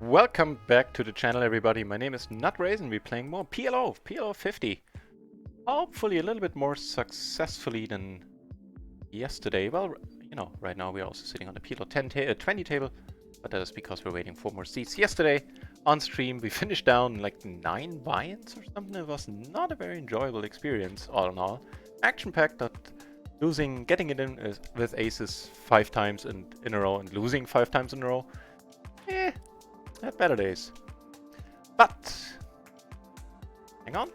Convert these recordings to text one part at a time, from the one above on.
Welcome back to the channel, everybody. My name is NutRaisin. We're playing more PLO 50. Hopefully a little bit more successfully than yesterday. Well, you know, right now we're also sitting on the PLO 20 table, but that is because we're waiting for more seats. Yesterday on stream we finished down like 9 buy-ins or something. It was not a very enjoyable experience all in all. Action-packed, but getting it in with aces 5 times in a row and losing 5 times in a row. Had better days. But hang on.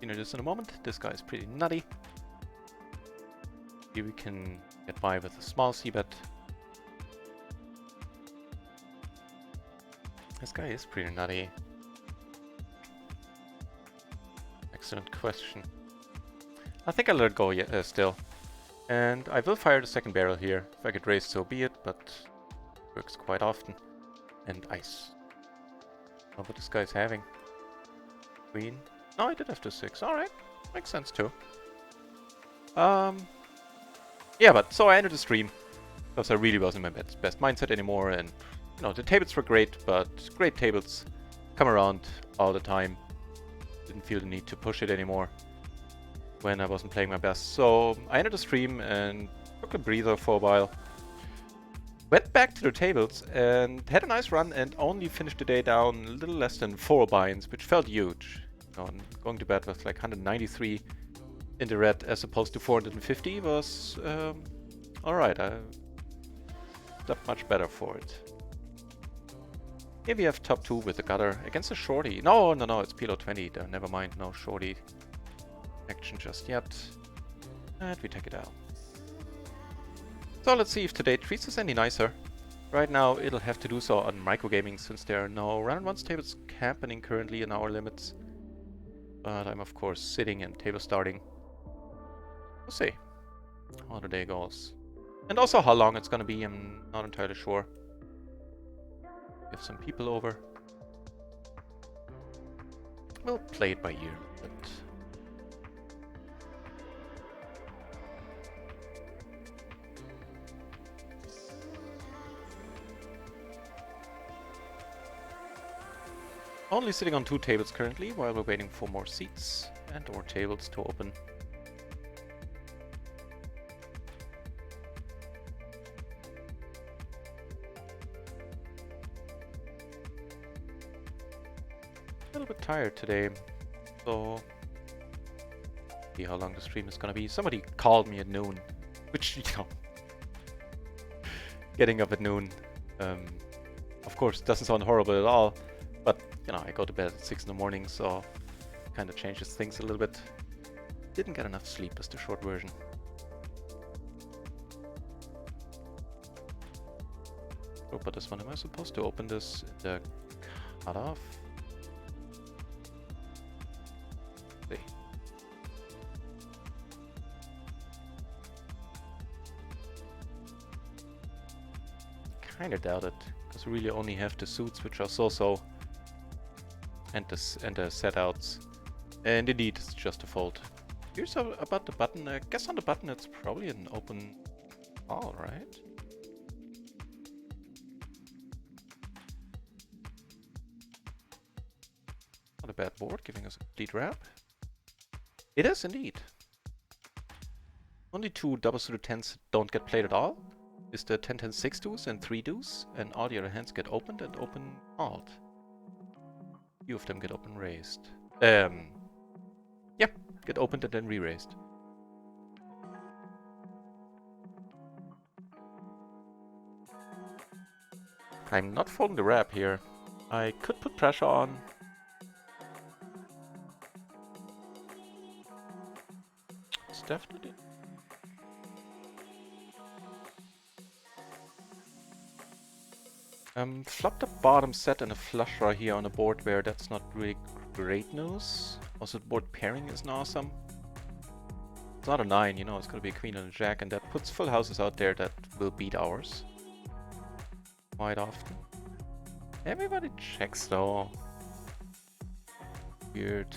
You know this in a moment. This guy is pretty nutty. Here we can get by with a small c-bet. This guy is pretty nutty. Excellent question. I think I'll let it go still. And I will fire the second barrel here. If I get raised, so be it, but it works quite often. And ice. Oh, what this guy's having. Queen. No, I did have to 6. Alright. Makes sense too. Yeah, but so I ended the stream because I really wasn't in my best mindset anymore, and you know, the tables were great, but great tables come around all the time. Didn't feel the need to push it anymore when I wasn't playing my best. So I ended the stream and took a breather for a while. Went back to the tables and had a nice run and only finished the day down a little less than 4 buy-ins, which felt huge. You know, going to bed with like 193 in the red as opposed to 450 was alright. I slept much better for it. Here we have top 2 with the gutter against a shorty. No, it's PLO 20. Never mind, no shorty action just yet. And we take it out. So let's see if today treats us any nicer. Right now it'll have to do so on microgaming since there are no RunItOnce tables happening currently in our limits. But I'm of course sitting and table starting. We'll see how the day goes. And also how long it's gonna be, I'm not entirely sure. We have some people over. We'll play it by ear, but only sitting on 2 tables currently while we're waiting for more seats and or tables to open. A little bit tired today, so see how long the stream is gonna be. Somebody called me at noon, which, you know, getting up at noon, of course doesn't sound horrible at all, but you know, I go to bed at 6 in the morning, so it kind of changes things a little bit. Didn't get enough sleep is the short version. Oh, but this one, am I supposed to open this in the cutoff? See. Kinda doubt it, because we really only have the suits which are so-so. And the set-outs. And indeed, it's just a fold. Here's about the button. I guess on the button it's probably an open call, right? Not a bad board, giving us a complete wrap. It is indeed. Only 2 double-suited 10s don't get played at all. Is the 10-10 6 deuce and 3 deuce, and all the other hands get opened and open called. Few of them get open raised. Yeah, get opened and then re-raised. I'm not folding the wrap here. I could put pressure on. It's definitely... flopped a bottom set and a flush draw here on a board where that's not really great news. Also, the board pairing isn't awesome. It's not a 9, you know, it's gonna be a queen and a jack, and that puts full houses out there that will beat ours quite often. Everybody checks though. Weird.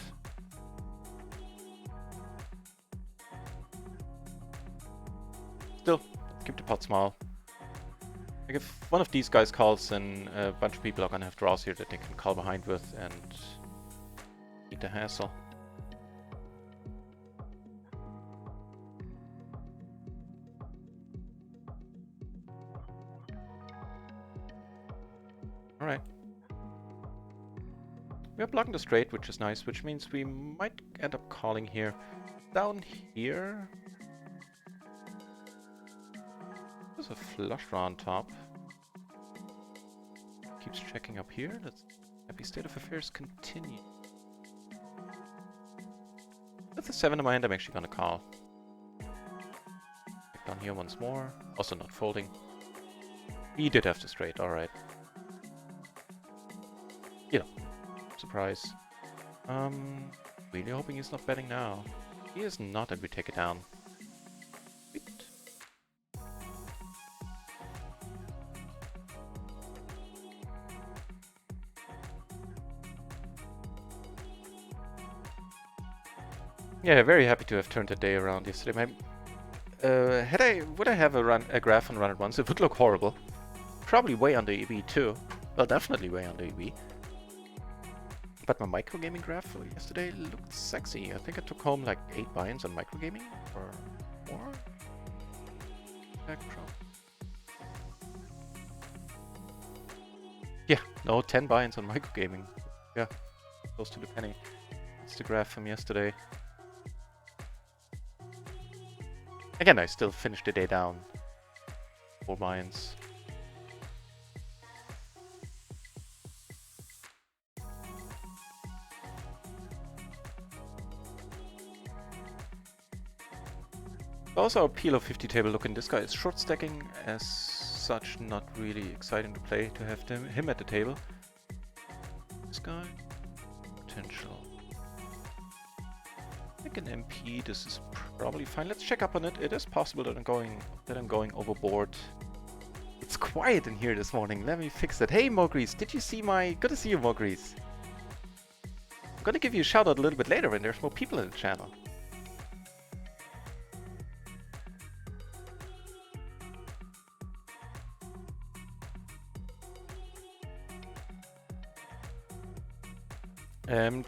Still, keep the pot small. Like if one of these guys calls, then a bunch of people are gonna have draws here that they can call behind with and eat the hassle. Alright. We are blocking the straight, which is nice, which means we might end up calling here. Down here... There's a flush draw on top. Keeps checking up here. Let's happy state of affairs continue. With the 7 in my hand, I'm actually gonna call. Back down here once more. Also not folding. He did have the straight, alright. You know, surprise. Really hoping he's not betting now. He is not, and we take it down. Sweet. Yeah, very happy to have turned the day around yesterday. Would I have a graph on RunItOnce, it would look horrible. Probably way under EV too. Well, definitely way under EV. But my microgaming graph yesterday looked sexy. I think I took home like 8 buy-ins on microgaming or more. Yeah, no, 10 buy-ins on microgaming. Yeah, close to the penny. That's the graph from yesterday. Again, I still finished the day down. 4 buy-ins. Also, our PLO 50 table looking. This guy is short stacking, as such, not really exciting to play to have him at the table. This guy, potential. I think an MP. This is probably fine. Let's check up on it. It is possible that I'm going overboard. It's quiet in here this morning. Let me fix it. Hey, Mogrease, did you see my? Good to see you, Mogrease. I'm gonna give you a shout out a little bit later when there's more people in the channel.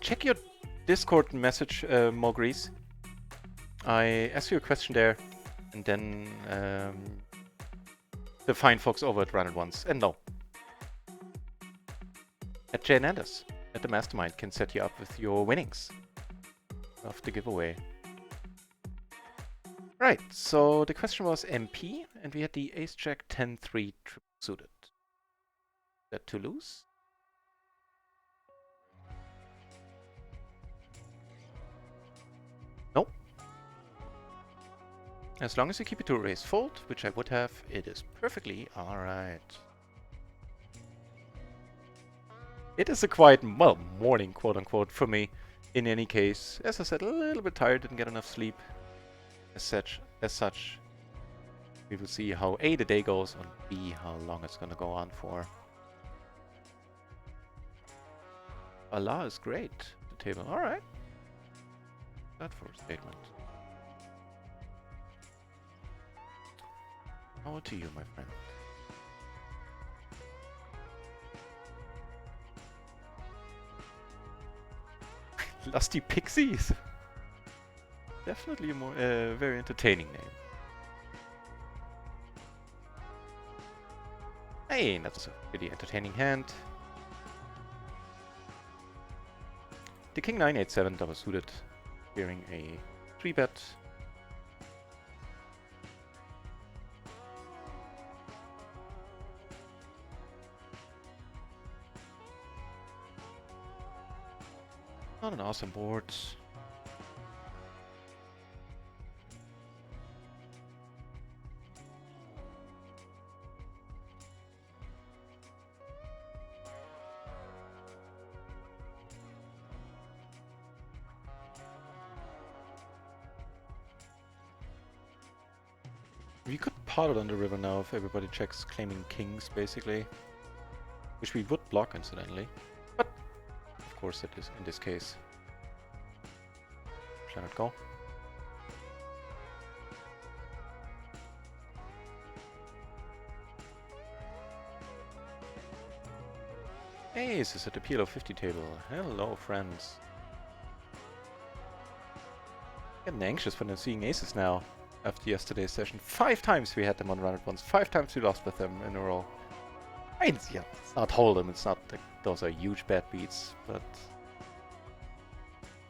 Check your Discord message, Mogrease. I asked you a question there, and then the fine folks over at RunItOnce, and no. At Jane Anders, at the Mastermind, can set you up with your winnings of the giveaway. Right, so the question was MP, and we had the Ace-Jack 10-3 triple suited. Is that too loose? Nope. As long as you keep it to a raise fold, which I would have, it is perfectly alright. It is a quiet, well, morning, quote-unquote, for me. In any case, as I said, a little bit tired, didn't get enough sleep. As such, we will see how A, the day goes, and B, how long it's gonna go on for. Allah is great, the table. Alright. That for a statement. Over to you, my friend. Lusty Pixies! Definitely a more very entertaining name. Hey, that's a pretty entertaining hand. The King 987 double suited, clearing a 3-bet. Not an awesome board. We could pot it on the river now if everybody checks claiming kings, basically. Which we would block, incidentally. But, of course, it is in this case. Let it go. Aces at the PLO 50 table. Hello, friends. Getting anxious when I'm seeing aces now. After yesterday's session, 5 times we had them on RunItOnce. 5 times we lost with them in a row. I mean, yeah, it's not Hold'em. It's not like those are huge bad beats, but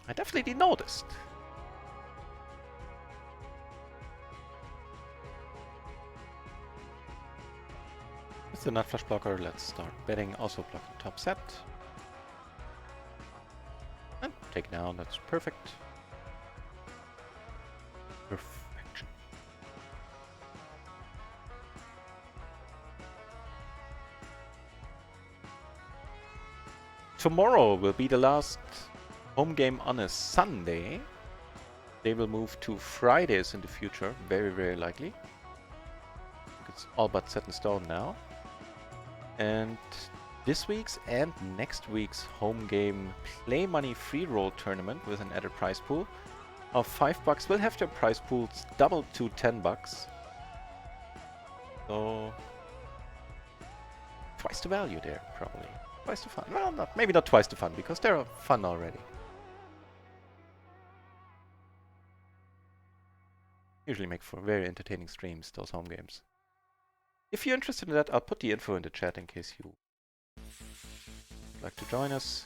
I definitely noticed. With the nut flush blocker, let's start betting. Also blocking top set. And take down, that's perfect. Perfection. Tomorrow will be the last home game on a Sunday. They will move to Fridays in the future, very, very likely. It's all but set in stone now. And this week's and next week's home game play money free roll tournament with an added prize pool of $5 will have their prize pools doubled to $10. So twice the value there, probably. Twice the fun. Well, maybe not twice the fun, because they're fun already. Usually make for very entertaining streams, those home games. If you're interested in that, I'll put the info in the chat in case you would like to join us.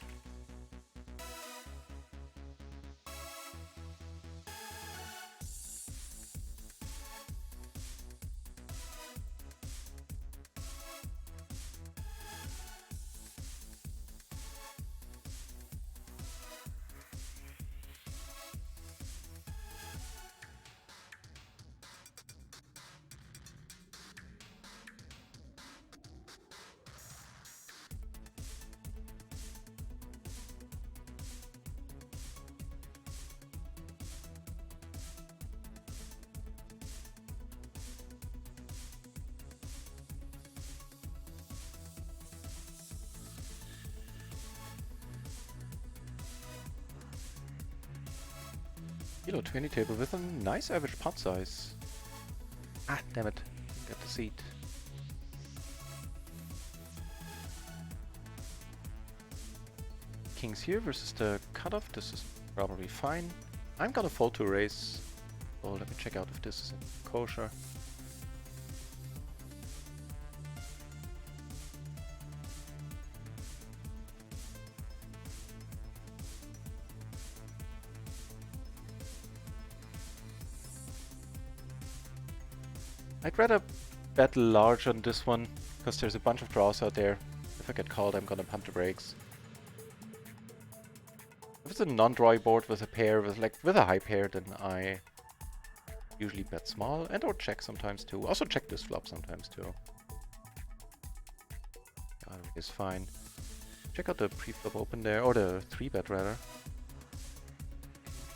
Kilo 20 table with a nice average pot size. Ah, damn it. Get the seat. Kings here versus the cutoff. This is probably fine. I'm gonna fold to raise. So let me check out if this is kosher. I'd rather bet large on this one, because there's a bunch of draws out there. If I get called, I'm gonna pump the brakes. If it's a non-drawy board with a pair, with a high pair, then I usually bet small and or check sometimes too. Also check this flop sometimes too. It's fine. Check out the pre-flop open there, or the 3-bet rather.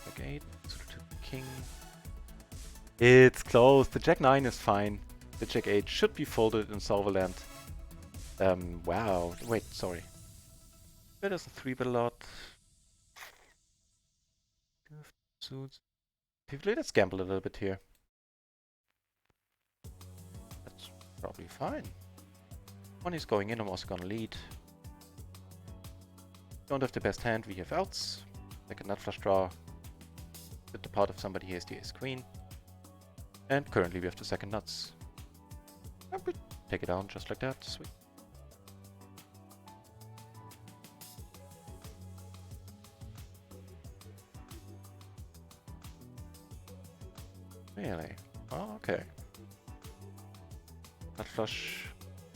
Jack 8, suited to king. It's close. The Jack 9 is fine. The Jack 8 should be folded in Solverland. Wow. Wait, sorry. That is a 3-bet a lot. Suits. Let's gamble a little bit here. That's probably fine. Money's going in, I'm also gonna lead. Don't have the best hand, we have outs. Like a nut flush draw. With the pot if somebody has the ace queen. And currently we have the second nuts. Take it down just like that, sweet. Really? Oh, okay. Nut flush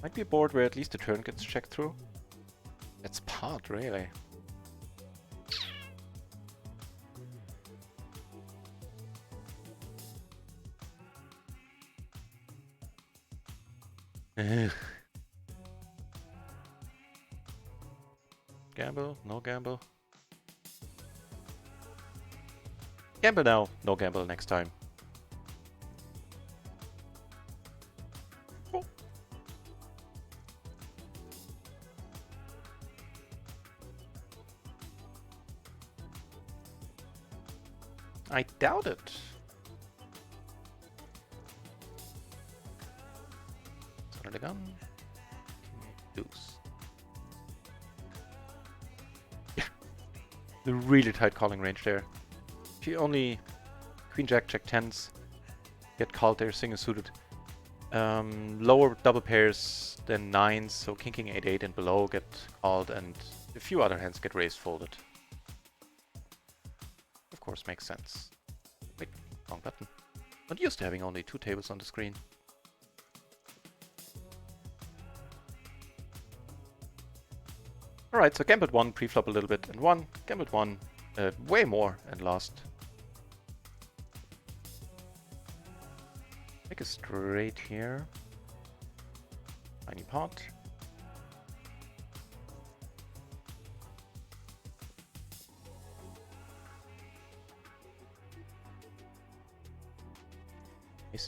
might be a board where at least the turn gets checked through. That's pot, really. Gamble? No gamble? Gamble now, no gamble next time. Oh. I doubt it. Son of the gun. Deuce. The really tight calling range there. If you only queen jack check tens, get called there single suited. Lower double pairs than nines, so king 8 and below get called, and a few other hands get raised folded. Of course, makes sense. Wait, wrong button. Not used to having only 2 tables on the screen. Alright, so gambled 1, preflop a little bit, and 1, gambled 1, way more, and lost. Make a straight here. Tiny pot.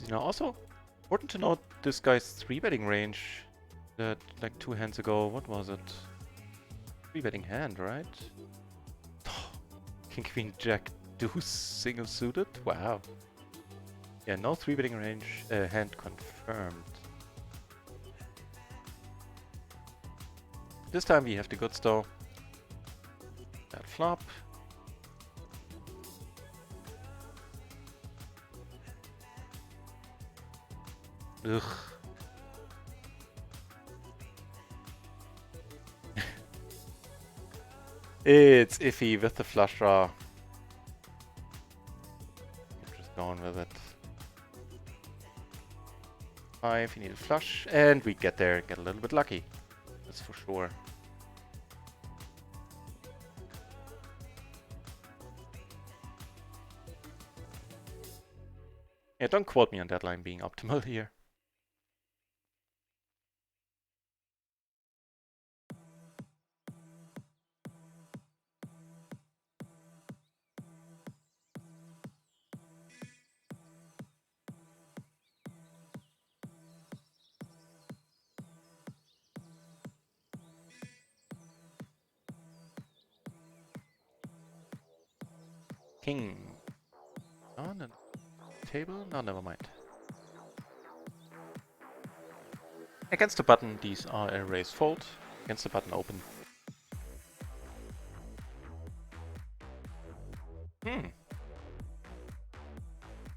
Now also important to note this guy's 3-betting range that like 2 hands ago, what was it? 3-betting hand, right? King, queen, jack, deuce, single suited? Wow. Yeah, no 3-betting range hand confirmed. This time we have the goods though. Bad flop. Ugh. It's iffy with the flush draw. I'm just going with it. 5, you need a flush, and we get there, get a little bit lucky. That's for sure. Yeah, don't quote me on that line being optimal here. King on the table? No, never mind. Against the button, these are a raise fold. Against the button, open.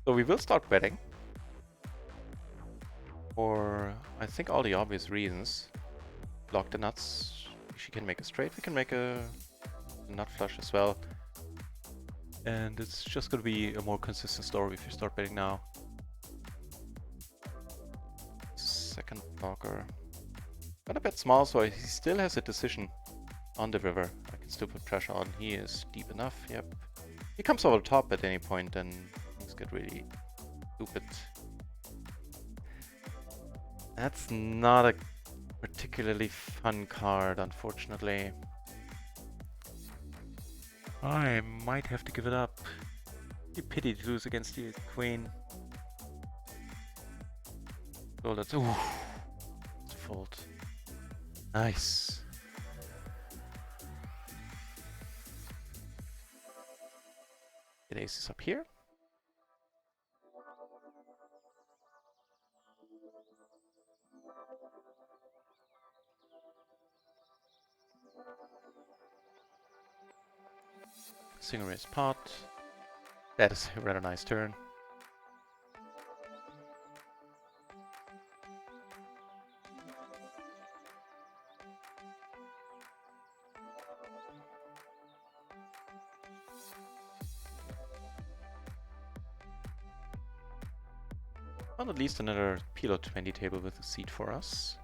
So we will start betting. For, I think, all the obvious reasons. Block the nuts. She can make a straight. We can make a nut flush as well. And it's just going to be a more consistent story if you start betting now. Second blocker. Gonna bet small, so he still has a decision on the river. I can still put pressure on. He is deep enough, yep. He comes over the top at any point, and things get really stupid. That's not a particularly fun card, unfortunately. I might have to give it up. You pity to lose against the queen. So that's ooh, it's a fold. Nice. Get aces up here. Single raise pot. That is a rather nice turn. Well, at least another PLO 20 table with a seat for us.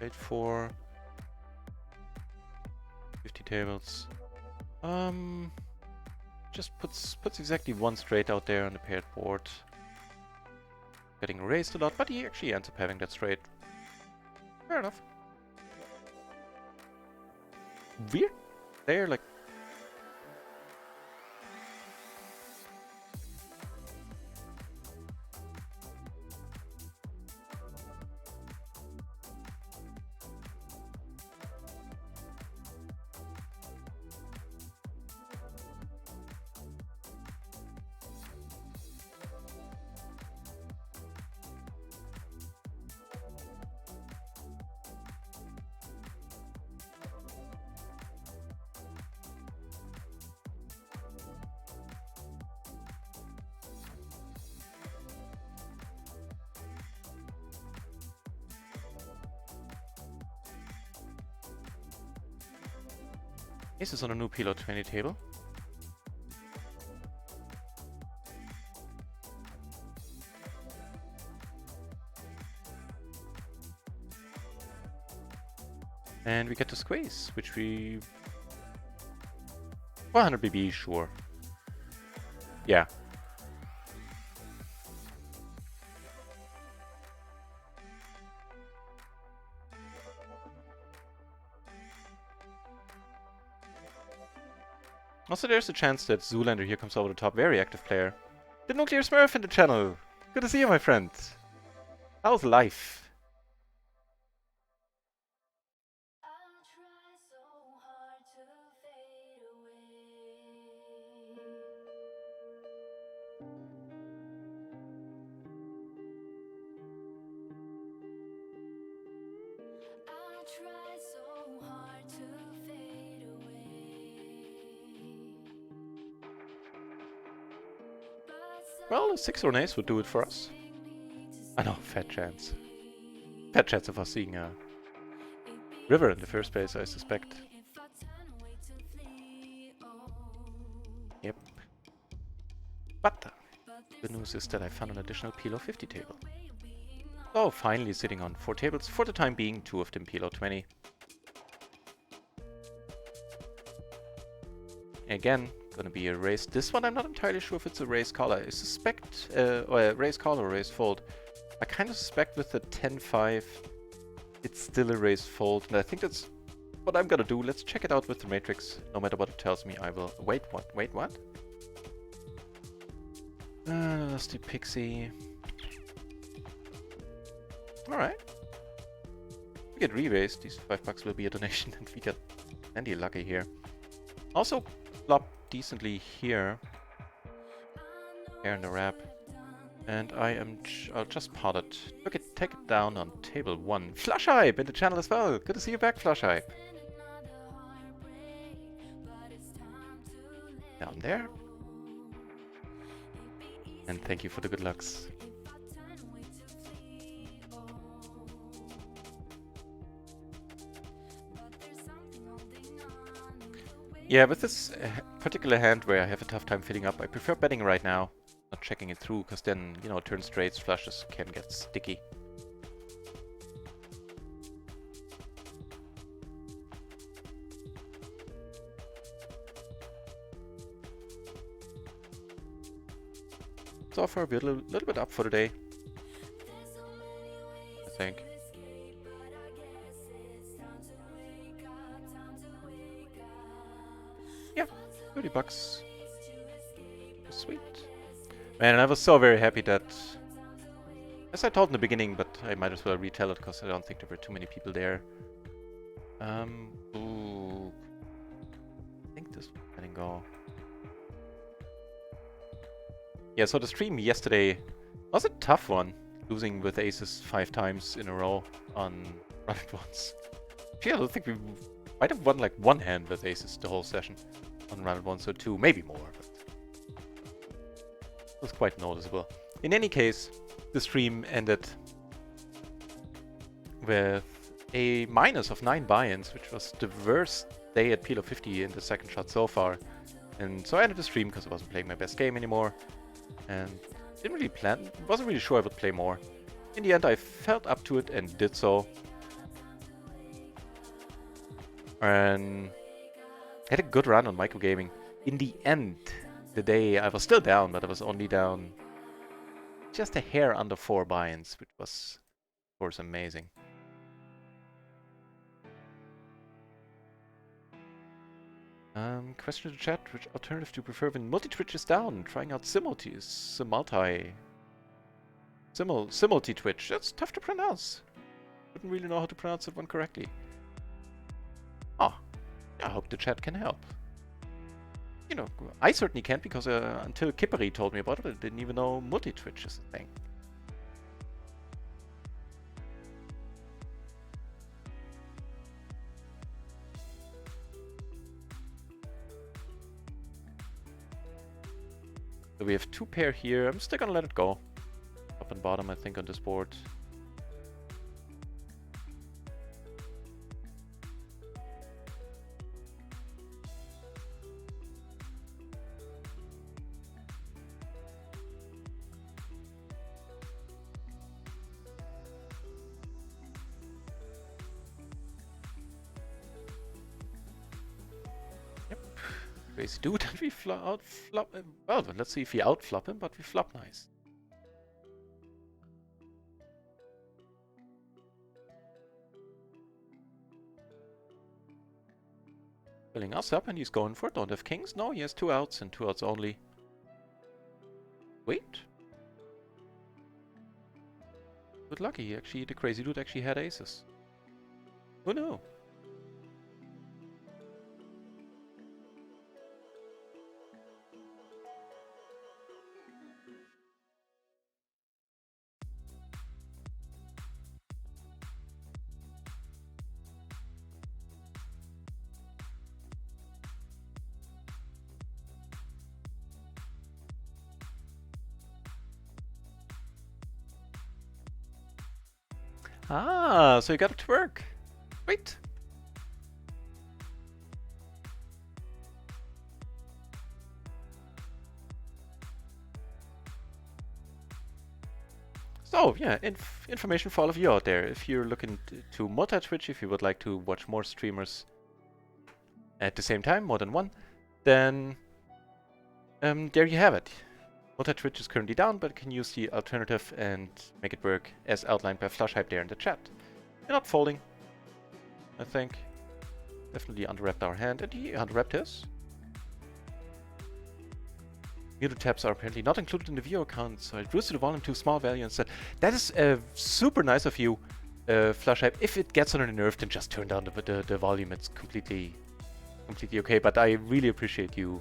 Wait for 50 tables. Just puts exactly one straight out there on the paired board. Getting raised a lot, but he actually ends up having that straight. Fair enough. Weird. They're like... Ace is on a new PLO 20 table. And we get to squeeze, which we... 400 BB, sure. Yeah. Also, there's a chance that Zoolander here comes over the top. Very active player. The Nuclear Smurf in the channel. Good to see you, my friend. How's life? Well, a 6 or an ace would do it for us. I know, fat chance. Fat chance of us seeing a river in the first place, I suspect. Yep. But the news is that I found an additional PLO 50 table. So finally sitting on 4 tables, for the time being, 2 of them PLO 20. Again, gonna be a raise. This one I'm not entirely sure if it's a raise call. I suspect, or a raise call or a raise fold. I kind of suspect with the 10-5, it's still a raise fold, and I think that's what I'm gonna do. Let's check it out with the matrix. No matter what it tells me, I will... Wait, what? Wait, what? Lusty Pixie. Alright. We get re-raised. These $5 will be a donation, and we get plenty lucky here. Also, flop decently here. Here in the wrap. And I'll just pot it. Look it, take it down on table 1. Flush Hype in the channel as well. Good to see you back, Flush Hype. Down there. And thank you for the good lucks. Yeah, with this particular hand where I have a tough time filling up, I prefer betting right now, not checking it through, because then, you know, turn straights, flushes can get sticky. So far, we're a little bit up for the day, I think. Yeah, $30. Sweet. Man, I was so very happy that, as I told in the beginning, but I might as well retell it because I don't think there were too many people there. Ooh. I think this one can go. Yeah, so the stream yesterday was a tough one, losing with aces 5 times in a row on RunItOnce. Actually, I don't think we might have won like 1 hand with aces the whole session on RunItOnce or 2, maybe more, but it was quite noticeable. In any case, the stream ended with a minus of 9 buy-ins, which was the worst day at PLO 50 in the second shot so far. And so I ended the stream because I wasn't playing my best game anymore. And didn't really plan, wasn't really sure I would play more. In the end, I felt up to it and did so. And had a good run on microgaming. In the end, the day I was still down, but I was only down just a hair under 4 buy-ins, which was, of course, amazing. Question to the chat, which alternative do you prefer when multi-twitch is down? Trying out simulti twitch. That's tough to pronounce. Wouldn't really know how to pronounce that one correctly. Oh, I hope the chat can help. You know, I certainly can't because until Kipperi told me about it, I didn't even know multi-twitch is a thing. So we have 2 pair here. I'm still gonna let it go. Up and bottom, I think, on this board. Crazy dude, and we outflop him. Well, let's see if we outflop him, but we flop nice. Filling us up, and he's going for it. Don't have kings? No, he has 2 outs, and 2 outs only. Wait. Good lucky, actually, the crazy dude actually had aces. Who knew? Ah, so you got it to work. Great. So, yeah, information for all of you out there. If you're looking to multi-Twitch, if you would like to watch more streamers at the same time, more than one, then there you have it. Multi-Twitch is currently down, but can use the alternative and make it work as outlined by Flushhype there in the chat. You're not folding, I think. Definitely underwrapped our hand, and he underwrapped his. Muted tabs are apparently not included in the viewer count, so I reduced the volume to a small value instead. That is super nice of you, Flushhype. If it gets on a nerve, then just turn down the volume. It's completely okay, but I really appreciate you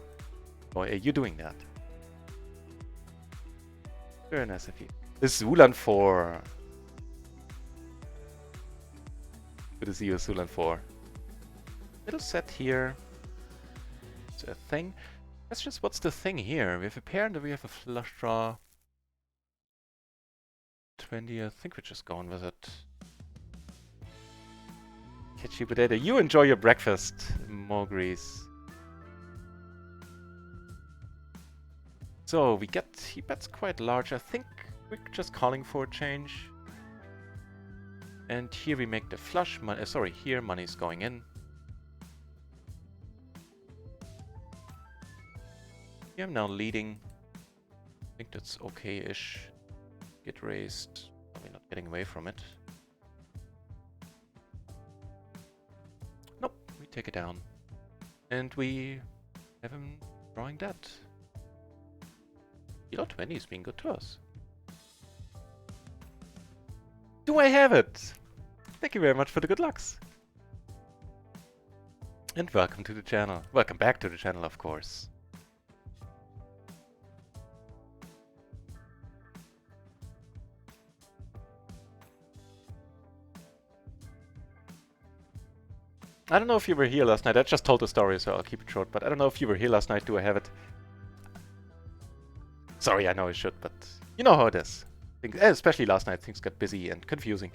doing that. Very nice of you. This is Zulan 4. Good to see you, Zulan 4. Little set here. It's a thing. That's just what's the thing here. We have a pair and we have a flush draw. 20, I think we're just going with it. Catch you potato. You enjoy your breakfast, Mogris. So he bets quite large. I think we're just calling for a change. And here we make the flush money. Sorry, here money's going in. Here I'm now leading. I think that's okay-ish. Get raised. Probably not getting away from it. Nope, we take it down. And we have him drawing that. PLO 20 is being good to us. Do I have it? Thank you very much for the good lucks. And welcome to the channel. Welcome back to the channel, of course. I don't know if you were here last night. I just told the story, so I'll keep it short. But I don't know if you were here last night. Do I have it? Sorry, I know I should, but you know how it is. Especially last night, things got busy and confusing.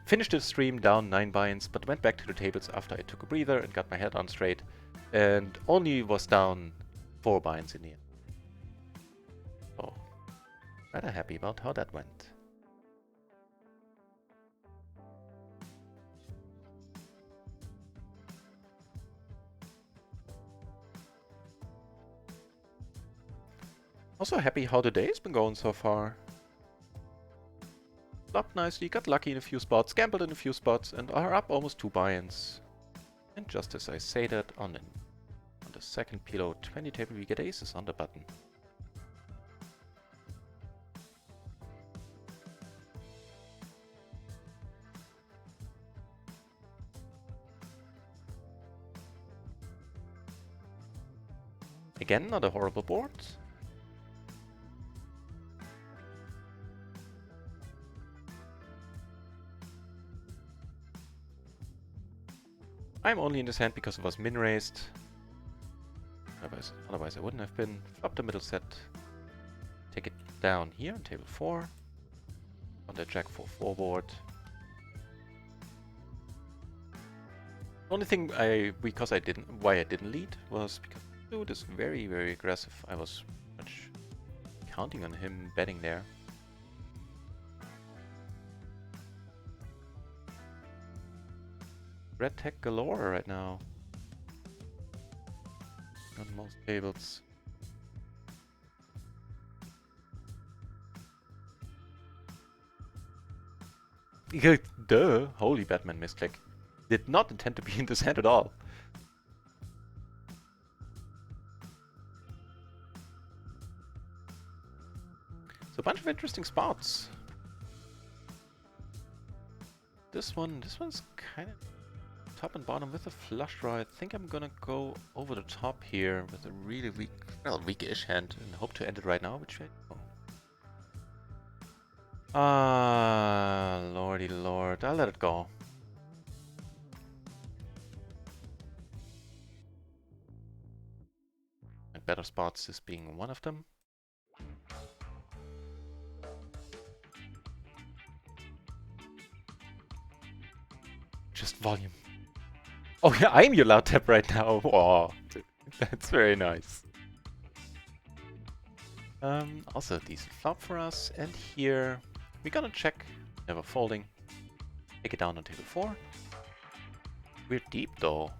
Finished the stream down 9 buy-ins, but went back to the tables after I took a breather and got my head on straight. And only was down 4 buy-ins in the end. So, rather happy about how that went. Also happy how the day's been going so far. Flopped nicely, got lucky in a few spots, gambled in a few spots, and are up almost 2 buy-ins. And just as I say that, on the second PLO 20 table we get aces on the button. Again, not a horrible board. I'm only in this hand because it was min-raised. Otherwise I wouldn't have been. Flop the middle set. Take it down here on table 4. On the Jack 4-4 board. Only thing why I didn't lead was because the dude is very, very aggressive. I was much counting on him betting there. Red tech galore right now. on most tables. Yeah, duh! Holy Batman misclick. Did not intend to be in this hand at all. So a bunch of interesting spots. This one's kind of top and bottom with a flush draw. I think I'm gonna go over the top here with a really weak, well, weak-ish hand and hope to end it right now, which I don't know. Ah, lordy lord, I'll let it go. And better spots is being one of them. Just volume. Oh yeah, I'm your loud tap right now. Oh, that's very nice. Also a decent flop for us. And here we're gonna check, never folding. Take it down on table 4. We're deep though.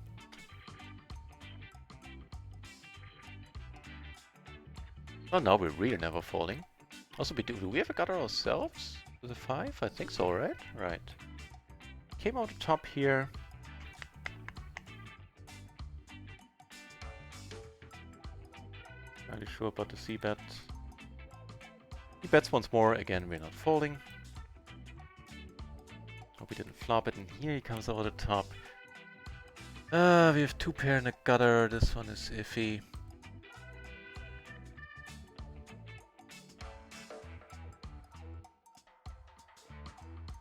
Oh no, we're really never folding. Also, do we have a gutter ourselves? With a 5? I think so, right? Right. Came out the top here. Not really sure about the C-bet. He bets once more. Again, we're not folding. Hope he didn't flop it. And here he comes over the top. We have 2 pair in the gutter. This one is iffy.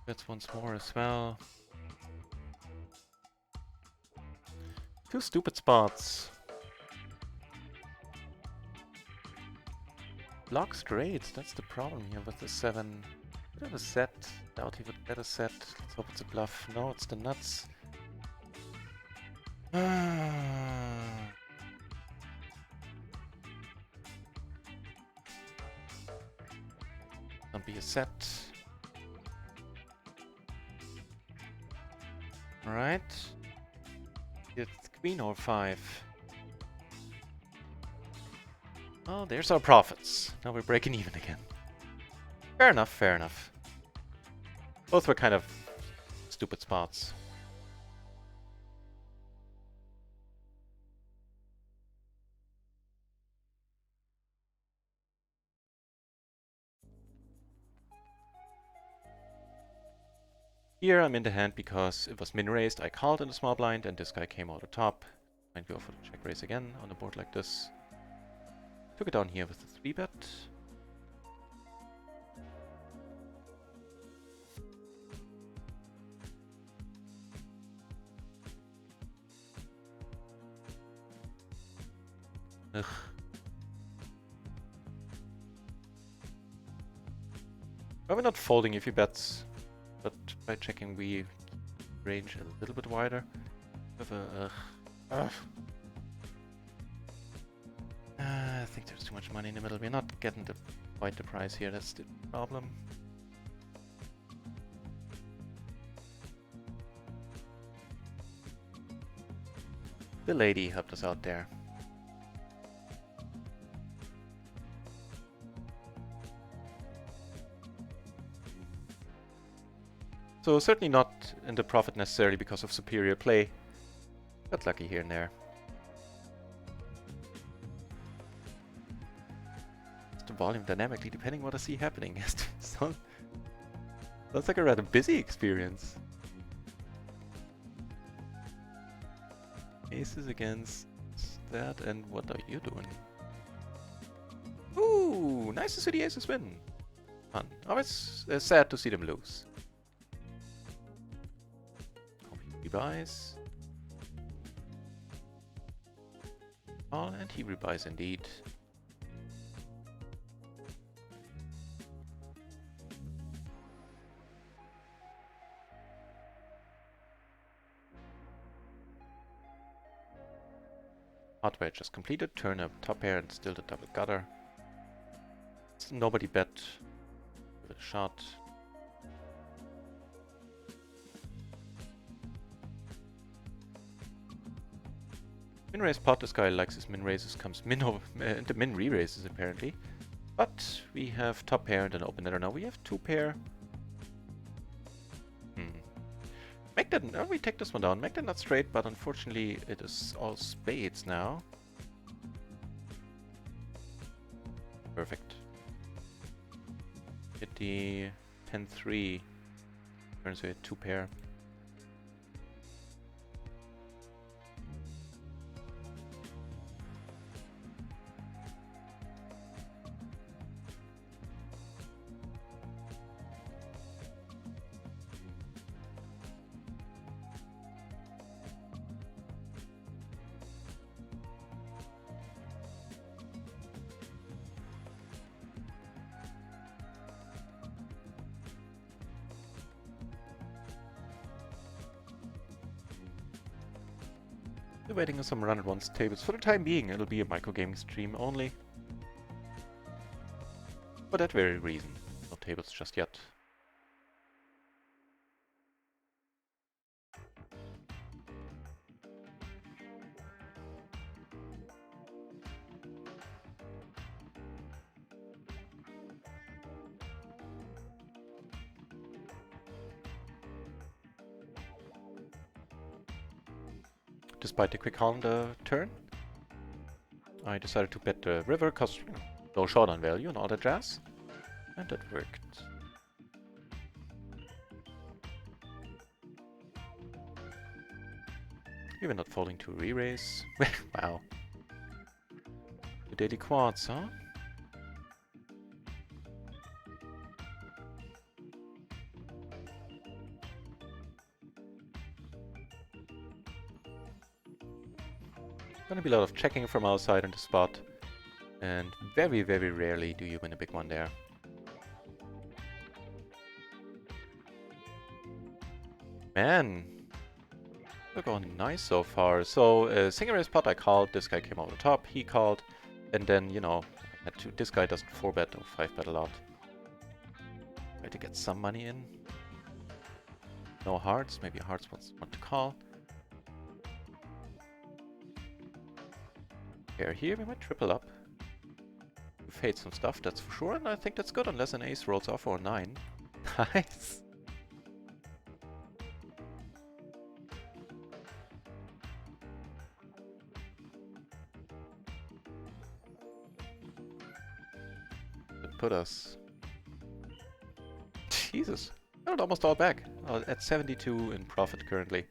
Bets once more as well. 2 stupid spots. Block straights, that's the problem here with the 7. Bit of a set. Doubt he would bet a set. Let's hope it's a bluff. No, it's the nuts. Don't be a set. Alright. It's queen or 5. Oh, there's our profits. Now we're breaking even again. Fair enough, fair enough. Both were kind of stupid spots. Here I'm in the hand because it was min-raised. I called in the small blind and this guy came out the top. Might go for the check raise again on a board like this. Took it down here with the 3-bet. Ugh. Probably not folding if he bets, but by checking we range a little bit wider. I think there's too much money in the middle. We're not getting quite the price here. That's the problem. The lady helped us out there. So certainly not in the profit necessarily because of superior play. Got lucky here and there. The volume dynamically depending what I see happening. Sounds like a rather busy experience. Aces against that, and what are you doing? Ooh, nice to see the aces win. Fun. Always sad to see them lose. He rebuys. Oh, and he rebuys indeed. Hardware just completed, turn up top pair and still the double gutter. Nobody bet. Give it a shot. Min raise pot, this guy likes his min raises, comes min over into min re-raises apparently. But we have top pair and an open ender now. We have two pair. Make that, we take this one down. Make that not straight, but unfortunately it is all spades now. Perfect. Hit the 10-3. Turns a two pair. Waiting on some RunItOnce tables. For the time being, it'll be a microgaming stream only. For that very reason. No tables just yet. Despite the quick on the turn, I decided to bet the river because no showdown value and all that jazz. And that worked. Even not folding to re-raise. Wow. The daily quads, huh? Gonna be a lot of checking from our side on the spot. And very, very rarely do you win a big one there. Man, we're going nice so far. So, single raise pot I called, this guy came over the top, he called, and then, you know, this guy doesn't 4-bet or 5-bet a lot. Try to get some money in. No hearts, maybe hearts want to call. Here, we might triple up. We fade some stuff, that's for sure, and I think that's good unless an ace rolls off or a 9. Nice! That put us... Jesus! Got it almost all back. At 72 in profit currently.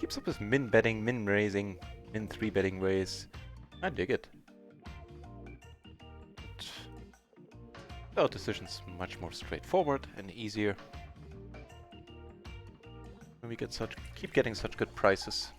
Keeps up with min betting, min raising, min 3-betting ways. I dig it. Our decision's much more straightforward and easier. When we get keep getting such good prices.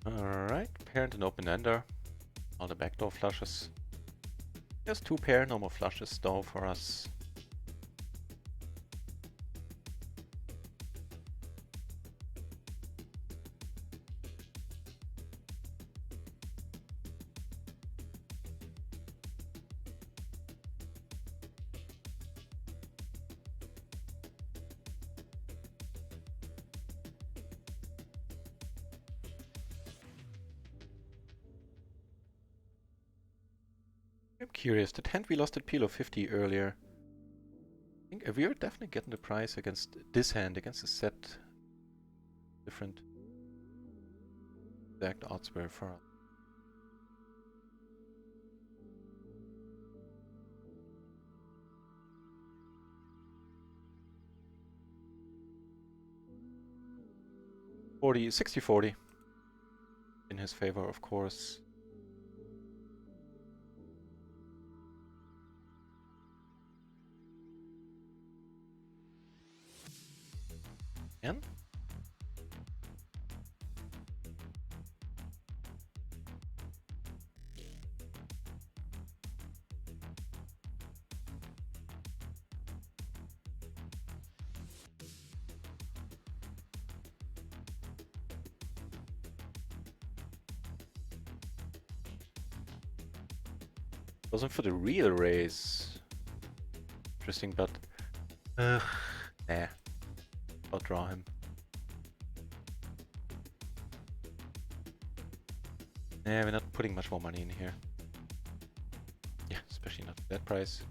Alright, parent and open ender. All the backdoor flushes. Just two pair, no more flushes though for us. I'm curious, that hand we lost at PLO 50 earlier. I think we are definitely getting the price against this hand, against a set. Different exact odds were for us. $60-40 in his favor, of course. And wasn't for the real raise. Interesting, but nah, I'll draw him. Nah, we're not putting much more money in here. Yeah, especially not at that price.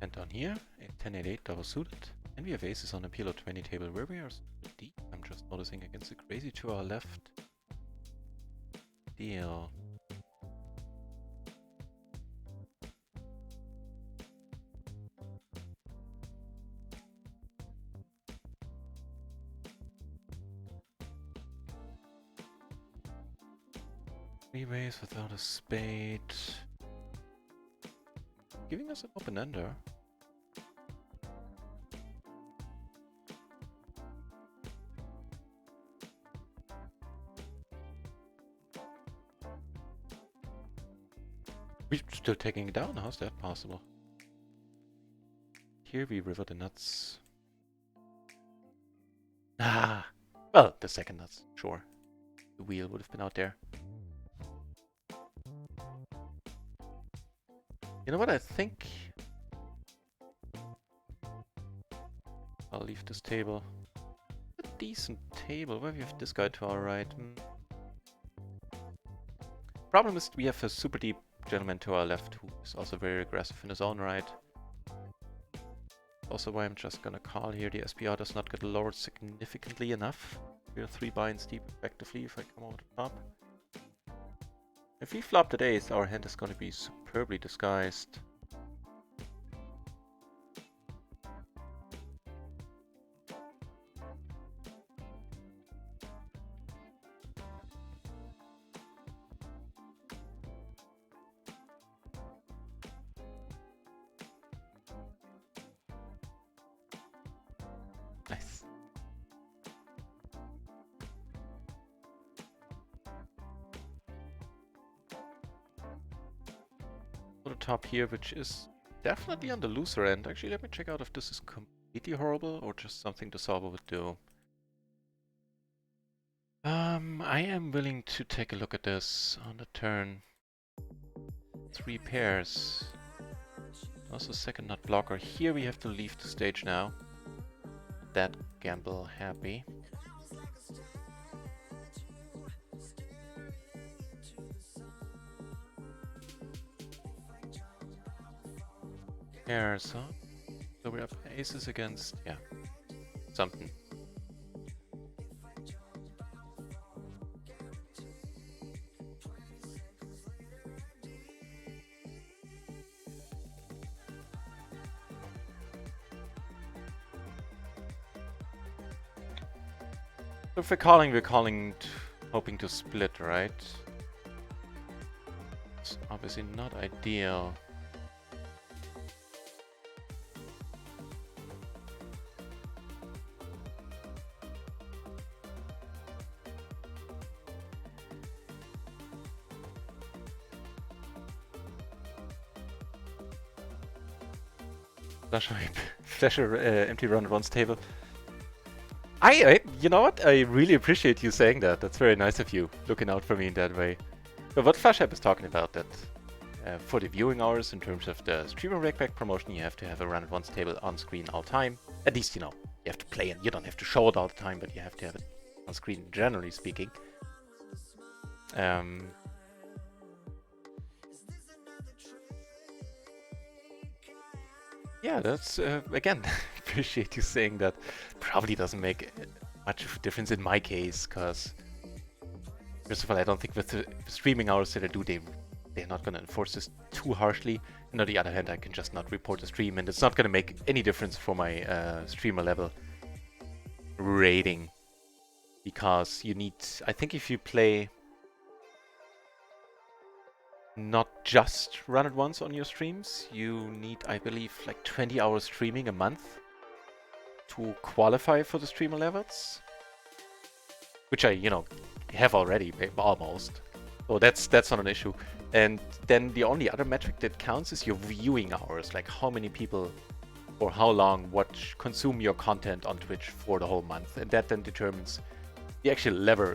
And down here, a 10-8-8 double suited. And we have aces on the PLO 20 table where we are deep. I'm just noticing against the crazy to our left. Deal. Three ways without a spade. Giving us an open ender. We're still taking it down. How's that possible? Here we river the nuts. Ah! Well, the second nuts, sure. The wheel would have been out there. You know what, I think I'll leave this table. A decent table. Where we have this guy to our right. Problem is we have a super deep gentleman to our left who is also very aggressive in his own right. Also why I'm just gonna call here. The SPR does not get lowered significantly enough. We're 3 binds deep effectively if I come over the top. If we flop the ace, our hand is gonna be superbly disguised. Nice. The top here, which is definitely on the looser end. Actually, let me check out if this is completely horrible or just something the solver would do. I am willing to take a look at this on the turn. 3 pairs. Also second nut blocker. Here we have to leave the stage now. That gamble happy. Pairs, huh? So we have aces against, yeah, something. So if we're calling hoping to split, right? It's obviously not ideal. Flasher empty RunItOnce table. You know what? I really appreciate you saying that. That's very nice of you, looking out for me in that way. But what Flashhype is talking about, that for the viewing hours, in terms of the streamer rakeback promotion, you have to have a RunItOnce table on screen all time. At least, you know, You have to play and you don't have to show it all the time, but you have to have it on screen, generally speaking. Yeah, that's, again, appreciate you saying that. Probably doesn't make much of a difference in my case, because first of all, I don't think with the streaming hours that I do, they're not going to enforce this too harshly. And on the other hand, I can just not report the stream, and it's not going to make any difference for my streamer level rating. Because you need, I think if you play not just Run It Once on your streams, you need, I believe, like 20 hours streaming a month to qualify for the streamer levels. Which I, have already, almost. So that's not an issue. And then the only other metric that counts is your viewing hours, like how many people or how long consume your content on Twitch for the whole month. And that then determines the actual level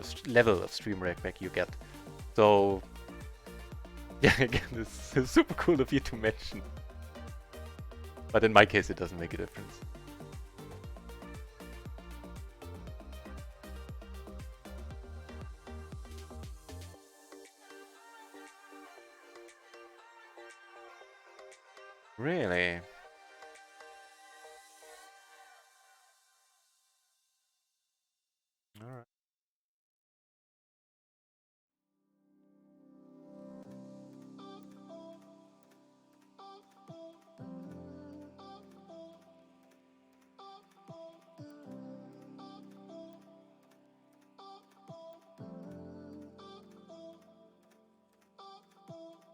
of stream rakeback you get. So, yeah, again, this is super cool of you to mention. But in my case, it doesn't make a difference. Really? Alright.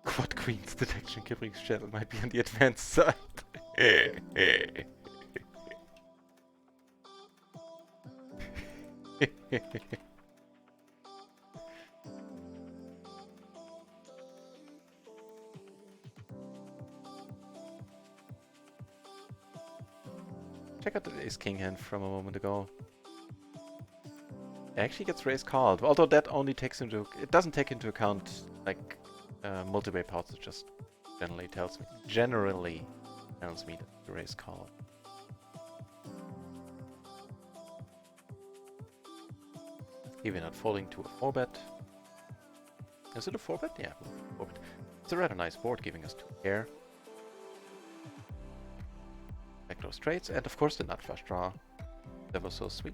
Quad Queen's detection Kibrik's channel might be on the advanced side. Check out the Ace King hand from a moment ago. It actually gets raised called, although that only takes it doesn't take into account like multi-way pouts. It just generally tells me that the raise call. Even not falling to a 4-bet. Is it a 4-bet? Yeah, 4-bet. It's a rather nice board, giving us 2 pair. Backdoor straights, and of course the nut flush draw. That was so sweet.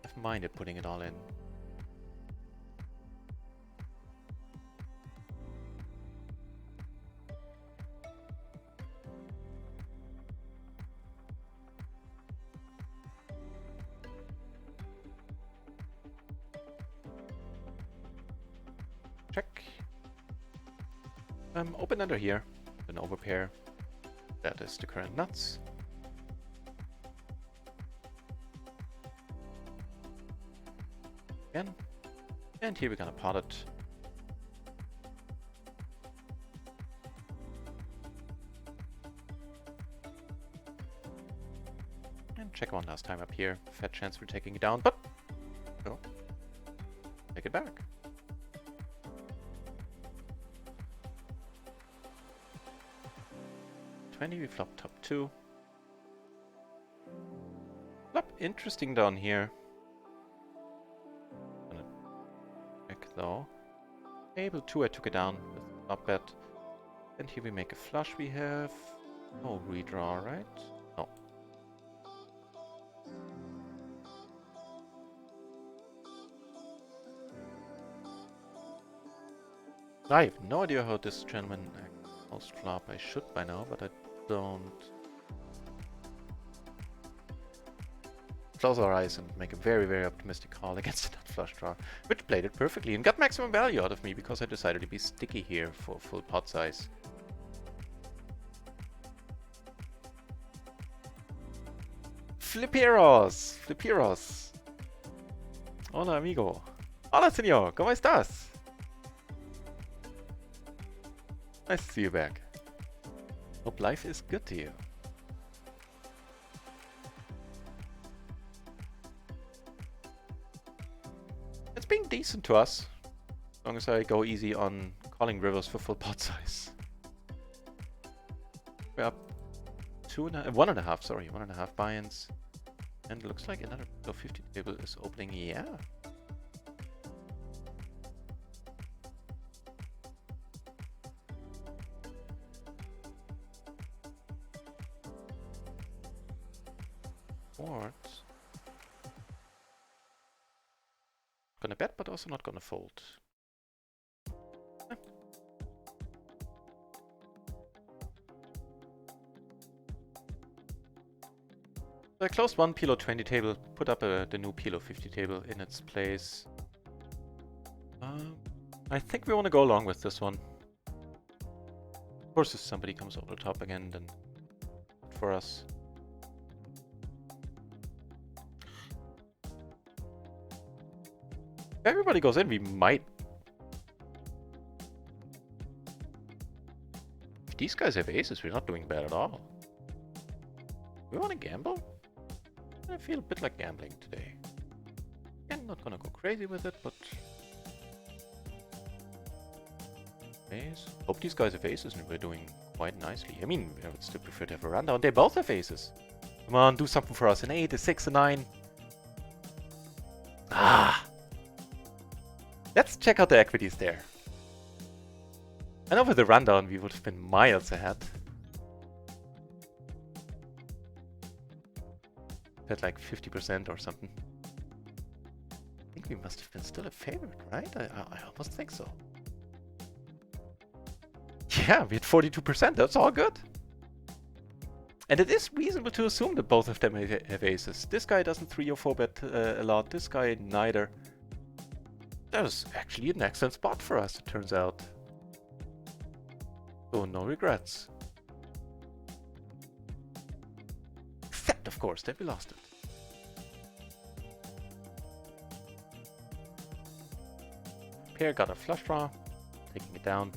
I've minded putting it all in. Check. Open under here, an overpair. That is the current nuts. Again. And here we're gonna pot it. And check one last time up here. Fat chance we're taking it down, but no. Take it back. We flop top 2. Flop interesting down here. Gonna check though. Table 2, I took it down with a flop bet. And here we make a flush. We have no redraw, right? No. I have no idea how this gentleman post flop. I should by now, but I don't. Close our eyes and make a very, very optimistic call against that flush draw, which played it perfectly and got maximum value out of me because I decided to be sticky here for full pot size. Fliperos! Fliperos! Hola, amigo. Hola, señor. ¿Cómo estás? Nice to see you back. Hope life is good to you. It's being decent to us, as long as I go easy on calling rivers for full pot size. We're up 1.5, sorry, 1.5 buy-ins. And it looks like another PLO 50 table is opening, yeah. Boards. Gonna bet, but also not gonna fold. So I closed one PLO 20 table, put up the new PLO 50 table in its place. I think we want to go along with this one. Of course, if somebody comes over the top again, then for us. If everybody goes in, we might. If these guys have aces, we're not doing bad at all. We want to gamble? I feel a bit like gambling today. Again, not gonna go crazy with it, but... Ace. Hope these guys have aces and we're doing quite nicely. I mean, I would still prefer to have a rundown. They both have aces. Come on, do something for us. An 8, a 6, a 9. Ah! Let's check out the equities there. I know with the rundown we would have been miles ahead. At like 50% or something. I think we must have been still a favorite, right? I almost think so. Yeah, we had 42%. That's all good. And it is reasonable to assume that both of them have aces. This guy doesn't 3 or 4 bet a lot. This guy neither. That was actually an excellent spot for us, it turns out. So no regrets. Except, of course, that we lost it. Pair got a flush draw, taking it down.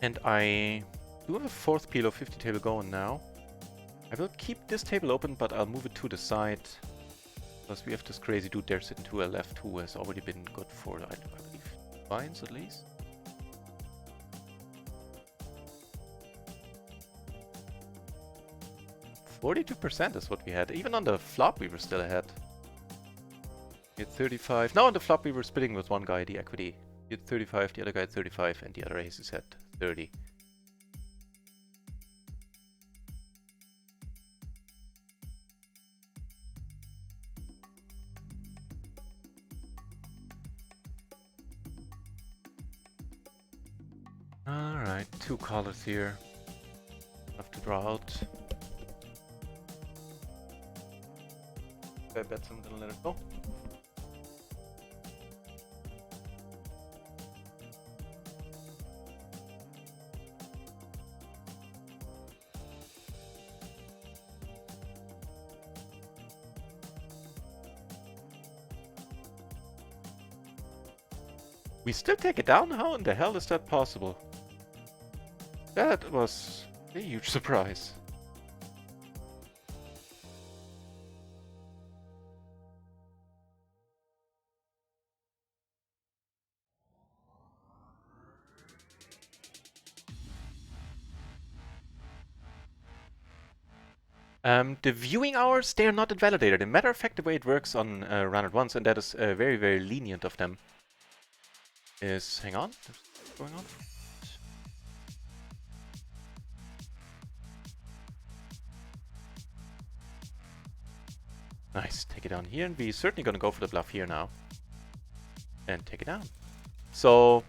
And I do have a 4th PLO 50 table going now. I will keep this table open, but I'll move it to the side. Because we have this crazy dude there sitting to our left who has already been good for, I believe, binds at least. %42% is what we had. Even on the flop we were still ahead. We had 35. No, on the flop we were splitting with one guy, the equity. We had 35, the other guy had 35, and the other aces had 30. Alright, 2 callers here. Have to draw out. If I bet I'm gonna let it go. We still take it down? How in the hell is that possible? That was a huge surprise. The viewing hours, they are not invalidated. As a matter of fact, the way it works on RunItOnce, and that is very, very lenient of them, is... Hang on, what's going on? Nice, take it down here, and we're certainly gonna go for the bluff here now. And take it down. So...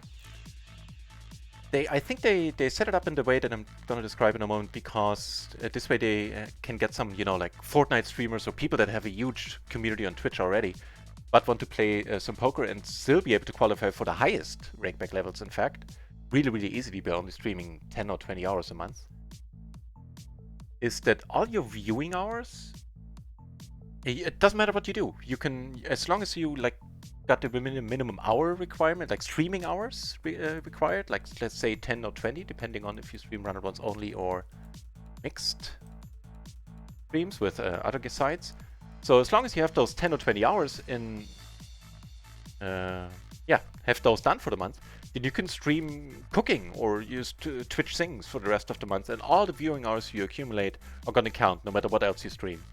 I think they set it up in the way that I'm gonna describe in a moment, because this way they can get some, you know, like Fortnite streamers or people that have a huge community on Twitch already, but want to play some poker and still be able to qualify for the highest rakeback levels, in fact, really, really easily by only streaming 10 or 20 hours a month, is that all your viewing hours, it doesn't matter what you do. You can, as long as you like got the minimum hour requirement, like streaming hours required, like let's say 10 or 20, depending on if you stream RunItOnce only or mixed streams with other sites. So as long as you have those 10 or 20 hours in, yeah, have those done for the month, And you can stream cooking or use Twitch Sings for the rest of the month, and all the viewing hours you accumulate are gonna count no matter what else you stream.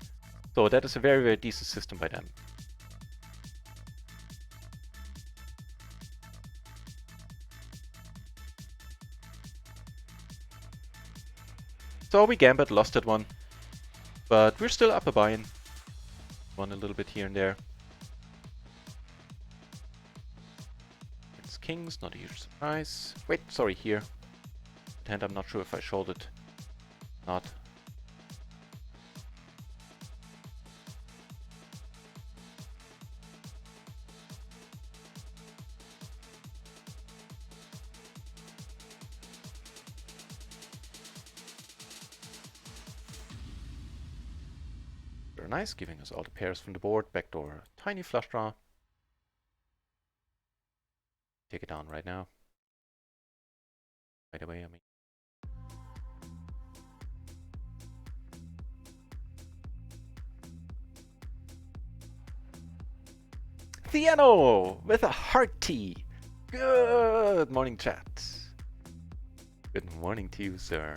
So that is a very, very decent system by them. So we gambled, lost that one, but we're still up a buy-in. Won a little bit here and there. It's kings, not a huge surprise. Wait, sorry, here. And I'm not sure if I showed it. Not. Very nice, giving us all the pairs from the board. Backdoor, tiny flush draw. Take it down right now. Right away, I mean. Theano with a heart tea. Good morning, chat. Good morning to you, sir.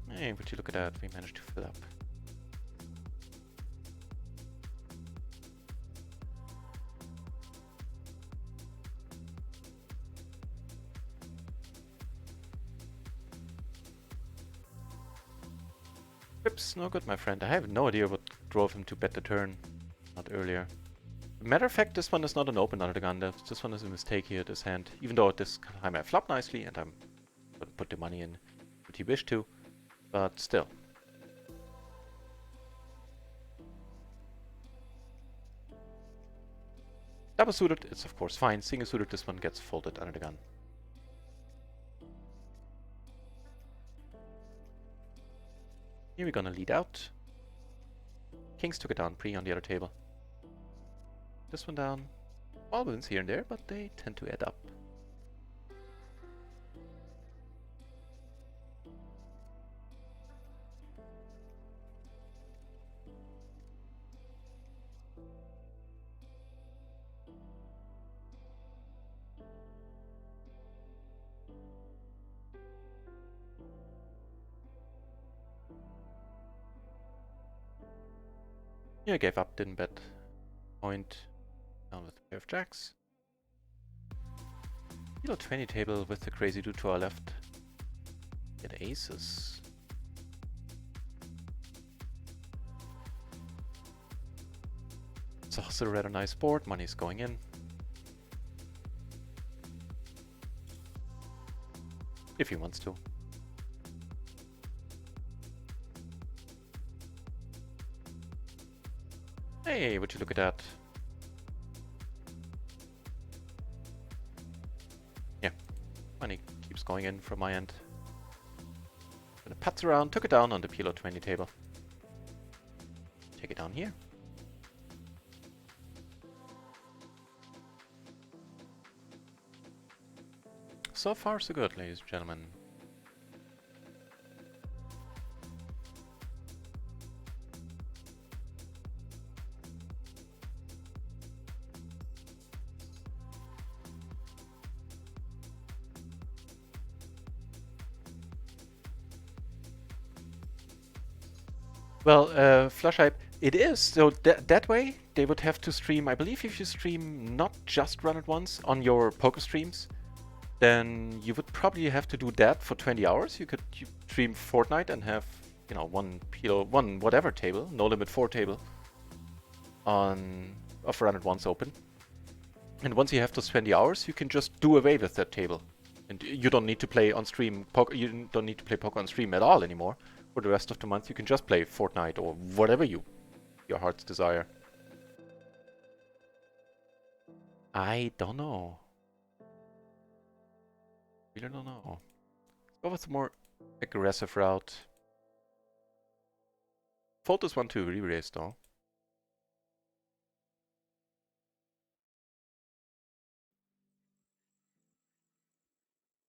Hey, would you look at that? We managed to fill up. Oops, no good, my friend. I have no idea what drove him to bet the turn, not earlier. Matter of fact, this one is not an open under the gun. This one is a mistake here, this hand. Even though this time I flopped nicely and I'm gonna put the money in what he wished to, but still. Double suited, it's of course fine. Single suited, this one gets folded under the gun. Here we're gonna lead out. Kings took it down pre on the other table. This one down. All wins here and there, but they tend to add up. Yeah, gave up, didn't bet. Point down with a pair of jacks. PLO 20 table with the crazy dude to our left. Get aces. It's also a rather nice board. Money's going in. If he wants to. Hey, would you look at that? Yeah, money keeps going in from my end. Gonna putz around, took it down on the PLO 20 table. Take it down here. So far so good, ladies and gentlemen. Well, flush hype, it is. So that way, they would have to stream, I believe if you stream not just RunItOnce on your poker streams, then you would probably have to do that for 20 hours. You stream Fortnite and have, you know, one whatever table, no limit 4 table of RunItOnce open. And once you have those 20 hours, you can just do away with that table. And you don't need to play on stream poker. You don't need to play poker on stream at all anymore. For the rest of the month, you can just play Fortnite or whatever your heart's desire. I don't know. Really don't know. Let's go with a more aggressive route. Fold this one to re-raise though.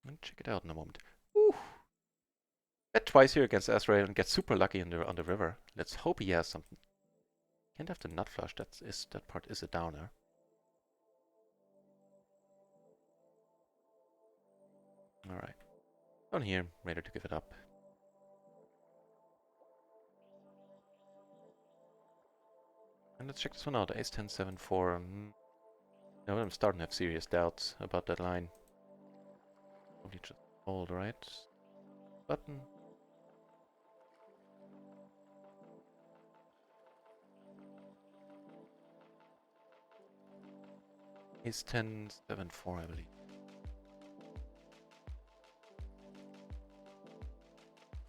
And check it out in a moment. Ooh. Bet twice here against Azrael and get super lucky on the river. Let's hope he has something. Can't have the nut flush. That part is a downer. All right. Down here, ready to give it up. And let's check this one out. Ace 10 7 4. No, I'm starting to have serious doubts about that line. Probably just hold, right? Button. Ace 10 7 4, I believe.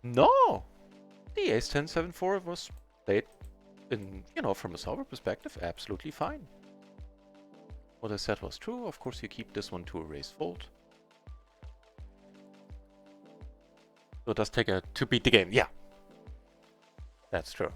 No! The Ace 10 7 4 was played in, from a solver perspective, absolutely fine. What I said was true. Of course, you keep this one to a raise fold. So it does take to beat the game. Yeah. That's true.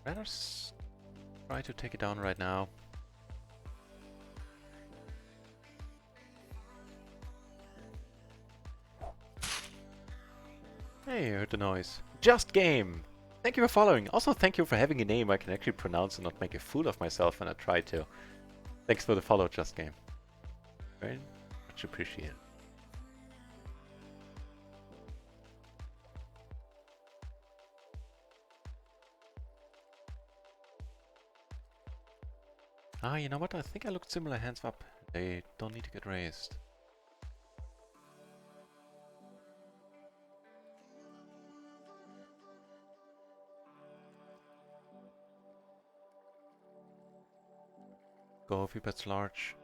Rather try to take it down right now. Hey, you heard the noise. Just Game! Thank you for following. Also, thank you for having a name I can actually pronounce and not make a fool of myself when I try to. Thanks for the follow, Just Game. Very much appreciated. Ah, you know what? I think I looked similar hands up. They don't need to get raised. Go if he bets large.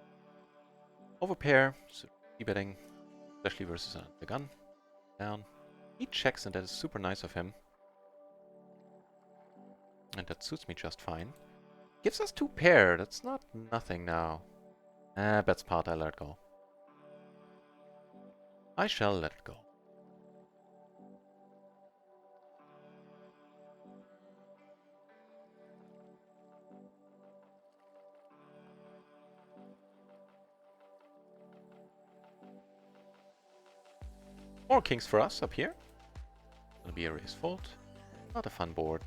Overpair, so betting, especially versus the gun. Down. He checks, and that is super nice of him. And that suits me just fine. Gives us 2 pair. That's not nothing now. Bets part, I let it go. I shall let it go. More kings for us up here. Gonna be a raise fold. Not a fun board.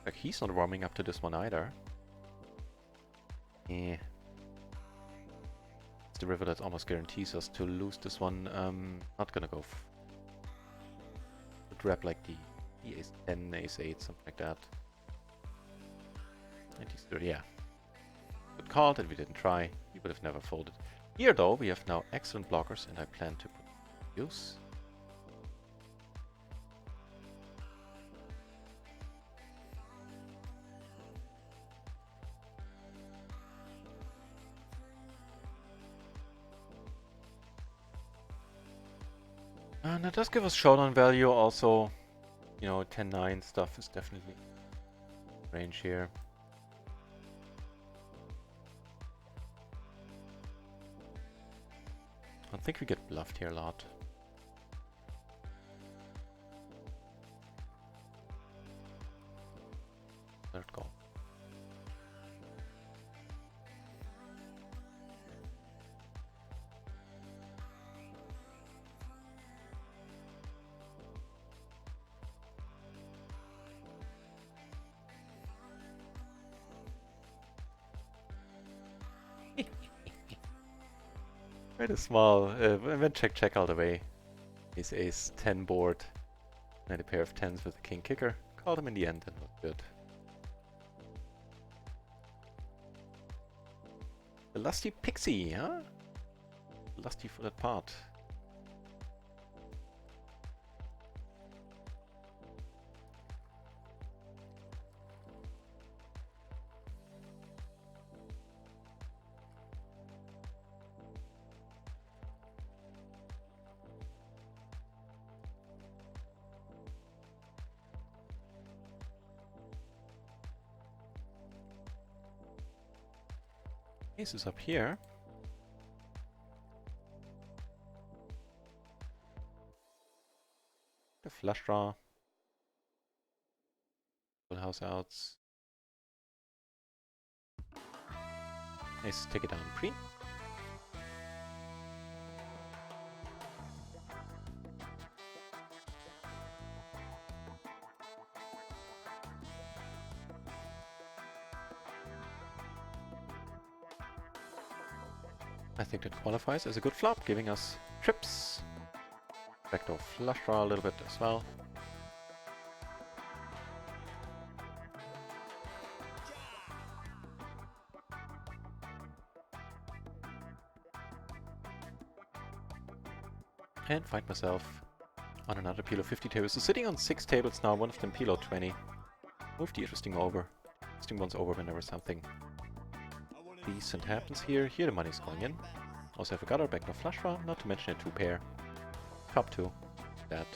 Like, he's not warming up to this one either. Eh. It's the river that almost guarantees us to lose this one. Not gonna go. Grab like the ace 10, ace 8, something like that. 90, yeah. Good call that we didn't try. We would have never folded. Here though, we have now excellent blockers, and I plan to put use. And it does give us showdown value also. 10-9 stuff is definitely range here. I think we get bluffed here a lot. Let it go. Very small. Went check all the way. His ace 10 board. And a pair of 10s with a king kicker. Called him in the end and was good. The lusty pixie, huh? Lusty for that part. Ace is up here. The flush draw. Full house outs. Ace, take it down pre. I think that qualifies as a good flop, giving us trips. Backdoor flush draw a little bit as well. And find myself on another PLO 50 table. So sitting on 6 tables now, one of them PLO 20. Move the interesting over. Interesting ones over whenever something decent happens here. Here the money's going in. Also have a gutter, backdoor flush draw, not to mention a 2 pair. Top 2. That.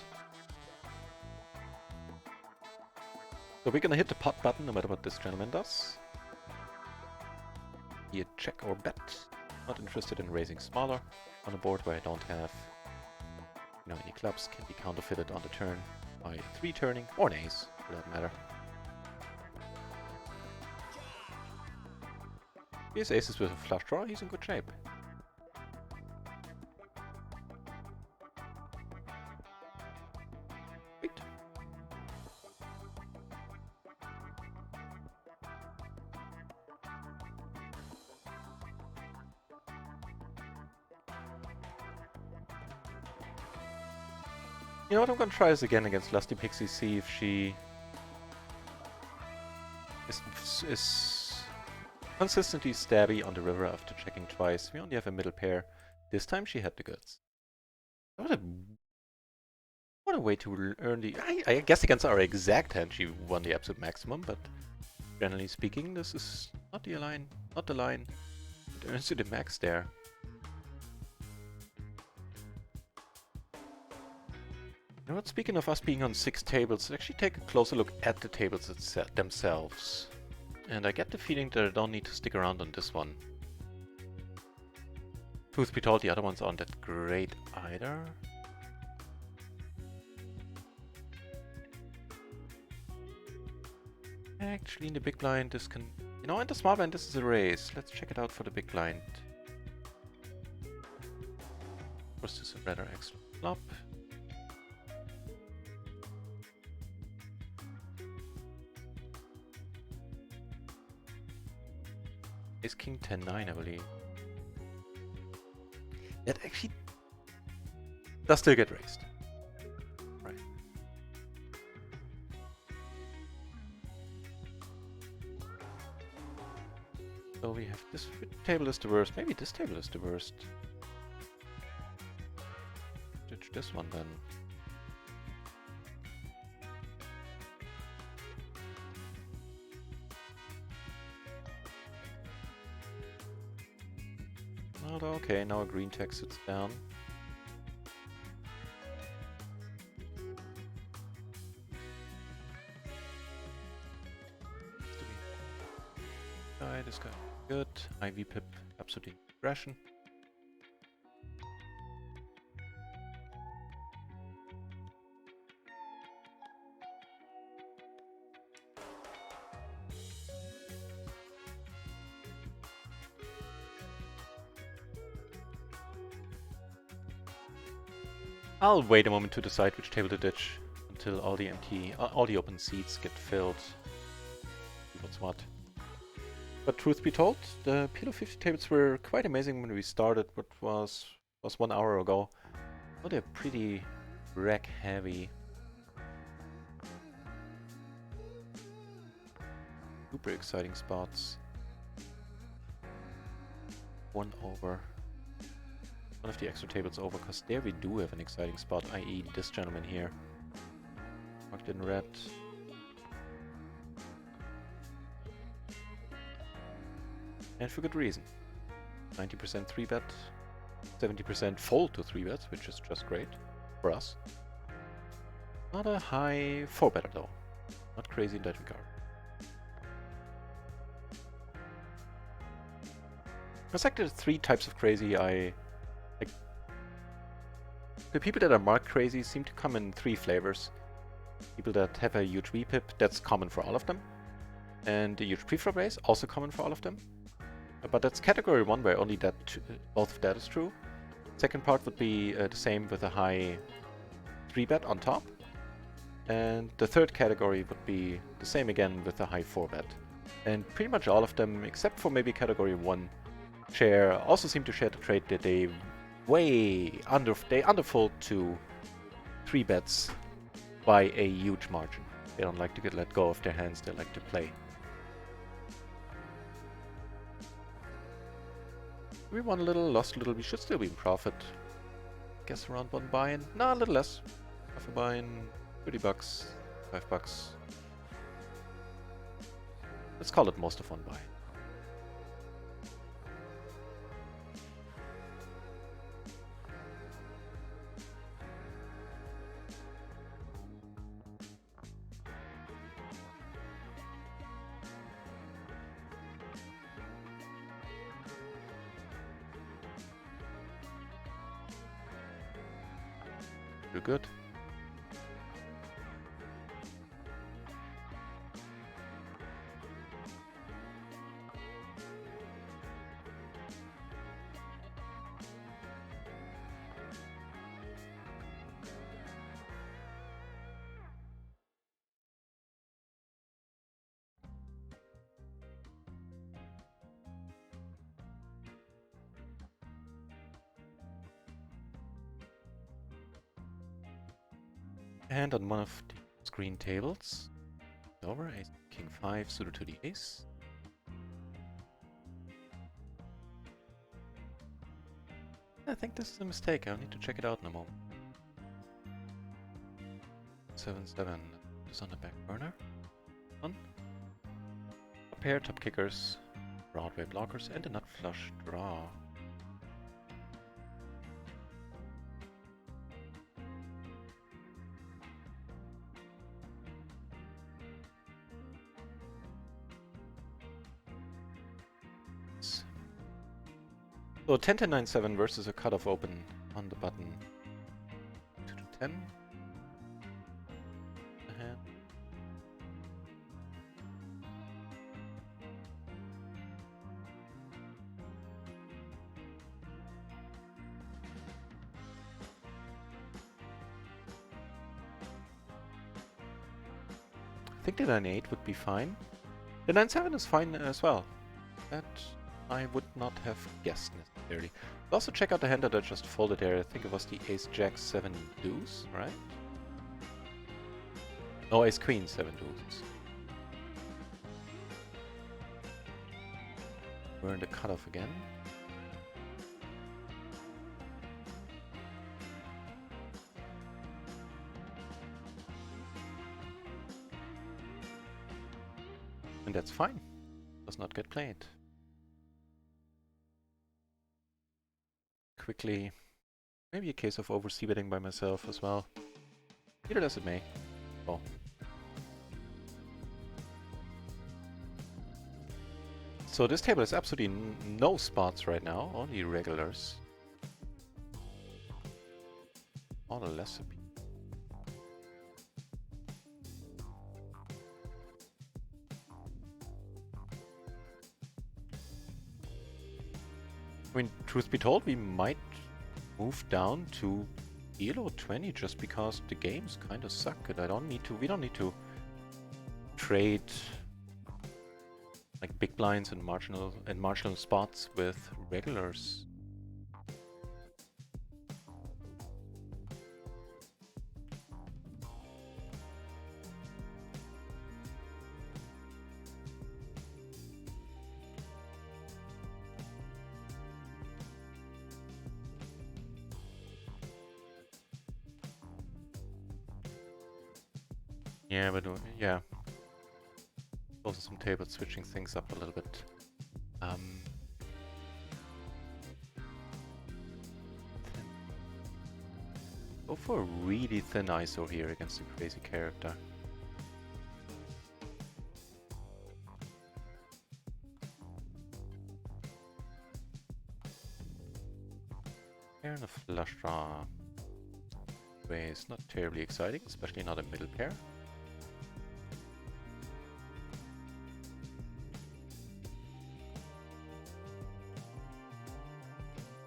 So we're gonna hit the pot button no matter what this gentleman does. Be it check or bet. Not interested in raising smaller on a board where I don't have any clubs. Can be counterfeited on the turn by 3 turning or an ace for that matter. He has aces with a flush draw, he's in good shape. Sweet. You know what, I'm gonna try this again against Lusty Pixie, see if she is consistently stabby on the river after checking twice. We only have a middle pair. This time she had the goods. What a way to earn the... I guess against our exact hand she won the absolute maximum, but generally speaking this is not the line. Not the line. It earns you the max there. You know what, speaking of us being on 6 tables, let's actually take a closer look at the tables themselves. And I get the feeling that I don't need to stick around on this one. Truth be told, the other ones aren't that great either. Actually, in the big blind, this can... You know, in the small blind, this is a raise. Let's check it out for the big blind. Of course, this is a rather excellent flop. Ace King 10-9, I believe. That actually does still get raised. Right. So we have this table is the worst. Maybe this table is the worst. Ditch this one then. Okay, now a green tech sits down. This guy good. IV pip, absolutely aggression. I'll wait a moment to decide which table to ditch until all the open seats get filled. What's what? But truth be told, the PLO 50 tables were quite amazing when we started. What was 1 hour ago? Oh, they're pretty rack heavy. Super exciting spots. 1 over. One of the extra tables over, because there we do have an exciting spot, i.e. this gentleman here. Marked in red. And for good reason. 90% 3-bet, 70% fold to 3-bets, which is just great for us. Not a high 4-better though. Not crazy in that regard. There's like the 3 types of crazy I like. The people that are marked crazy seem to come in 3 flavors. People that have a huge VPIP, that's common for all of them. And a huge preflop raise, also common for all of them. But that's category 1 where only that both of that is true. Second part would be the same with a high 3-bet on top. And the third category would be the same again with a high 4-bet. And pretty much all of them, except for maybe category 1, also seem to share the trait that they underfold to 3-bets by a huge margin. They don't like to get let go of their hands, they like to play. We won a little, lost a little, we should still be in profit. Guess around 1 buy-in? No, a little less. Half a buy-in, 30 bucks, 5 bucks. Let's call it most of 1 buy. You're good. And on one of the screen tables, over ace, king 5, suited to the ace. I think this is a mistake. I'll need to check it out in a moment. 7-7 is on the back burner. One. A pair, top kickers, Broadway blockers, and a nut flush draw. So 10-10-9-7 versus a cutoff open on the button 2-10. Hand. I think the 9-8 would be fine. The 9-7 is fine as well. That I would not have guessed necessarily. Also check out the hand that I just folded there. I think it was the Ace-Jack-7 deuce, right? No, Ace-Queen 7 deuces. We're in the cutoff again. And that's fine. Does not get played. Quickly, maybe a case of over c-betting by myself as well. Either as it may. Oh. So this table has absolutely no spots right now, only regulars. All the lesser people. I mean, truth be told, we might move down to PLO 20 just because the games kind of suck and we don't need to trade like big blinds and marginal spots with regulars. Yeah, but yeah. Also some tables switching things up a little bit. Go for a really thin ISO here against a crazy character. Pair and a flush draw. Is not terribly exciting, especially not a middle pair.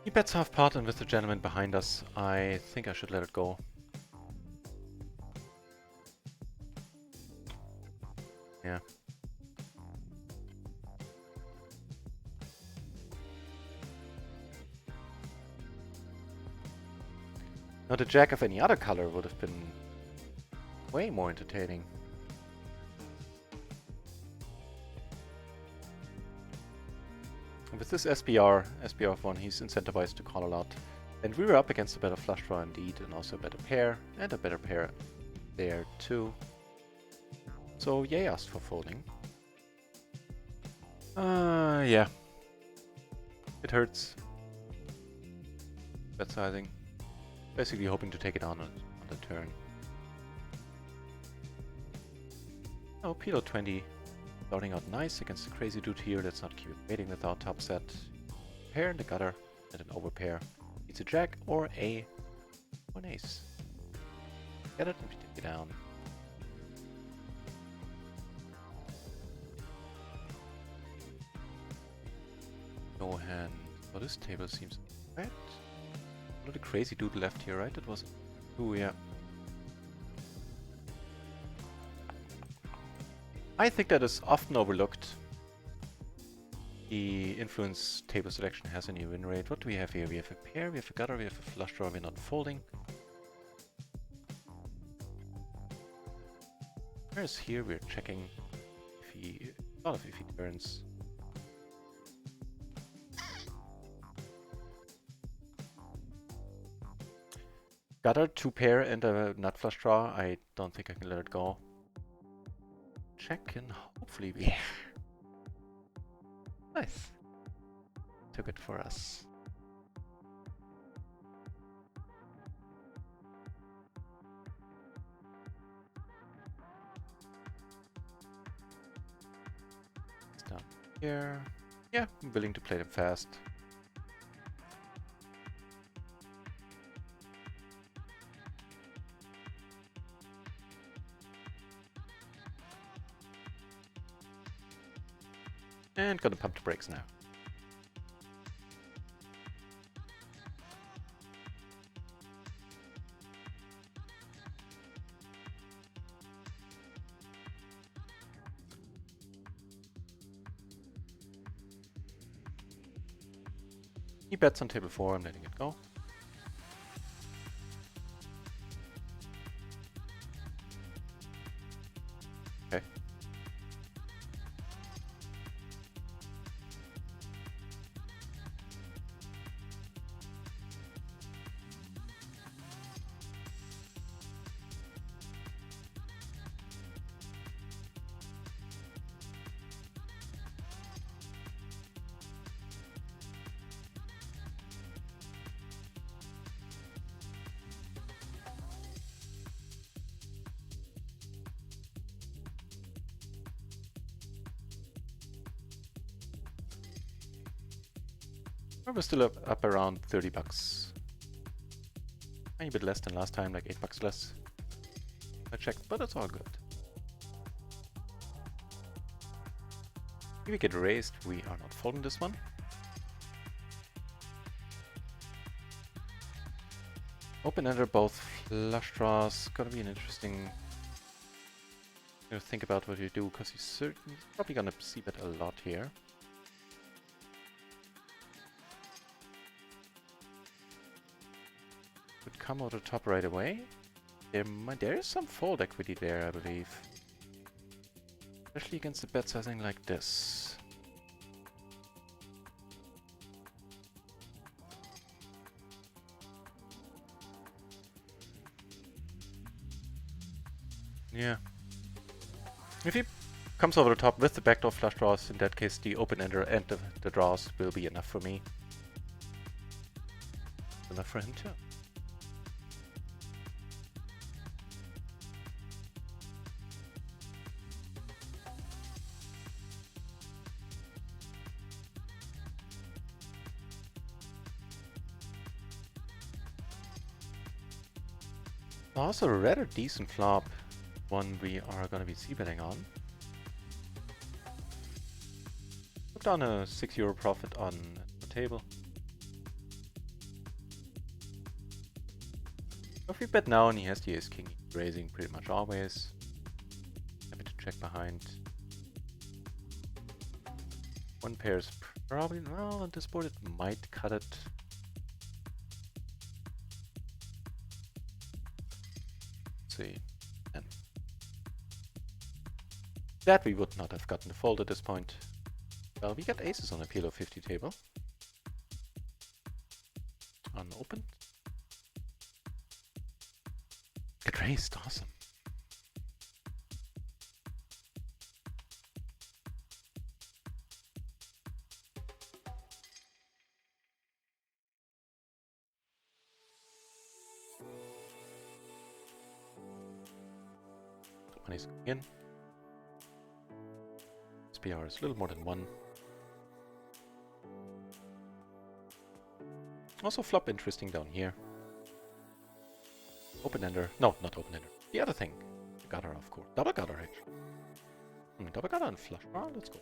He bets half pot, and with the gentleman behind us, I think I should let it go. Yeah. Now the jack of any other color would have been way more entertaining. And with this SBR1, he's incentivized to call a lot. And we were up against a better flush draw indeed, and also a better pair, and a better pair there too. So Ye asked for folding. Yeah. It hurts. Bet sizing. Basically hoping to take it on the turn. Oh, PLO 20. Starting out nice against the crazy dude here. Let's not keep it waiting with our top set. Pair in the gutter and an overpair. It's a jack or an ace. Get it and take it down. No hand. Oh, this table seems right. Not a crazy dude left here, right? It was. Ooh, yeah. I think that is often overlooked. The influence table selection has a new win rate. What do we have here? We have a pair, we have a gutter, we have a flush draw, we're not folding. Whereas here we're checking if he. A lot of if he turns. Gutter, 2 pair and a nut flush draw. I don't think I can let it go. Check and hopefully we... Yeah. Nice. Took it for us. It's down here. Yeah, I'm willing to play them fast. And gonna pump the brakes now. He bets on table 4, I'm letting it go. Okay. We're still up around 30 bucks. A bit less than last time, like 8 bucks less. I checked, but it's all good. If we get raised, we are not folding this one. Open-ender, both flush draws. Gonna be an interesting... think about what you do, because he's probably gonna see bet a lot here. Would come out the top right away. There is some fold equity there, I believe. Especially against a bet sizing like this. Yeah. If he comes over the top with the backdoor flush draws, in that case the open-ender and the draws will be enough for me. Enough for him too. Also a rather decent flop, one we are gonna be c-betting on. Took down a €6 profit on the table. If we bet now and he has the ace-king, raising pretty much always. Happy to check behind. One pair is probably, well, on this board it might cut it. Let's see. And that we would not have gotten the fold at this point. Well, we got aces on a PLO 50 table. Unopened. Get raised, awesome. Money's going in. SPR is a little more than 1. Also flop interesting down here. Open-ender. No, not open-ender. The other thing. The gutter, of course. Double gutter, actually. Double gutter and flush. Ah, let's go.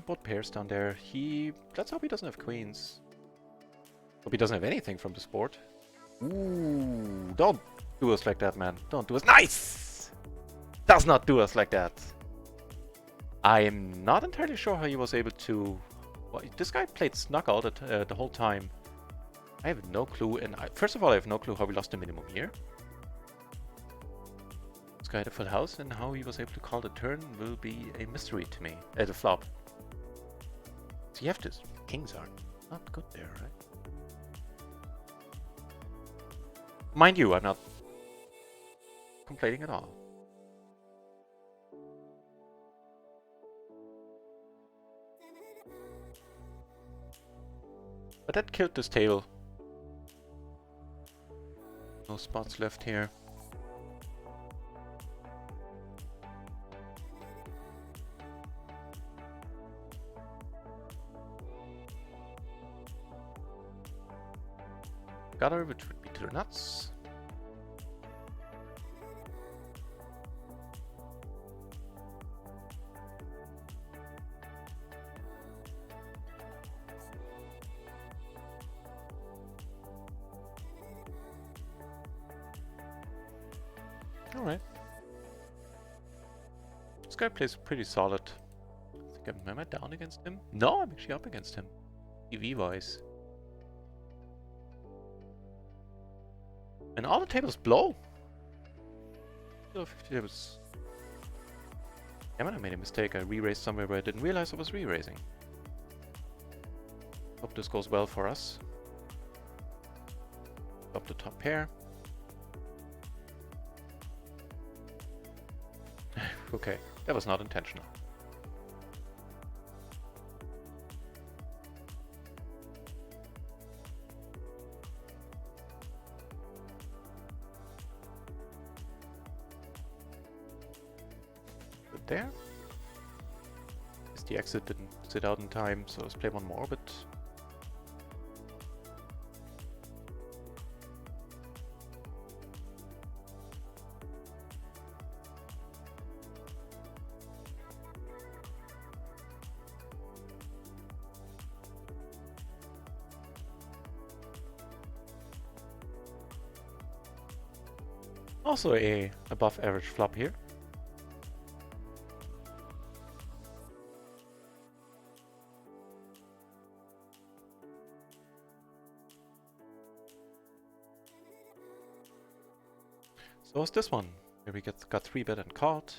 Both pairs down there. Let's hope he doesn't have queens. Hope he doesn't have anything from this board. Ooh, don't do us like that, man. Don't do us. Nice! Does not do us like that. I am not entirely sure how he was able to... Well, this guy played snuck out the whole time. I have no clue, and first of all, I have no clue how we lost the minimum here. This guy had a full house, and how he was able to call the turn will be a mystery to me. The flop. So you have this. Kings are not good there, right? Mind you, I'm not complaining at all. But that killed this table. No spots left here. Gutter, which would be to the nuts. Alright. This guy plays pretty solid. I think am I down against him? No, I'm actually up against him. EV-wise. And all the tables blow. 50 tables. Damn it, I made a mistake. I re-raised somewhere where I didn't realize I was re-raising. Hope this goes well for us. Up the top pair. Okay, that was not intentional. Good there. Guess the exit didn't sit out in time, so let's play one more, but... Also a above average flop here. So was this one, where we got 3-bet and caught.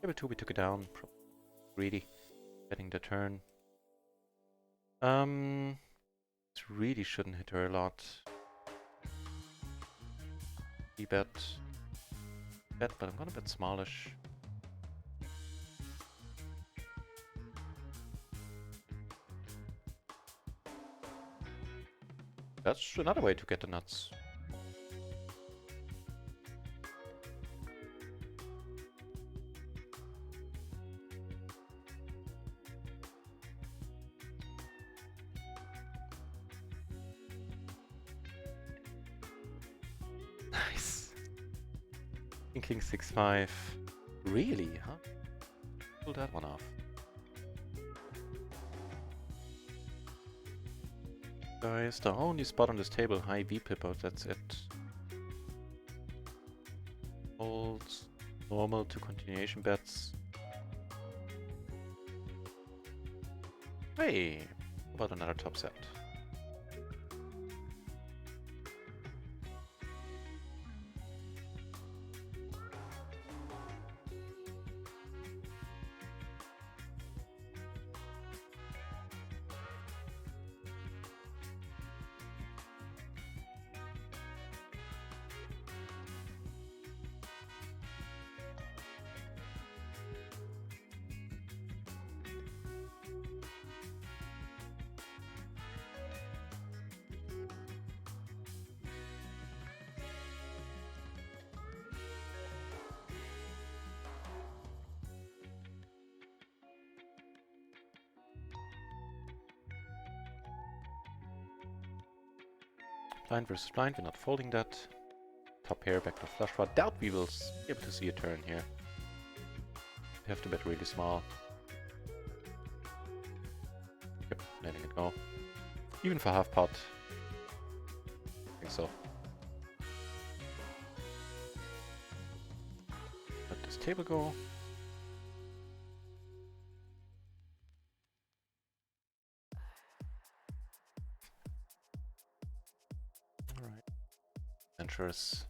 Table 2 we took it down, greedy, betting the turn. It really shouldn't hit her a lot. Bet, but I'm gonna bet smallish. That's another way to get the nuts. Nice. King 6-5. Really, huh? Pull that one off. Guys, the only spot on this table, high VPIP, oh, that's it. Folds, normal to continuation bets. Hey, how about another top set? Blind versus blind, we're not folding that. Top pair, back to flush draw. Doubt we will be able to see a turn here. We have to bet really small. Yep, letting it go. Even for half pot. I think so. Let this table go. Alright. Adventurous.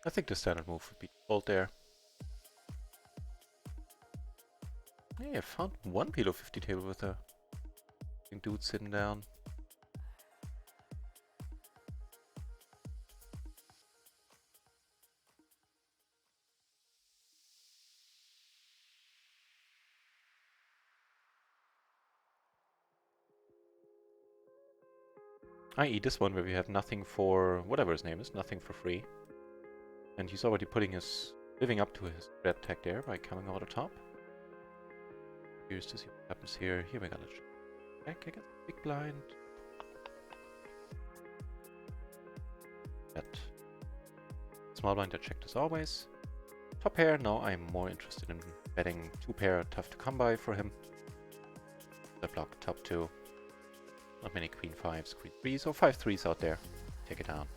I think the standard move would be to fold there. Hey, I found one PLO 50 table with a dude sitting down. I.e. this one where we have nothing for, whatever his name is, nothing for free. And he's already putting his, living up to his red tag there by coming over the top. Curious to see what happens here. Here we got a check against the big blind. Bet. Small blind I checked as always. Top pair, now I'm more interested in betting two pair, tough to come by for him. The block, top two. Not many queen fives, queen threes, or 5-3s out there. Take it down.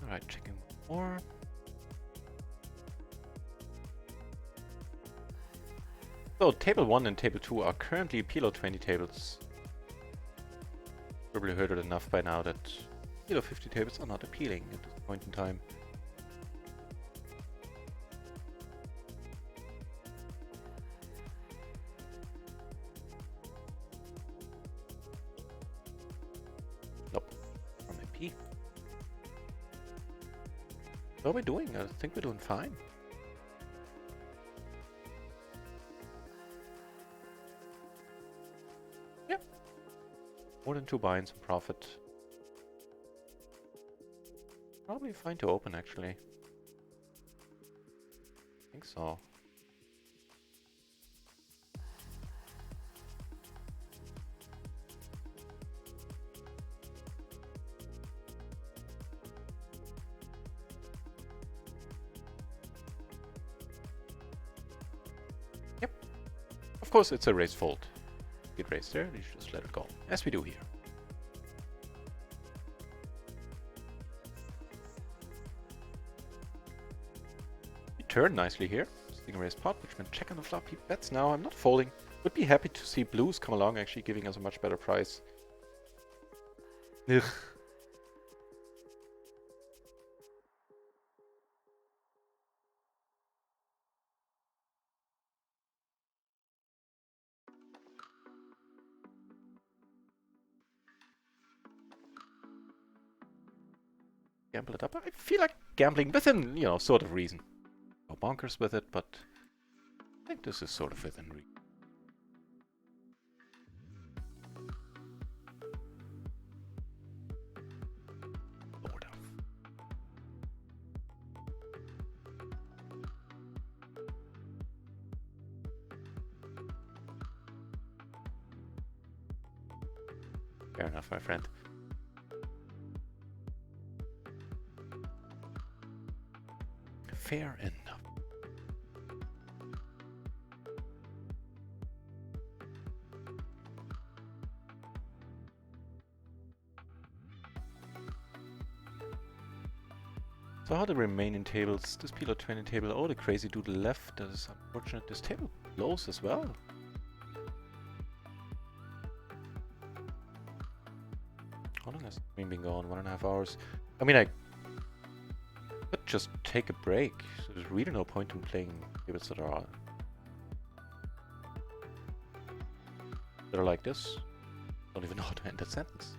Alright, checking more. So, table 1 and table 2 are currently PLO 20 tables. Probably heard it enough by now that PLO 50 tables are not appealing at this point in time. Nope. From MP. What are we doing? I think we're doing fine. More than 2 binds and profit. Probably fine to open actually. I think so. Yep. Of course it's a raise fold. Get raised there, you should just let it go. As we do here. We turn nicely here. Sitting raise pot, which meant check on the flop. He bets now. I'm not folding. Would be happy to see blues come along, actually giving us a much better price. Ugh. gamble it up. I feel like gambling within, you know, sort of reason. Go bonkers with it, but I think this is sort of within reason. Sort of. Fair enough, my friend. Fair enough. So how the remaining tables? This PLO 20 table, oh, the crazy dude left. That is unfortunate. This table blows as well. How long has the stream been going? 1.5 hours. I mean, I could just take a break. So there's really no point in playing tables that are like this. Don't even know how to end that sentence.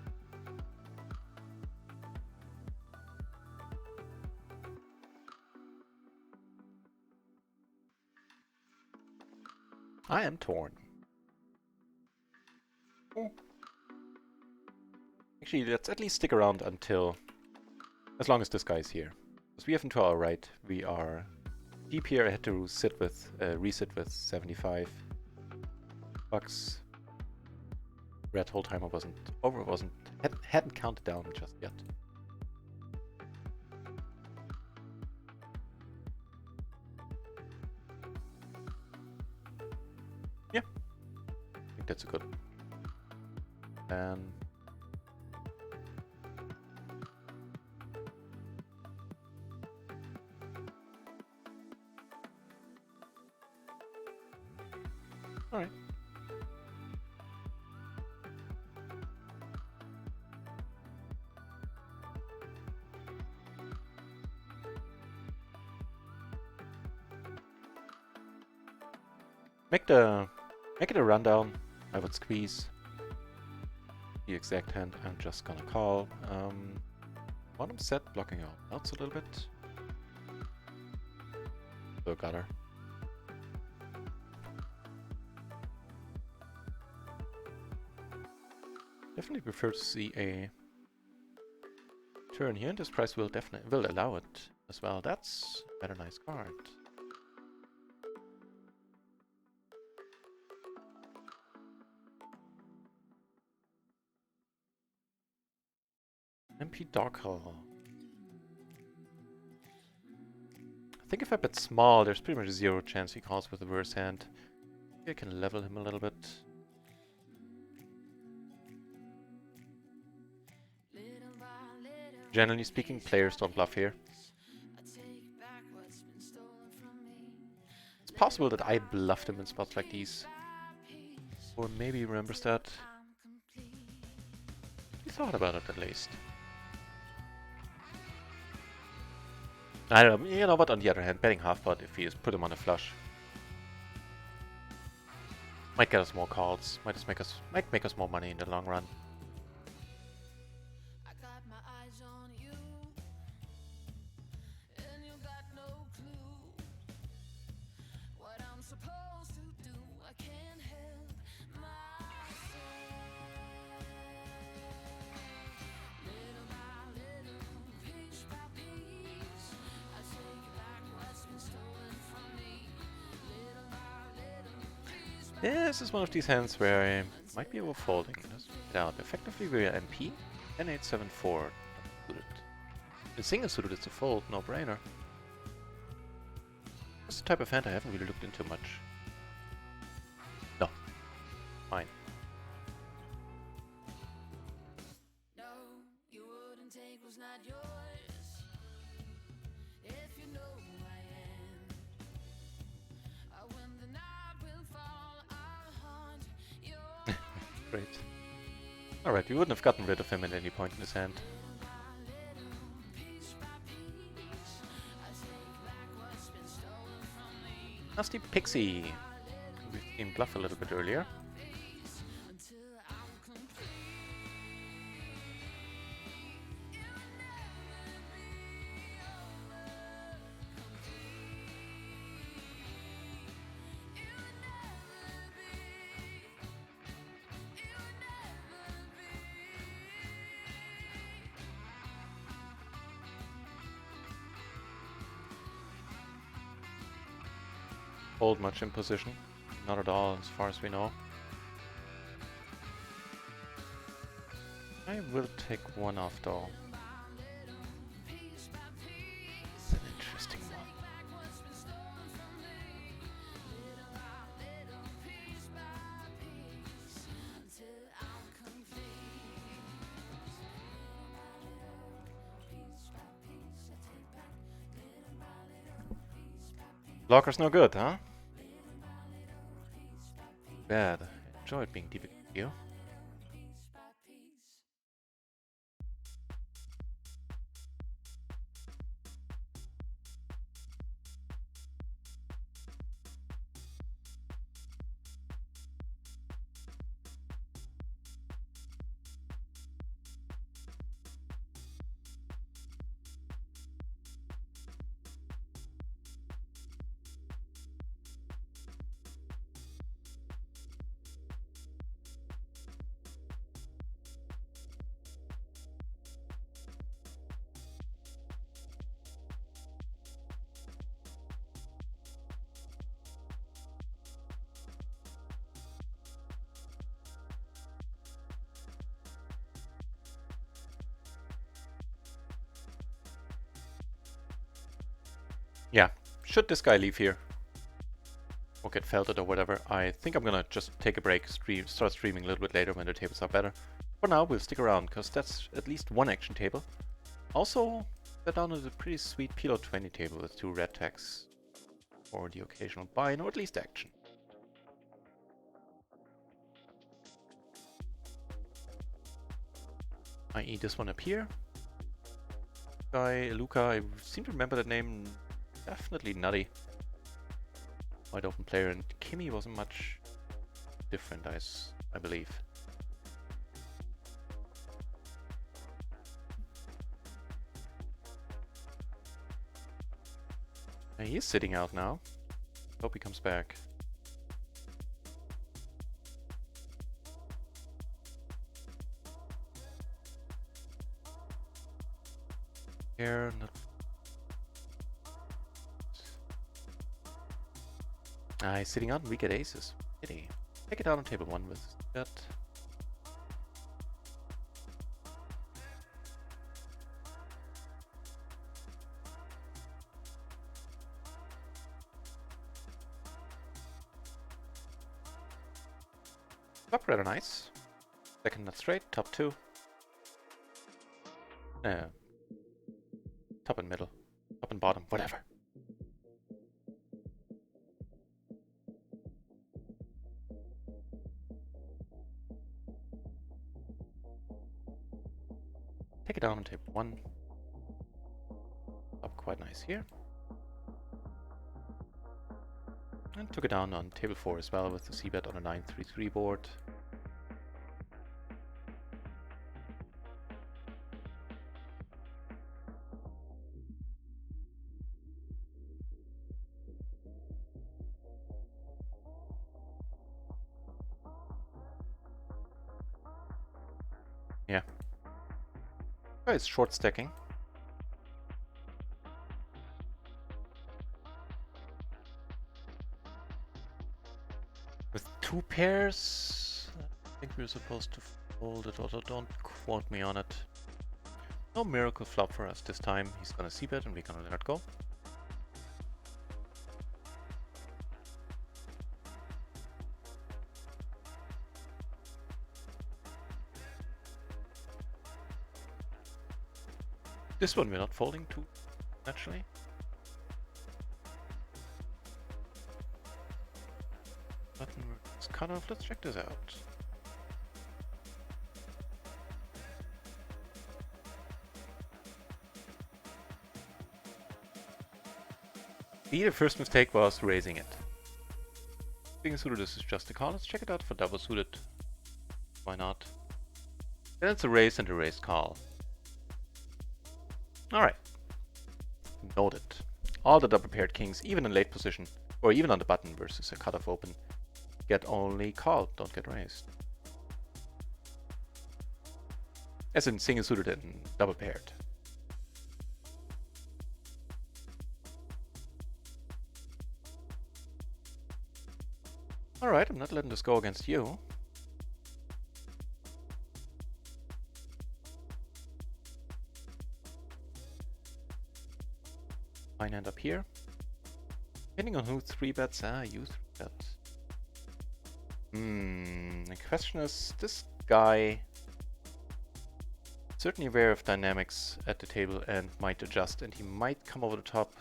I am torn. Actually, let's at least stick around until, as long as this guy's here. Because we have him to our right. We are deep here. I had to sit with, resit with 75 bucks. Red whole timer wasn't over. Hadn't counted down just yet. Yeah, I think that's a good. And all right. Make it a rundown. I would squeeze the exact hand. I'm just gonna call. Bottom set blocking out outs a little bit. So gutter. Definitely prefer to see a turn here, and this price will definitely allow it as well. That's a better nice card. MP Doghill. I think if I bet small, there's pretty much 0 chance he calls with the worse hand. Maybe I can level him a little bit. Generally speaking, players don't bluff here. It's possible that I bluffed him in spots like these. Or maybe he remembers that. He thought about it at least. I don't know, you know what, on the other hand, betting half pot if he just put him on a flush. Might get us more calls, might make us more money in the long run. Yeah, this is one of these hands where I might be overfolding. Let's check it out. Effectively, we're MP, N874. Suited. The single suited is a fold, no brainer. That's the type of hand I haven't really looked into much. No. Fine. No, you wouldn't take was not yours. If you know who I am. When the night will fall, I'll haunt your Great. Alright, we wouldn't have gotten rid of him at any point in his hand. Nasty Pixie. We've seen bluff a little bit earlier. hold much in position. Not at all, as far as we know. I will take one off though. It's an interesting one. Blocker's no good, huh? Bad. Enjoyed being deep with you. Yeah, should this guy leave here or get felted or whatever, I think I'm gonna just take a break, start streaming a little bit later when the tables are better. For now, we'll stick around, because that's at least one action table. Also, that down is a pretty sweet PLO 20 table with 2 red tags for the occasional buy-in, or at least action. I.e. this one up here. Guy, Luca, I seem to remember that name. Definitely nutty. Wide open player, and Kimmy wasn't much different, I believe. And he is sitting out now. Hope he comes back. Here, not. He's sitting out and we get aces. Pity. Take it down on table 1 with that. Top rather nice. Second nut straight, top 2. Top and middle. Top and bottom, whatever. Take it down on table 1. Up quite nice here. And took it down on table 4 as well with the c-bet on a 9-3-3 board. Yeah. Oh, it's short stacking. With 2 pairs, I think we're supposed to fold it, although don't quote me on it. No miracle flop for us this time. He's gonna c-bet and we're gonna let it go. This one we're not folding too, naturally. Button is cut off. Let's check this out. The first mistake was raising it. Being suited, this is just a call. Let's check it out for double suited. Why not? Then it's a raise and a raised call. Alright. Noted. All the double paired kings, even in late position, or even on the button versus a cutoff open, get only called, don't get raised. As in single suited and double paired. Alright, I'm not letting this go against you. Fine hand up here. Depending on who 3-bets, you 3-bet. The question is, this guy certainly aware of dynamics at the table and might adjust, and he might come over the top.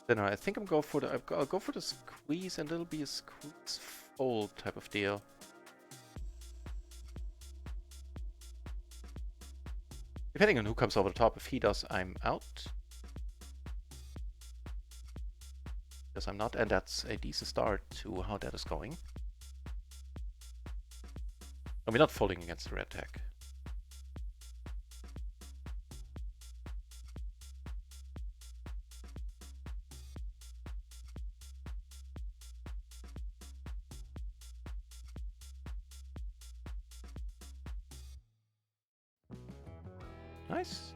Then I think I'll go for the squeeze, and it'll be a squeeze fold type of deal. Depending on who comes over the top, if he does, I'm out. Yes, I'm not, and that's a decent start to how that is going. And we're not folding against the red tag. Nice.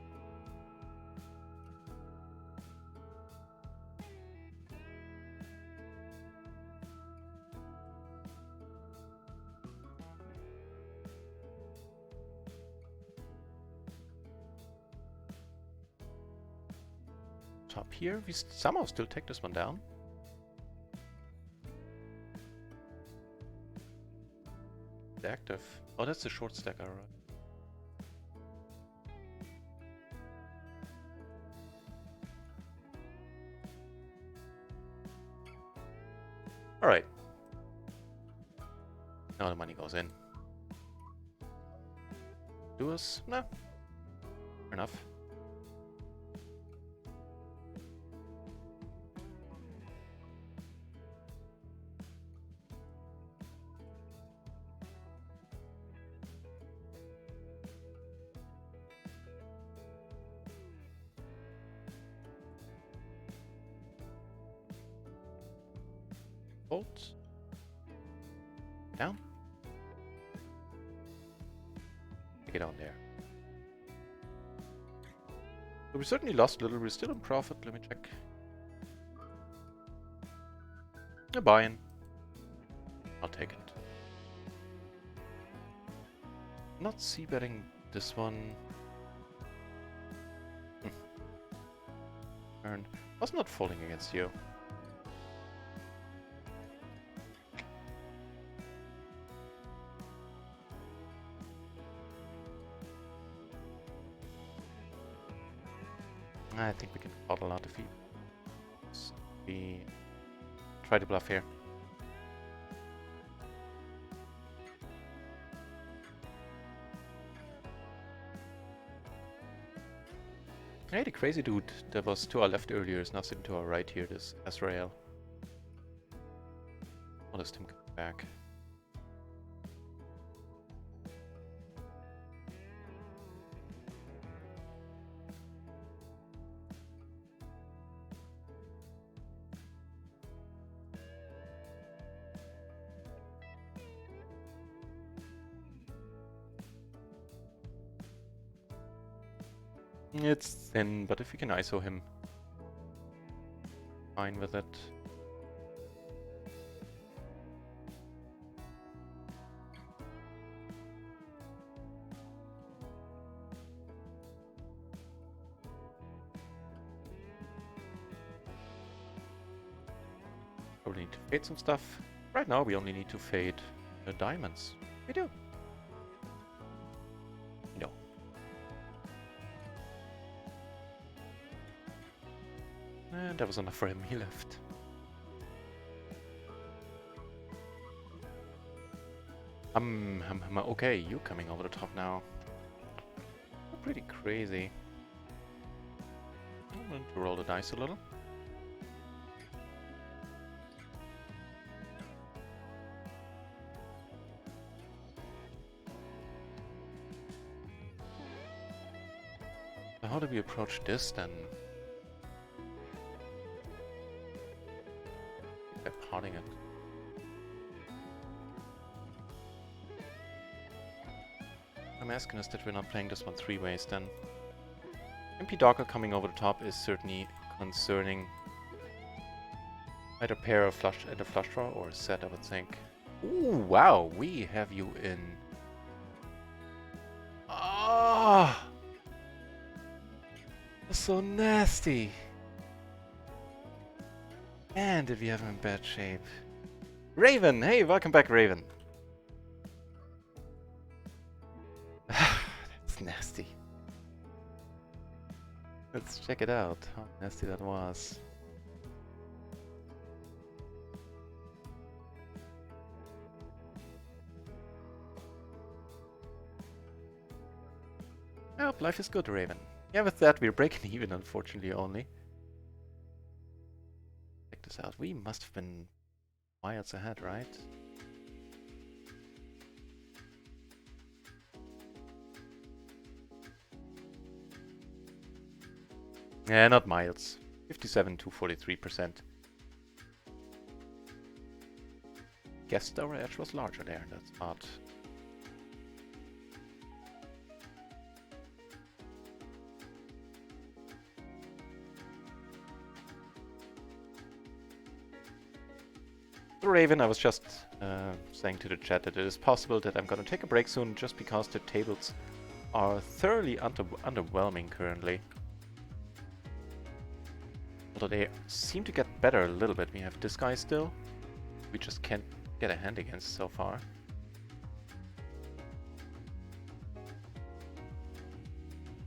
Top here, we somehow still take this one down. The active. Oh, that's the short stacker, right? Alright. Now the money goes in. Do us? Nah. Fair enough. Fold. Down. Take it on there. So we certainly lost a little. We're still in profit. Let me check. A buy-in. I'll take it. Not c-betting this one. Turn. I was not folding against you. I think we can bottle out if we try to bluff here. Hey, the crazy dude that was to our left earlier is now sitting to our right here, this Azrael. I'll just him come back. It's thin, but if we can ISO him, fine with it. Probably need to fade some stuff. Right now we only need to fade the diamonds. We do. No. And that was enough for him, he left. Okay, you coming over the top now. Pretty crazy. I'm going to roll the dice a little. So how do we approach this then? By parting it. I'm asking us that we're not playing this one three ways then. MP Darker coming over the top is certainly concerning. Either pair of flush and a flush draw or a set, I would think. Ooh, wow, we have you in. Ah, that's so nasty. And did we have him in bad shape? Raven, hey, welcome back, Raven. That's nasty. Let's check it out, how nasty that was. I hope life is good, Raven. Yeah, with that, we're breaking even, unfortunately, only. Check this out. We must have been miles ahead, right? Yeah, not miles. 57 to 43%. Guessed our edge was larger there. That's odd. So Raven, I was just saying to the chat that it is possible that I'm gonna take a break soon just because the tables are thoroughly underwhelming currently. Although they seem to get better a little bit. We have this guy still. We just can't get a hand against so far.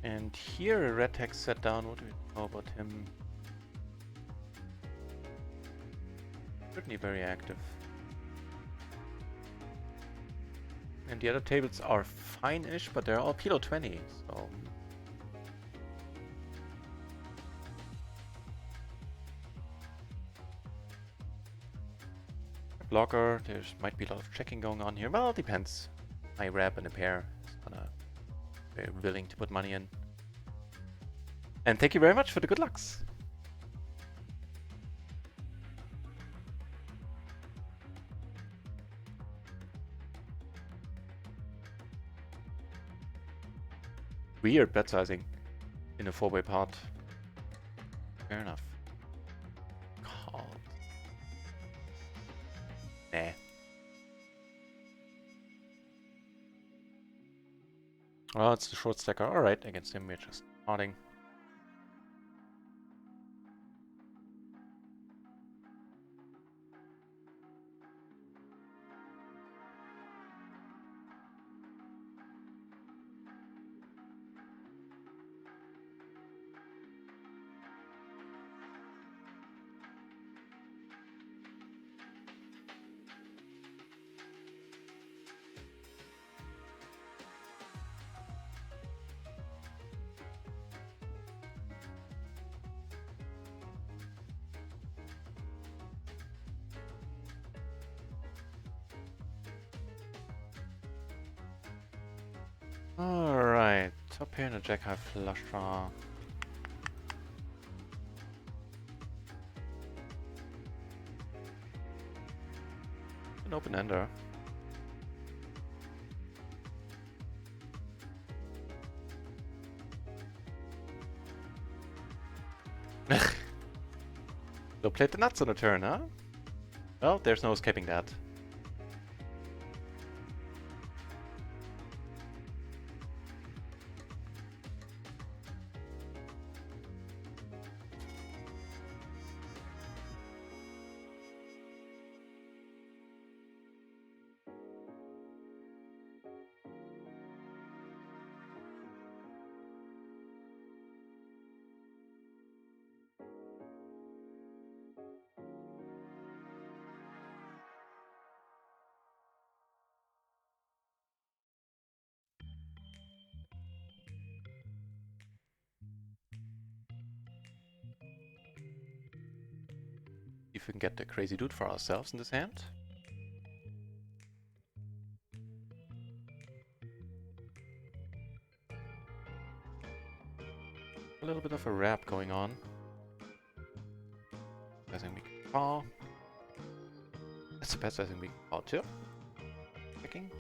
And here a red text set down. What do we know about him? Certainly very active. And the other tables are fine-ish, but they're all PLO 20, so... Blocker, there might be a lot of checking going on here. Well, it depends. My rep and a pair is gonna be willing to put money in. And thank you very much for the good lucks. Weird bet sizing in a 4-way pot. Fair enough. Called. Nah. Oh, it's the short stacker. Alright, against him we're just nodding. Alright, top pair and a jack high flush draw. An open ender. So played the nuts on a turn, huh? Well, there's no escaping that. If we can get the crazy dude for ourselves in this hand. A little bit of a wrap going on. I think we can call. That's the best I think we can call too. Checking.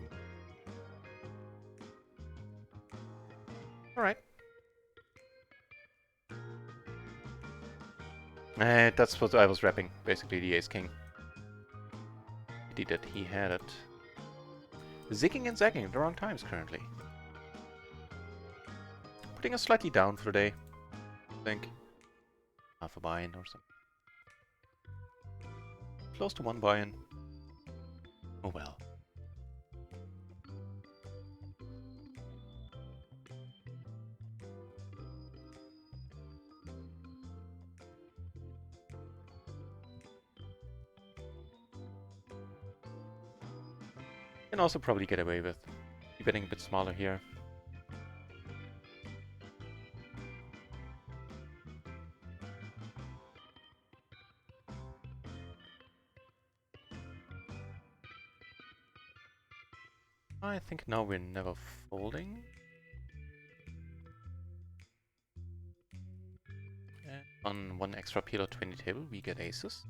Alright. That's what I was wrapping, basically the ace-king. pity that he had it. Zigging and zagging at the wrong times currently. Putting us slightly down for the day, I think. Half a buy-in or something. Close to 1 buy-in. Oh well. Can also probably get away with betting a bit smaller here. I think now we're never folding. And on 1 extra PLO 20 table, we get aces.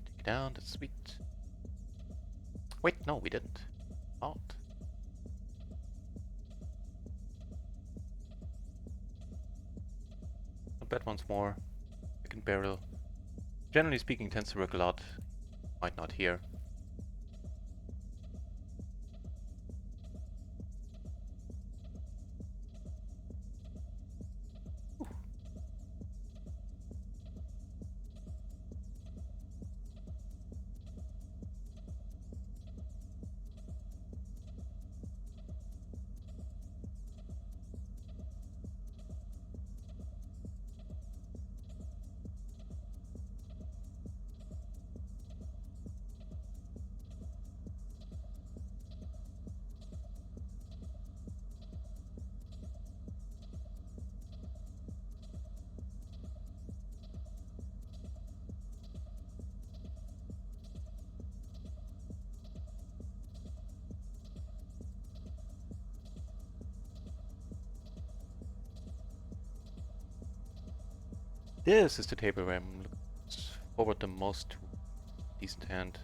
Take it down, that's sweet. Wait, no, we didn't. Out. I'll bet once more. Second barrel. Generally speaking, tends to work a lot. Might not here. This is the table where I'm looking forward the most to decent hand.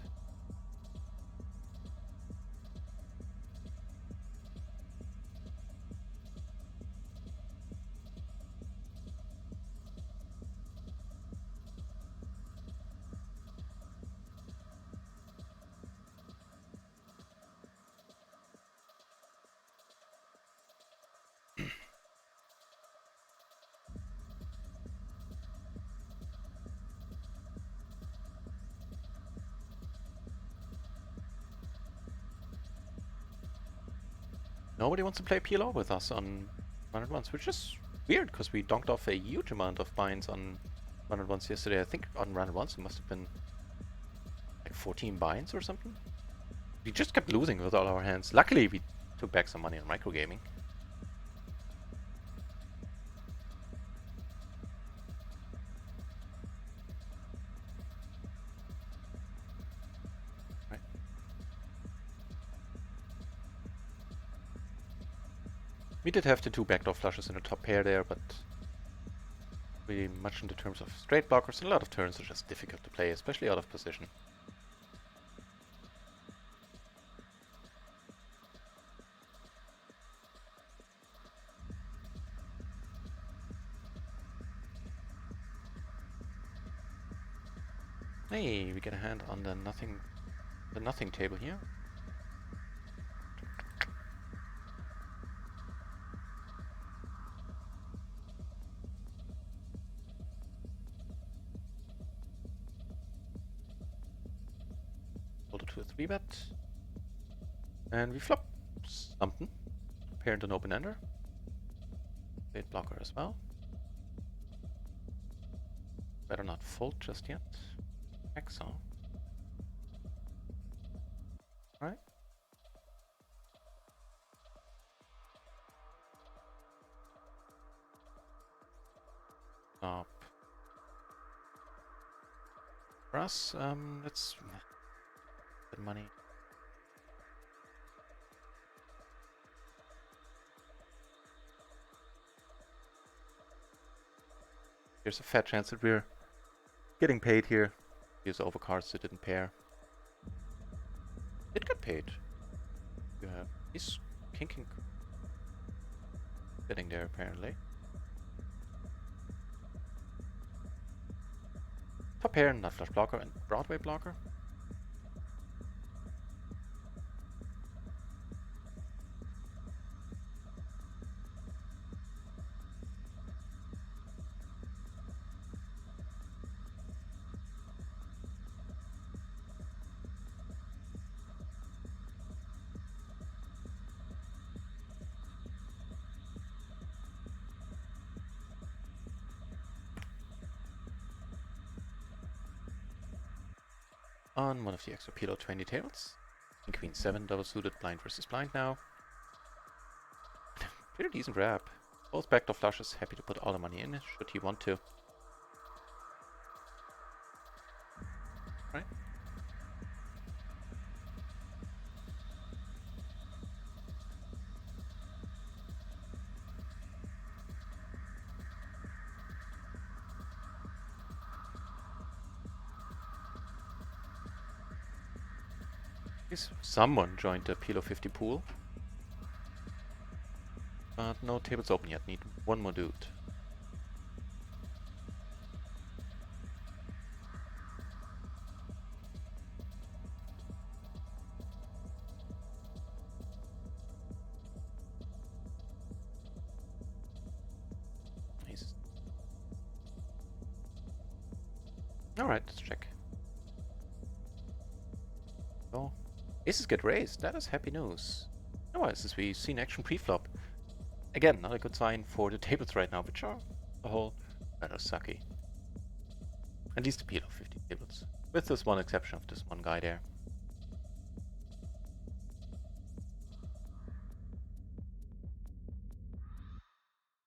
Nobody wants to play PLO with us on RunItOnce, which is weird because we donked off a huge amount of binds on RunItOnce yesterday. I think on RunItOnce it must have been like 14 binds or something. We just kept losing with all our hands. Luckily, we took back some money on microgaming. We did have the 2 backdoor flushes in the top pair there, but really much in the terms of straight blockers, and a lot of turns are just difficult to play, especially out of position. Hey, we get a hand on the nothing table here. Hold it to a 3-bet. And we flop something. Pair into an open ender. Late blocker as well. Better not fold just yet. Exo. Right. Stop. For us, let's money. There's a fat chance that we're getting paid here. Use overcards that didn't pair. It got paid. Yeah, he's kinking. Getting there apparently. Top pair, nut flush blocker, and Broadway blocker. On one of the extra PLO 20 tables. King Queen 7, double suited, blind versus blind now. Pretty decent grab. Both backdoor flushes, happy to put all the money in, should he want to. Right. Someone joined the PLO 50 pool. But no tables open yet, need one more dude. Nice. Alright, let's check. Oh, aces get raised, that is happy news. Otherwise, as we've seen action pre-flop. Again, not a good sign for the tables right now, which are a whole rather sucky. At least the PLO 50 tables. With this one exception of this one guy there.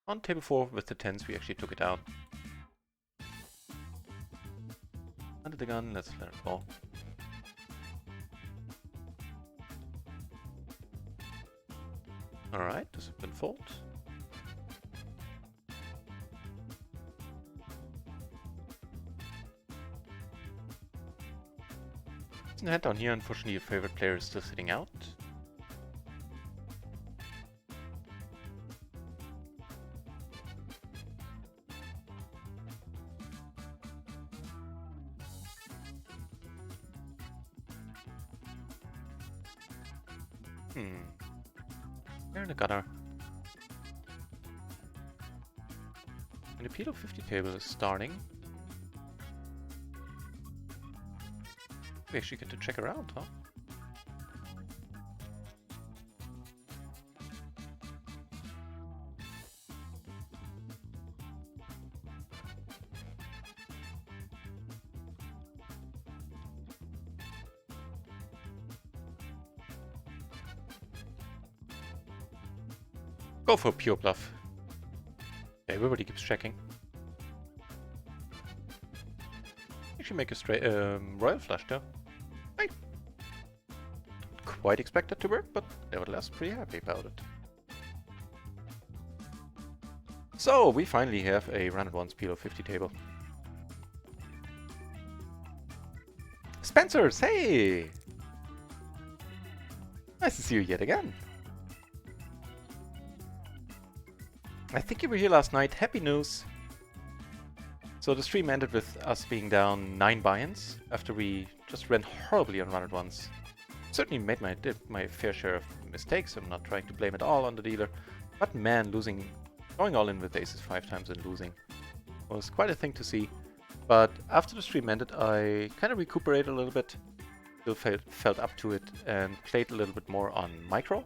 On table 4 with the 10s, we actually took it out. Under the gun, let's let it go. Alright, discipline fold. Decent hand down here, unfortunately your favorite player is still sitting out. There in the gutter. And the PLO 50 table is starting. We actually get to check around, huh? Go for a pure bluff. Everybody keeps checking. Actually make a straight royal flush though. Hey. Quite expected to work, but nevertheless pretty happy about it. So we finally have a RunItOnce PLO 50 table. Spencers, hey! Nice to see you yet again. I think you were here last night. Happy news! So the stream ended with us being down 9 buy-ins after we just ran horribly on RunItOnce. Certainly made my fair share of mistakes. I'm not trying to blame it all on the dealer. But man, going all in with aces 5 times and losing was quite a thing to see. But after the stream ended, I kind of recuperated a little bit. Still felt up to it and played a little bit more on micro.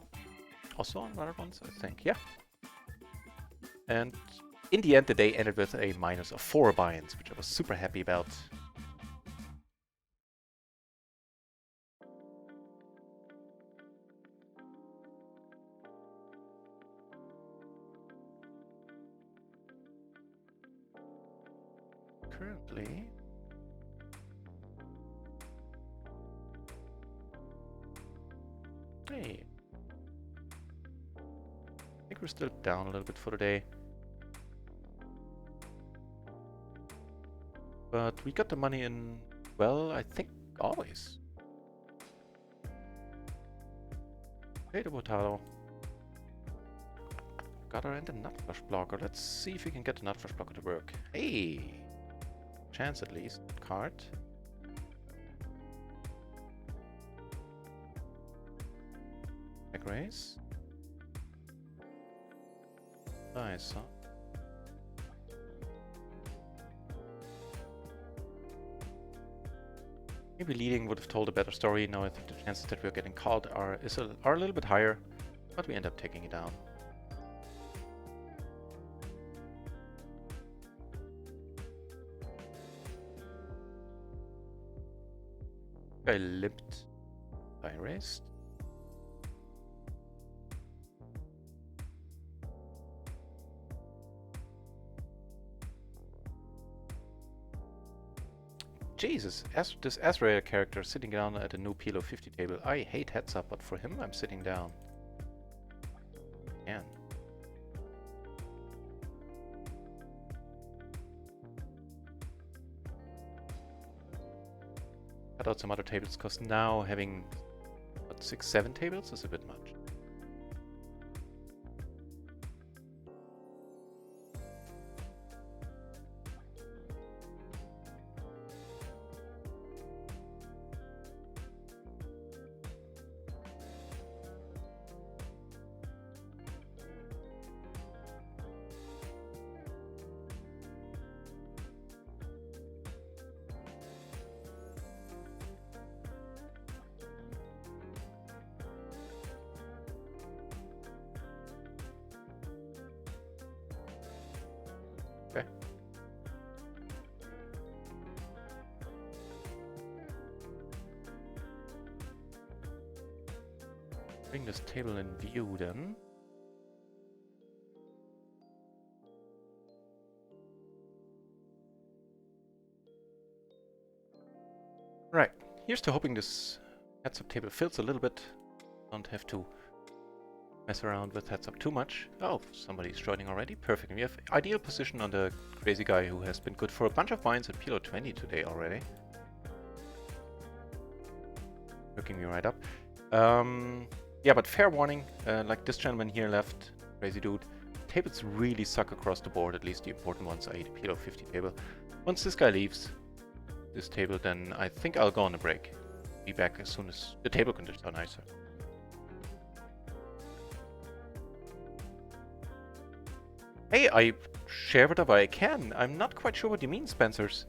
Also on RunItOnce, I think, yeah. And in the end, the day ended with a minus of 4 buy-ins, which I was super happy about. Currently, think we're still down a little bit for the day. But we got the money in, well, I think always. Potato. Got her in the nutflash blocker. Let's see if we can get the nutflash blocker to work. Hey! Chance at least. Card. Back raise. Nice, huh? Maybe leading would have told a better story. Now I think the chances that we're getting called are a little bit higher, but we end up taking it down. I limped. I raised. Jesus, this Azrael character sitting down at a new PLO 50 table. I hate heads up, but for him I'm sitting down. Man. Cut out some other tables, because now having, what, 6-7 tables is a bit much. Okay. Bring this table in view then. Right, here's to hoping this heads-up table fills a little bit. Don't have to mess around with heads-up too much. Oh, somebody's joining already. Perfect. We have ideal position on the crazy guy who has been good for a bunch of mines at PLO 20 today already. Looking me right up. Yeah, but fair warning, like this gentleman here left, crazy dude, tables really suck across the board, at least the important ones, i.e. the PLO 50 table. Once this guy leaves this table, then I think I'll go on a break. Be back as soon as the table conditions are nicer. Hey, I share whatever I can. I'm not quite sure what you mean, Spencers.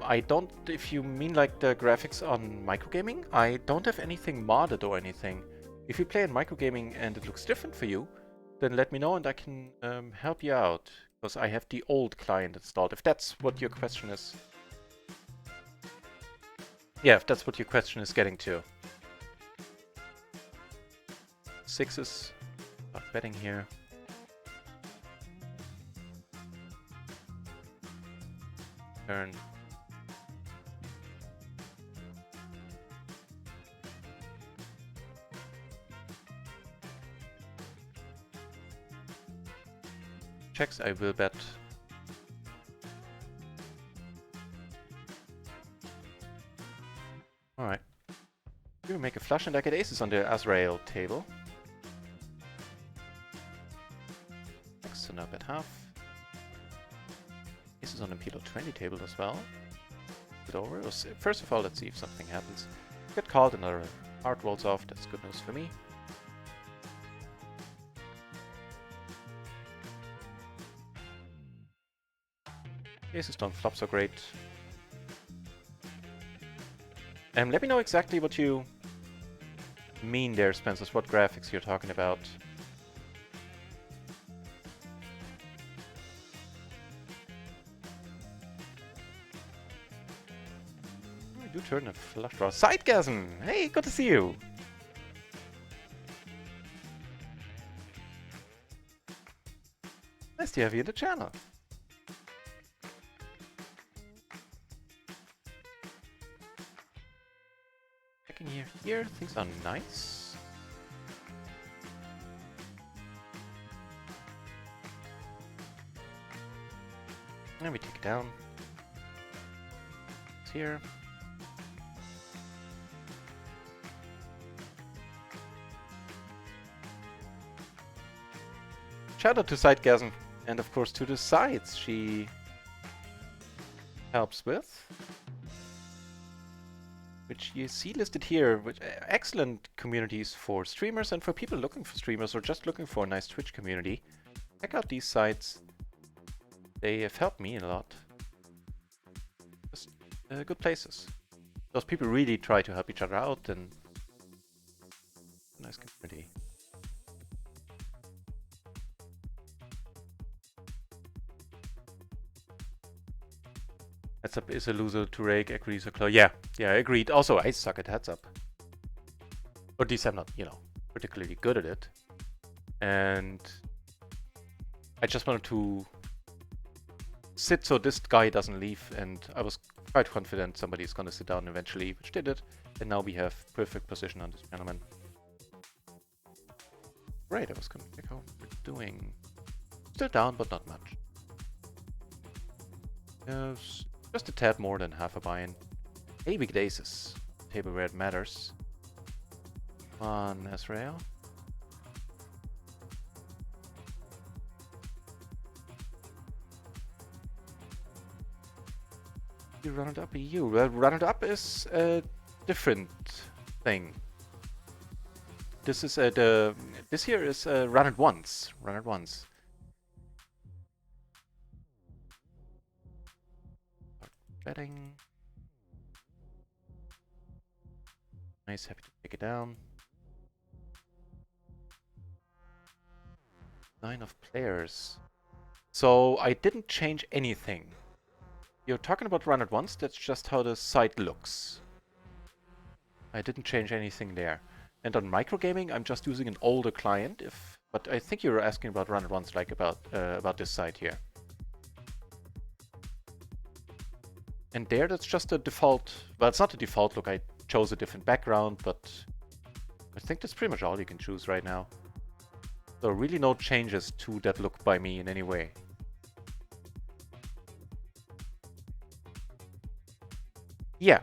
I don't, if you mean like the graphics on microgaming, I don't have anything modded or anything. If you play in microgaming and it looks different for you, then let me know and I can help you out. Because I have the old client installed, if that's what your question is. Yeah, if that's what your question is getting to. Sixes, not betting here. Turn. Checks, I will bet. Alright. We'll make a flush and I get aces on the Azrael table. Next and up at half. Aces on the PLO 20 table as well. Get over. First of all, let's see if something happens. Get called, another heart rolls off. That's good news for me. Aces don't flop so great. Let me know exactly what you mean there, Spencers, what graphics you're talking about. I do turn a flush draw. Sidegasm! Hey, good to see you! Nice to have you in the channel. Here, things are nice. And we take it down. It's here. Shout out to Sidegasm, and of course to the sites she helps with, which you see listed here, which excellent communities for streamers and for people looking for streamers or just looking for a nice Twitch community. Check out these sites. They have helped me a lot. Just good places. Those people really try to help each other out, and nice community. Heads up is a loser to rake, agrees or claw. Yeah, agreed. Also, I suck at heads up. Or at least I'm not, particularly good at it. And I just wanted to sit so this guy doesn't leave, and I was quite confident somebody's gonna sit down eventually, which did it. And now we have perfect position on this gentleman. Right, I was gonna check how we're doing. Still down, but not much. Yes. Just a tad more than half a buy-in. 8 big aces. Table where it matters. On Azrael. You run it up EU. Well, run it up is a different thing. This is this here is run it once. Run it once. Betting. Nice, happy to take it down. 9 of players. So I didn't change anything. You're talking about run it once, that's just how the site looks. I didn't change anything there. And on microgaming, I'm just using an older client, but I think you were asking about run it once, like about this site here. And there, that's just a default. Well, it's not a default look. I chose a different background, but I think that's pretty much all you can choose right now. So really no changes to that look by me in any way. Yeah,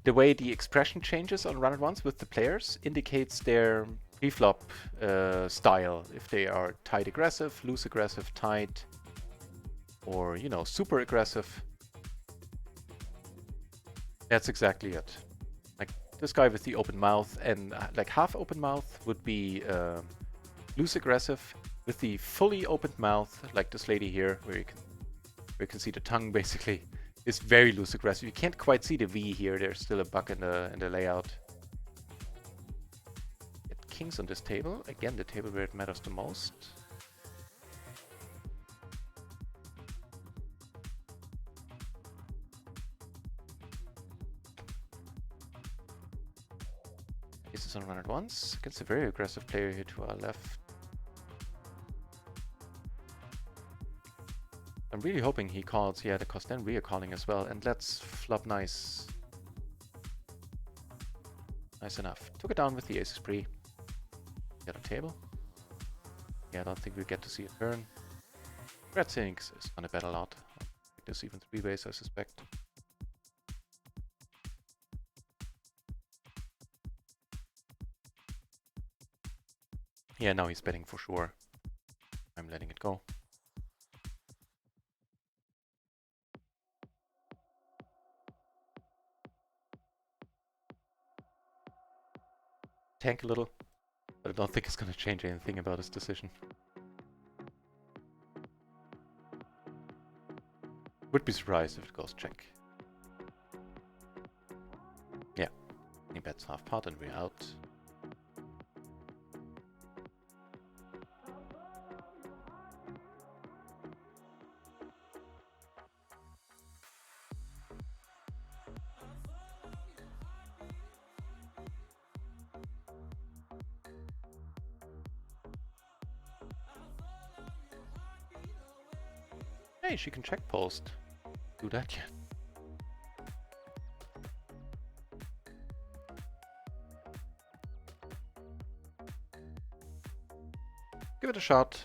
the way the expression changes on Run It Once with the players indicates their pre-flop style. If they are tight aggressive, loose aggressive, tight, or, super aggressive. That's exactly it. Like this guy with the open mouth, and like half open mouth would be loose aggressive. With the fully opened mouth, like this lady here, where you can see the tongue basically, is very loose aggressive. You can't quite see the V here. There's still a bug in the layout. Get kings on this table. Again, the table where it matters the most. Aces on Run It Once against a very aggressive player here to our left. I'm really hoping he calls. Yeah, because then we are calling as well. And let's flop nice. Nice enough. Took it down with the ace spree. Get a table. Yeah, I don't think we get to see a turn. Red Sinks is gonna bet a lot. There's even 3 ways, I suspect. Yeah, now he's betting for sure. I'm letting it go. Tank a little, but I don't think it's going to change anything about his decision. Would be surprised if it goes check. Yeah, he bets half pot and we're out. Hey, she can check post. Do that yet. Give it a shot.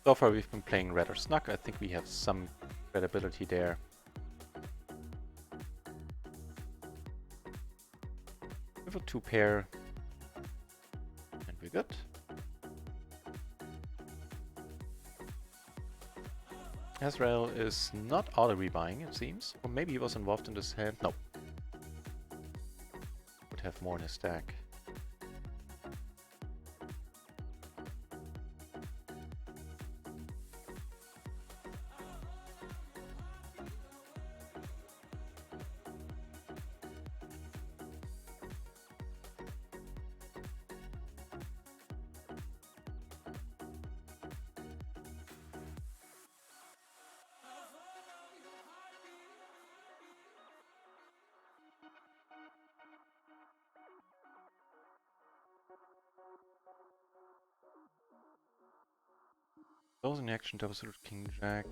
So far we've been playing rather snug. I think we have some credibility there. With a 2 pair. And we're good. Azrael is not auto-rebuying, it seems. Or maybe he was involved in this hand. No. Would have more in his stack. Closing action, double suited king jack.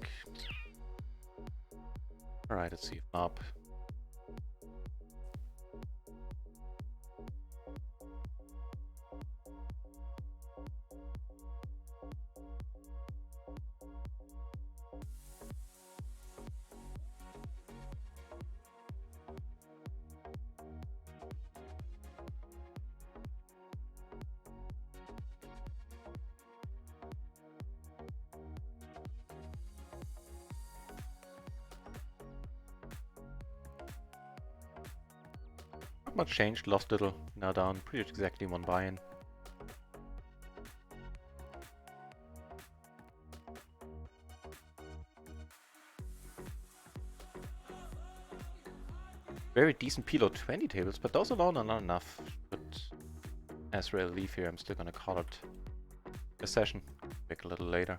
Alright, let's see. Up. Not much changed, lost little, now down pretty much exactly 1 buy-in. Very decent PLO 20 tables, but those alone are not enough. But Azrael leave here, I'm still gonna call it a session. Back a little later.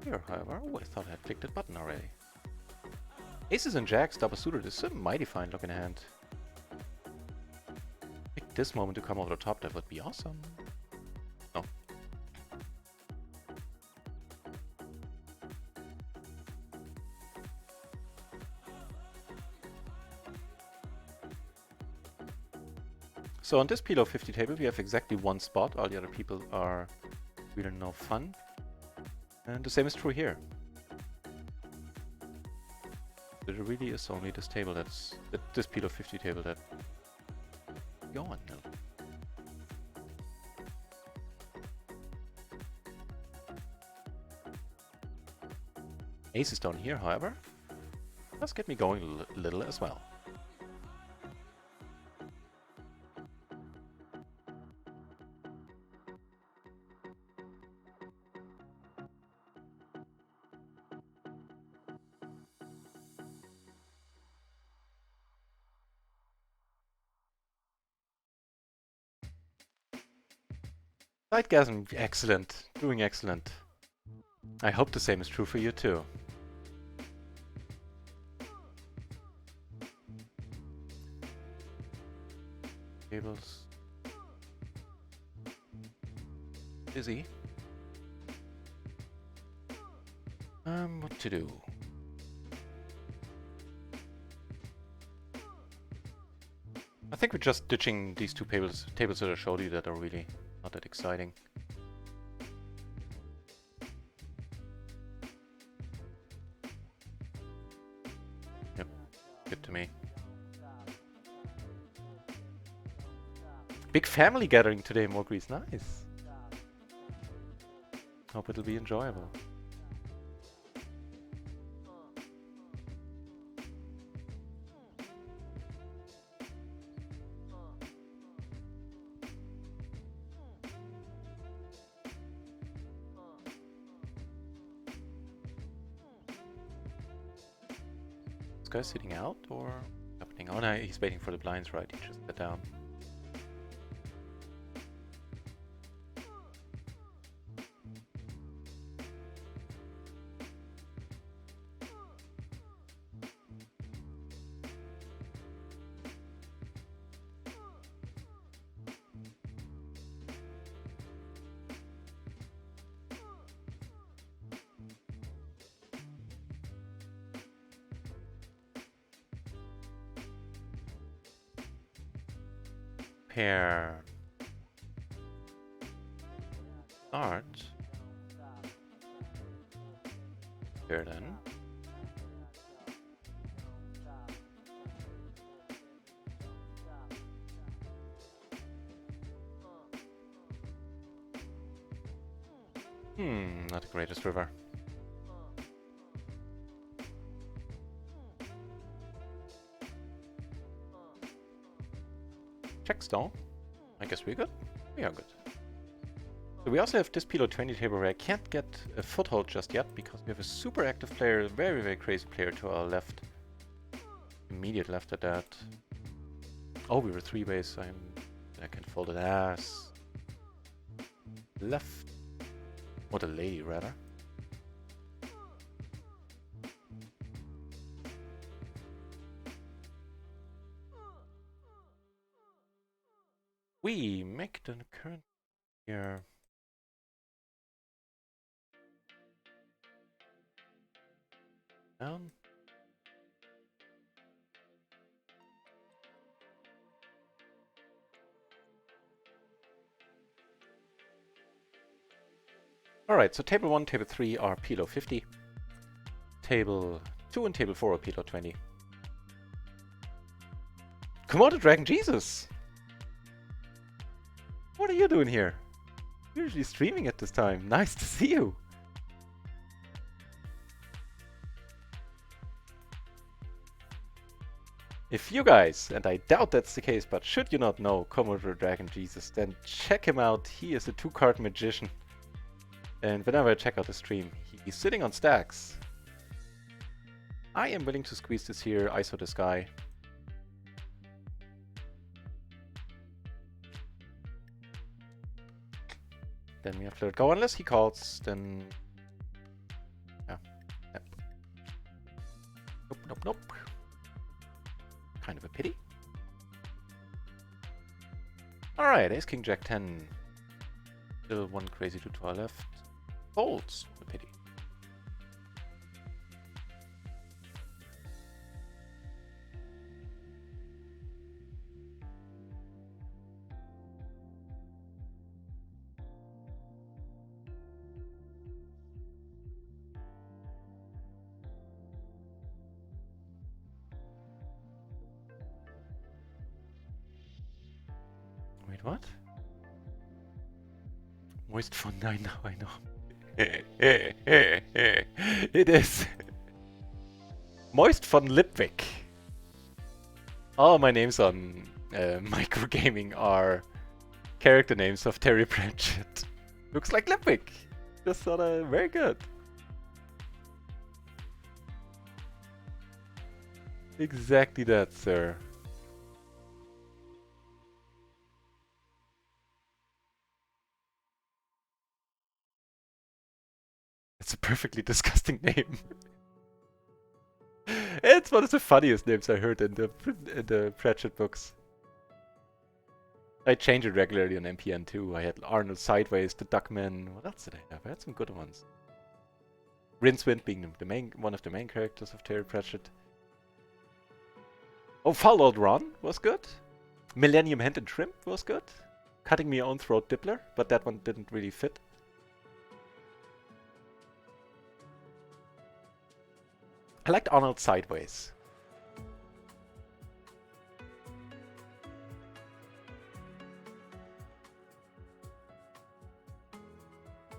Here, however, oh, I thought I had clicked that button already. Aces and jacks, double suited is a mighty fine looking hand. Pick this moment to come over the top, that would be awesome. No. So on this PLO 50 table we have exactly 1 spot, all the other people are really no fun. And the same is true here. There really is only this table that's this PLO 50 table that go on now. Ace is down here, however. Does get me going a little as well. Sidegasm, excellent. Doing excellent. I hope the same is true for you too. Tables. Busy. What to do? I think we're just ditching these 2 tables that I showed you that are really not that exciting. Yep, good to me. Big family gathering today, Morgrees, nice. Hope it'll be enjoyable. This guy's sitting out or happening? Oh no, he's waiting for the blinds, right? He just sat down. Pair. Start. There then. Not the greatest river. Check stone. I guess we're good. We are good. So we also have this PLO 20 table where I can't get a foothold just yet because we have a super active player, a very, very crazy player to our left. Immediate left at that. Oh, we were 3 ways. I can fold it as left. Or the lady, rather. We make the current here. Down. Alright, so table 1, table 3 are PLO 50. Table 2 and table 4 are PLO 20. Come on, Dragon Jesus! What are you doing here? You're usually streaming at this time. Nice to see you! If you guys, and I doubt that's the case, but should you not know Commodore Dragon Jesus, then check him out. He is a 2-card magician. And whenever I check out the stream, he's sitting on stacks. I am willing to squeeze this here, ISO this guy. Then we have to let it go, unless he calls, then... Yeah. Yep. Nope, nope, nope. Kind of a pity. Alright, Ace King Jack 10. Still one crazy two to our left. Folds. A pity. Wait, what? Moist fun, I know. It is. Moist fun Lipwick. All my names on microgaming are character names of Terry Pratchett. Looks like Lipwick. Just sort of very good. Exactly that, sir. It's a perfectly disgusting name. It's one of the funniest names I heard in the Pratchett books. I change it regularly on MPN too. I had Arnold Sideways, the Duckman. What else did I have? I had some good ones. Rincewind being one of the main characters of Terry Pratchett. Oh, Foul Old Ron was good. Millennium Hand and Shrimp was good. Cutting Me Own Throat Dibbler, but that one didn't really fit. I liked Arnold Sideways.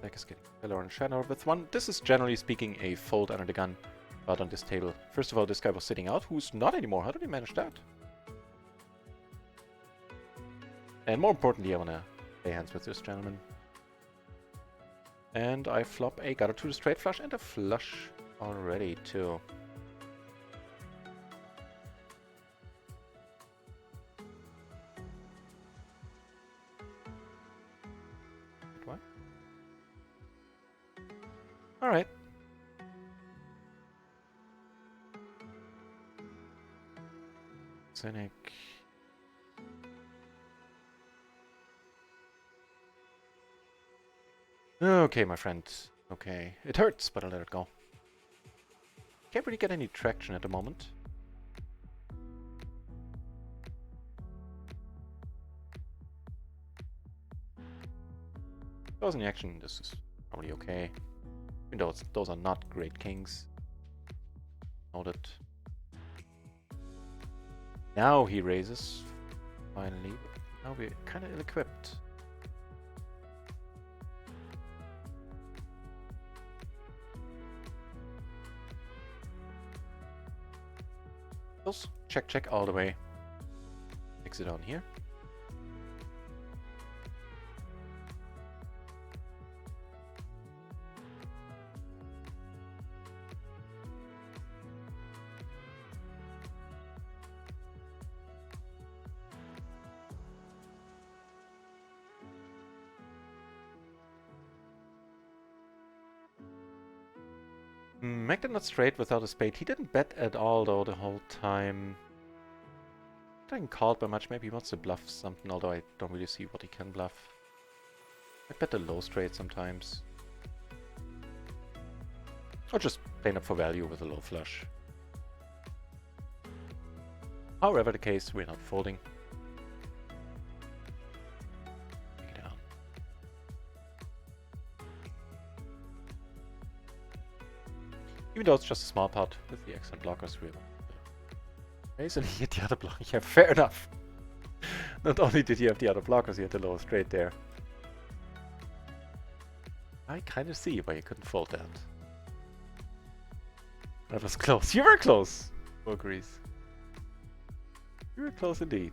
Deck is getting filler and shadow with one. This is generally speaking a fold under the gun, but on this table. First of all, this guy was sitting out, who's not anymore. How did he manage that? And more importantly, I want to play hands with this gentleman. And I flop a gutter to the straight flush and a flush already too. What? Alright. Cynic. Okay, my friend. Okay. It hurts, but I'll let it go. Can't really get any traction at the moment. If I was in action, this is probably okay. Even though those are not great kings. Noted. Now he raises. Finally. Now we're kind of ill-equipped. Check, check all the way. Exit on here. Make that not straight without a spade. He didn't bet at all though the whole time. Didn't call by much. Maybe he wants to bluff something, although I don't really see what he can bluff. I bet the low straight sometimes. Or just playing up for value with a low flush. However the case, we're not folding. Take it down. Even though it's just a small pot with the excellent blockers, we're and he hit the other block. Yeah, fair enough. Not only did he have the other blockers, he had the lower straight there. I kind of see why you couldn't fold that. That was close. You were close! Who agrees? You were close indeed.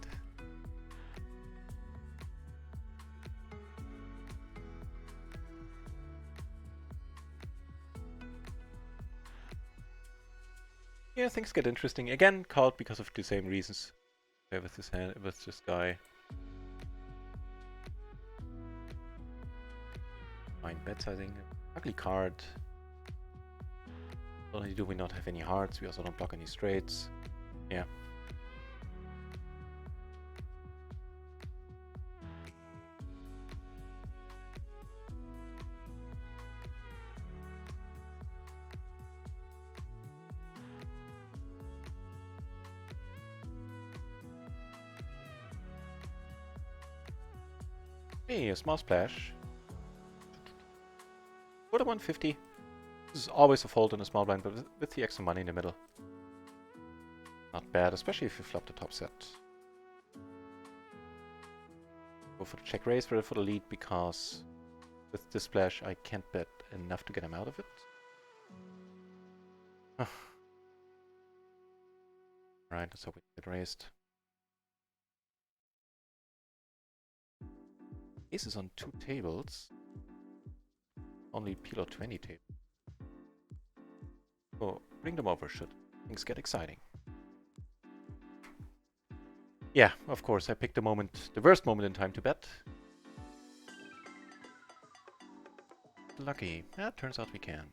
Yeah, things get interesting. Again, called because of the same reasons. With this hand, with this guy. Fine bet sizing. Ugly card. Not only do we not have any hearts, we also don't block any straights. Yeah. Hey, a small splash. What a 150. This is always a fold in a small blind, but with the extra money in the middle. Not bad, especially if you flop the top set. Go for the check raise for the lead, because with this splash I can't bet enough to get him out of it. Right, let's hope we get raised. Ace is on 2 tables. Only PLO 20 table. Oh, bring them over should things get exciting. Yeah, of course, I picked the moment, the worst moment in time to bet. Lucky. Yeah, turns out we can.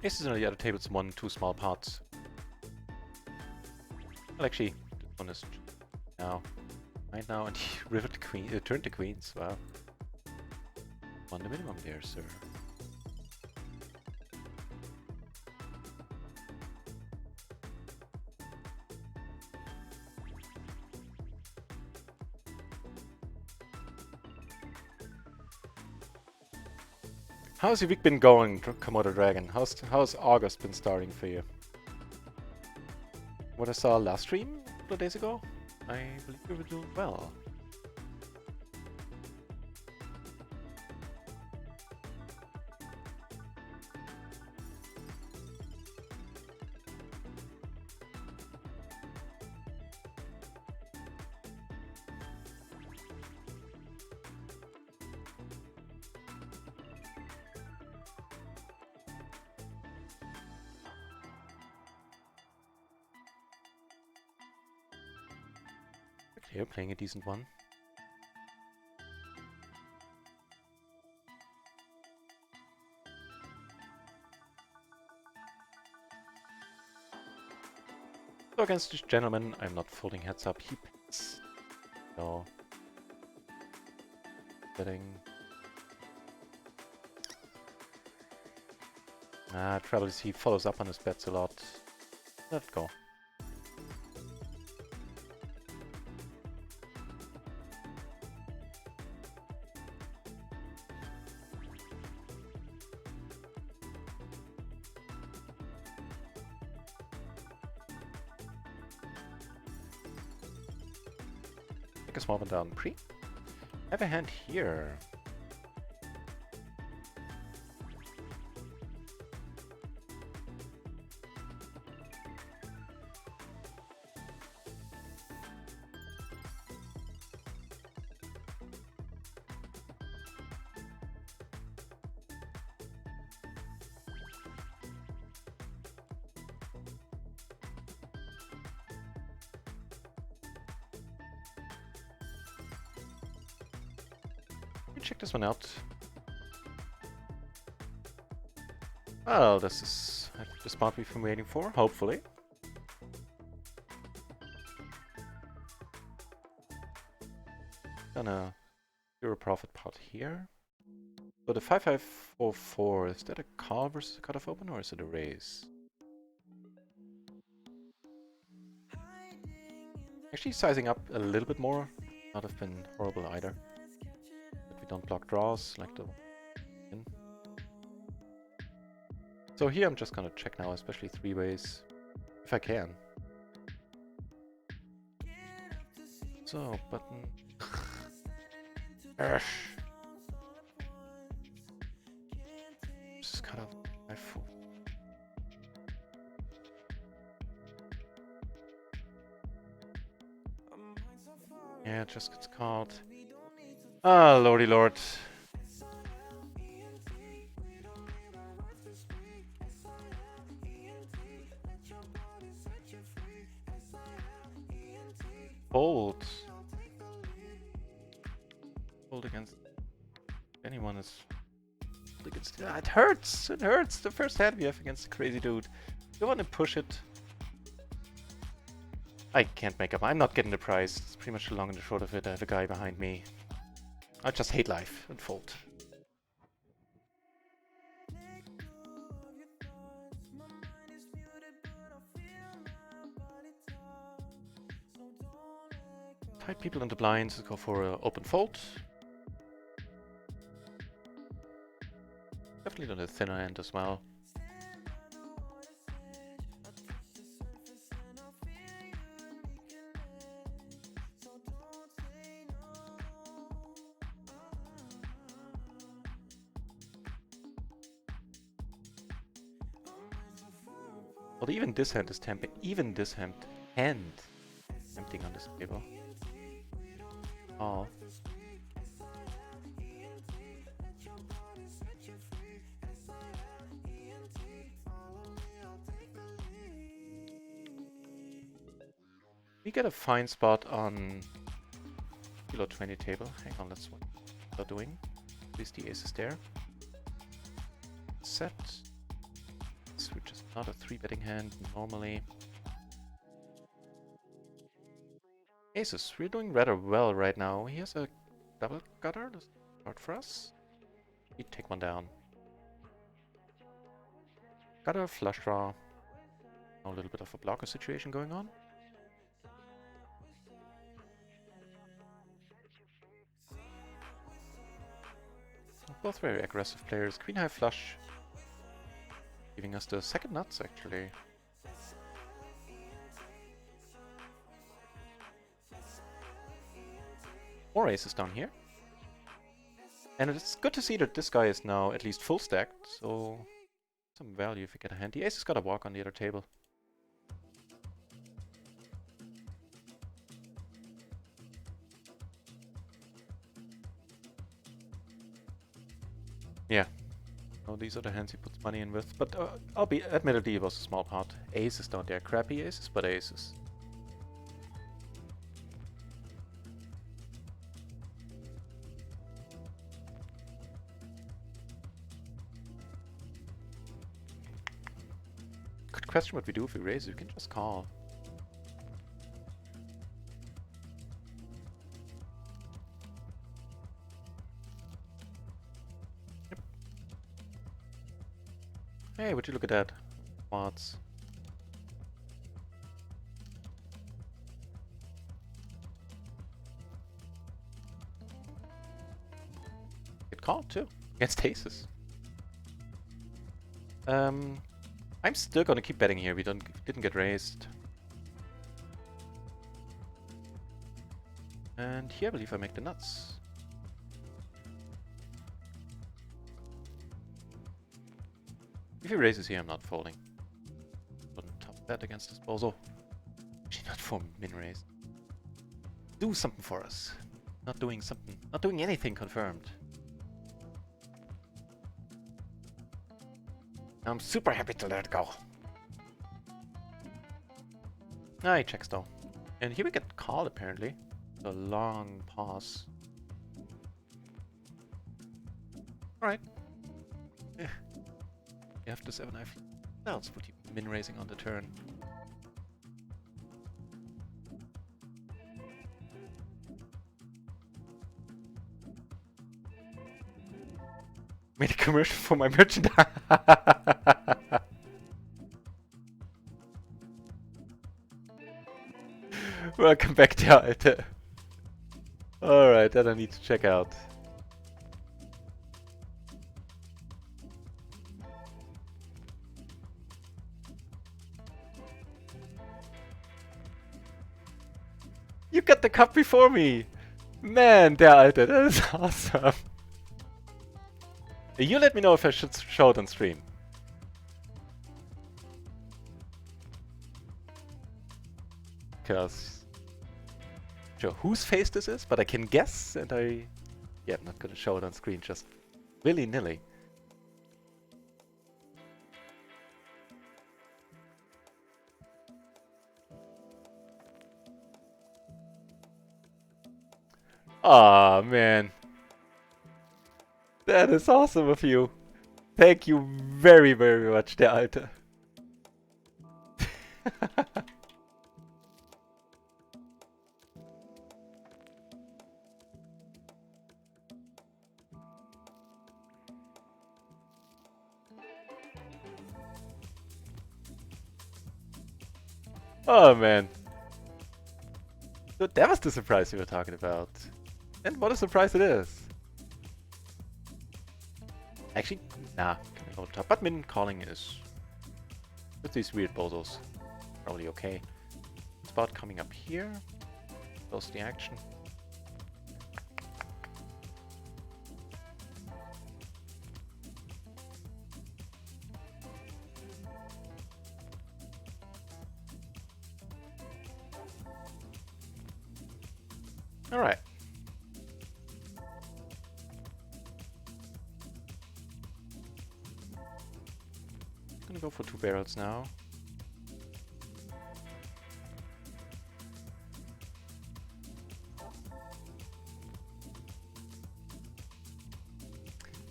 Aces on the other table, it's 1, 2 small pots. Well, actually, this one is now. Right now, and he rivered the queen, turned the queens. Wow. On the minimum there, sir. How's your week been going, Komodo Dragon? How's August been starting for you? What I saw last stream a couple of days ago, I believe you were doing well. Okay, playing a decent one. So against this gentleman, I'm not folding heads up. He bets. So betting. Trouble is he follows up on his bets a lot. Let it go. Take a small one down pre. Have a hand here. Check this one out. Well, this is the spot we've been waiting for, hopefully. Gonna do a profit pot here. So the 5544, is that a call versus a cutoff open or is it a raise? Actually sizing up a little bit more. Not have been horrible either. But we don't block draws like the in. So here I'm just gonna check now, especially three ways, if I can. So button. Just cut off my foot. Yeah, it just gets called. Ah, lordy lord. Fold. Fold against anyone is... Against, it hurts! It hurts! The first hand we have against the crazy dude. You want to push it? I can't make up. I'm not getting the prize. It's pretty much the long and the short of it. I have a guy behind me. I just hate life and fold. Tight people into blinds. Go for an open fold. Definitely on the thinner end as well. Well, even this hand is tempting. Even this hand tempting on this table. Oh. We get a fine spot on PLO 20 table. Hang on, that's what we're doing. At least the ace is there. Set. Which is not a 3-betting hand normally. Aces, we're doing rather well right now. He has a double gutter. That's hard for us. We take one down. Gutter, flush draw. A little bit of a blocker situation going on. Both very aggressive players. Queen high flush. Giving us the second nuts actually. More aces down here. And it's good to see that this guy is now at least full stacked, so some value if you get a hand. The ace has got to walk on the other table. Yeah. Oh, these are the hands he puts money in with, but admittedly it was a small part. Aces down there, crappy aces, but aces. Good question what we do if we raise. We can just call. Hey, would you look at that? Mods. Get called too. Against aces. I'm still gonna keep betting here. We didn't get raised. And here I believe I make the nuts. If he raises here, I'm not folding. Wouldn't top bet against disposal. Actually, not for min raise. Do something for us. Not doing something. Not doing anything confirmed. I'm super happy to let it go. Ah, he checks though. And here we get called apparently. A long pause. Alright. You have to 7 knife. What else would you min raising on the turn? Made a commercial for my merchandise. Welcome back to Alter. Alright, that I need to check out. You got the cup before me! Man, der Alter, that is awesome. You let me know if I should show it on stream. Because... Sure whose face this is, but I can guess, and yeah, I'm not gonna show it on screen, just willy-nilly. Aw, man. That is awesome of you. Thank you very, very much, der Alte. Oh, man. So that was the surprise you were talking about. And what a surprise it is. Actually, nah, coming over top. But min calling is, with these weird bozos, probably okay. Spot coming up here. Close the action. Alright. Gonna go for 2 barrels now.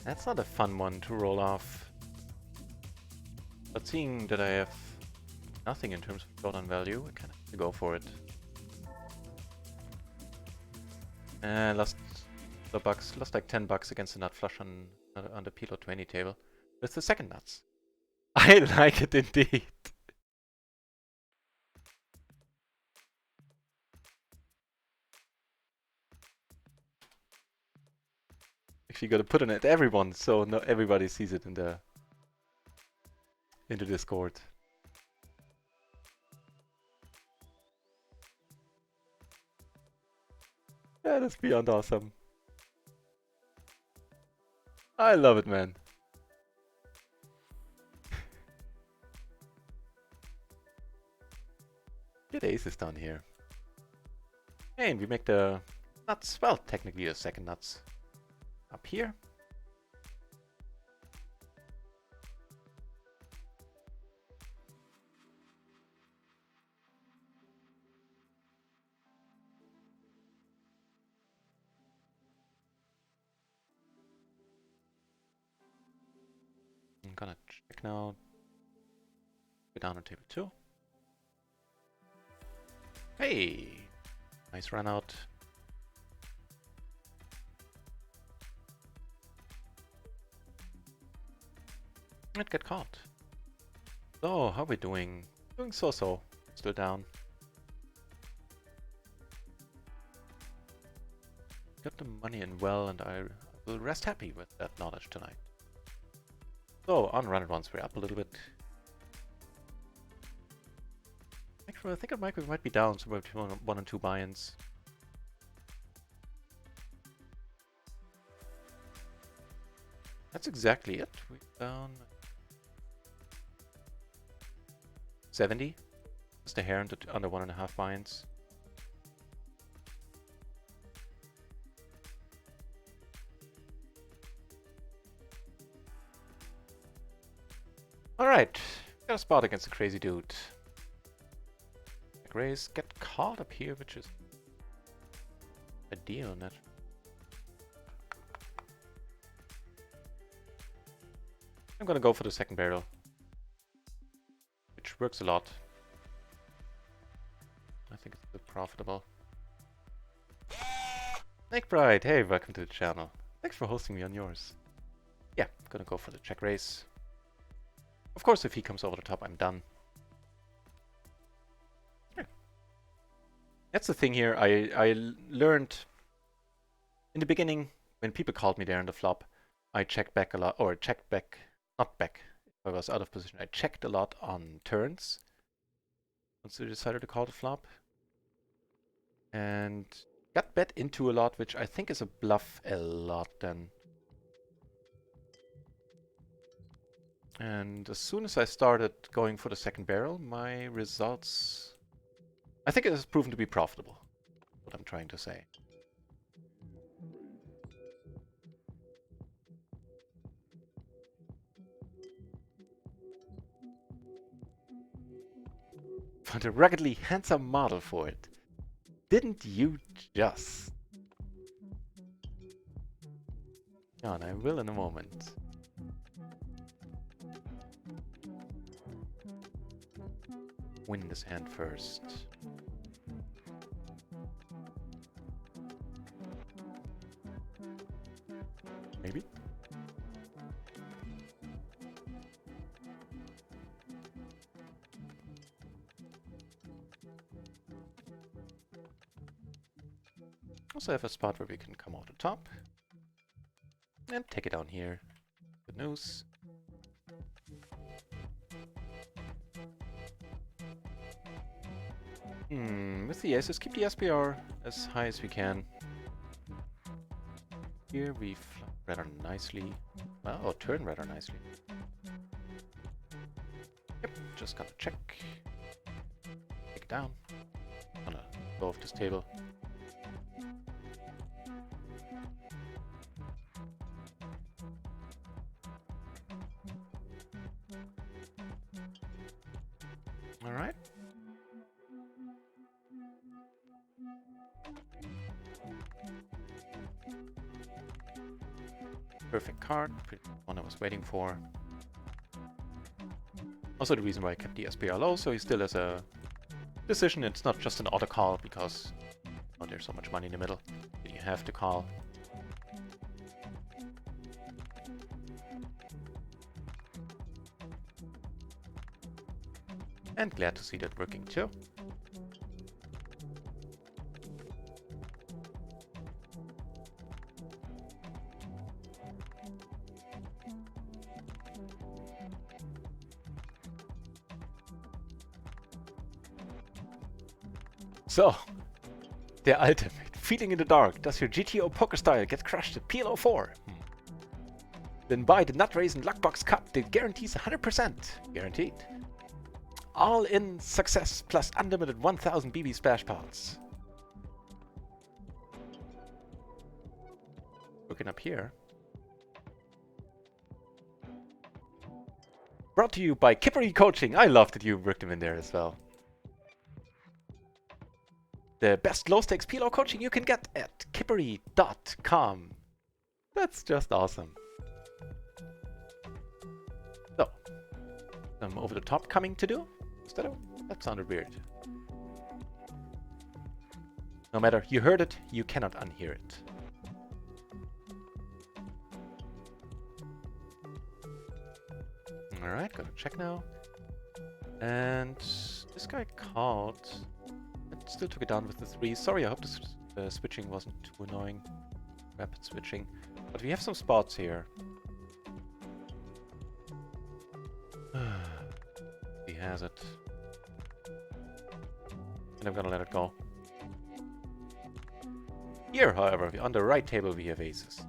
That's not a fun one to roll off. But seeing that I have nothing in terms of showdown value, I kind of have to go for it. Lost the bucks, lost like $10 against the nut flush on the PLO 20 table. That's the second nuts. I like it indeed. Actually, gotta put it at everyone, so no everybody sees it in the Discord. That is beyond awesome. I love it, man. Get aces down here. Hey, and we make the nuts, well, technically the second nuts up here. I'm gonna check now. Go down on table 2. Hey! Nice run out. It got caught. So, how are we doing? Doing so-so. Still down. Got the money in well, and I will rest happy with that knowledge tonight. So, on RunItOnce, we're up a little bit. Actually, I think we might be down somewhere between 1 and 2 buy-ins. That's exactly it. We're down 70. Just a hair under 1.5 buy-ins. Alright, got a spot against a crazy dude. Raise, get caught up here, which is a deal, net. I'm gonna go for the second barrel, which works a lot. I think it's a bit profitable. Snake Bride, hey, welcome to the channel. Thanks for hosting me on yours. Yeah, I'm gonna go for the check raise. Of course, if he comes over the top, I'm done. That's the thing here. I learned in the beginning when people called me there in the flop, I checked back a lot, or checked back, not back. If I was out of position, I checked a lot on turns once I decided to call the flop, and got bet into a lot, which I think is a bluff a lot then. And as soon as I started going for the second barrel, my results, I think it has proven to be profitable, what I'm trying to say. Found a ruggedly handsome model for it. Didn't you just? Oh, and I will in a moment. Win this hand first. Maybe? Also have a spot where we can come out the top and take it down here. Good news. With the aces, keep the SPR as high as we can. Here we flop rather nicely. Oh, turn rather nicely. Yep, just gonna check. Take it down. Gonna go off this table. Alright. Perfect card, one I was waiting for. Also the reason why I kept the SPR low, so he still has a decision. It's not just an auto call because there's so much money in the middle that you have to call. And glad to see that working too. So, der Ultimate. Feeling in the dark. Does your GTO poker style get crushed at PLO 4? Then buy the NutRaisin Luckbox Cup that guarantees 100%. Guaranteed. All-in success plus unlimited 1000 BB splash pods. Looking up here. Brought to you by Kippery Coaching. I love that you worked him in there as well. The best low-stakes PLO coaching you can get at kippery.com. That's just awesome. So, some over-the-top coming to do? That sounded weird. No matter, you heard it, you cannot unhear it. Alright, gonna check now. And this guy called. And still took it down with the 3. Sorry, I hope the switching wasn't too annoying. Rapid switching. But we have some spots here. He has it. And I'm gonna let it go. Here, however, on the right table we have aces.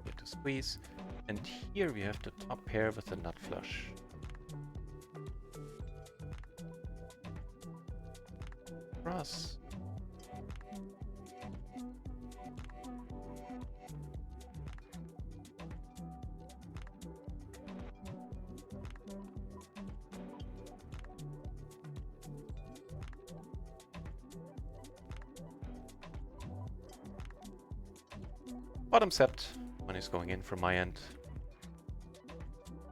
We have to squeeze. And here we have the top pair with the nut flush. Cross. Bottom set, money's going in from my end.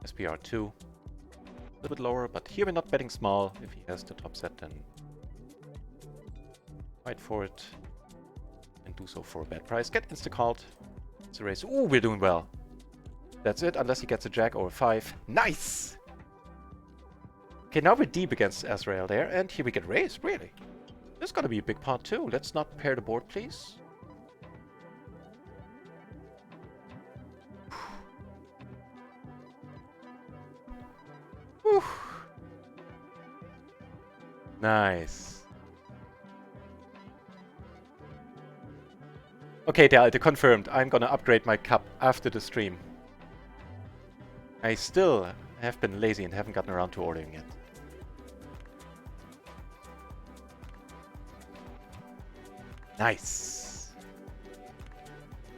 SPR2. A little bit lower, but here we're not betting small. If he has the top set, then fight for it. And do so for a bad price. Get insta-called. It's a raise. Ooh, we're doing well. That's it, unless he gets a jack or a 5. Nice! Okay, now we're deep against Azrael there, and here we get raised, really. This is gonna be a big pot too. Let's not pair the board, please. Whew. Nice. Okay, Dal, confirmed. I'm gonna upgrade my cup after the stream. I still have been lazy and haven't gotten around to ordering it. Nice.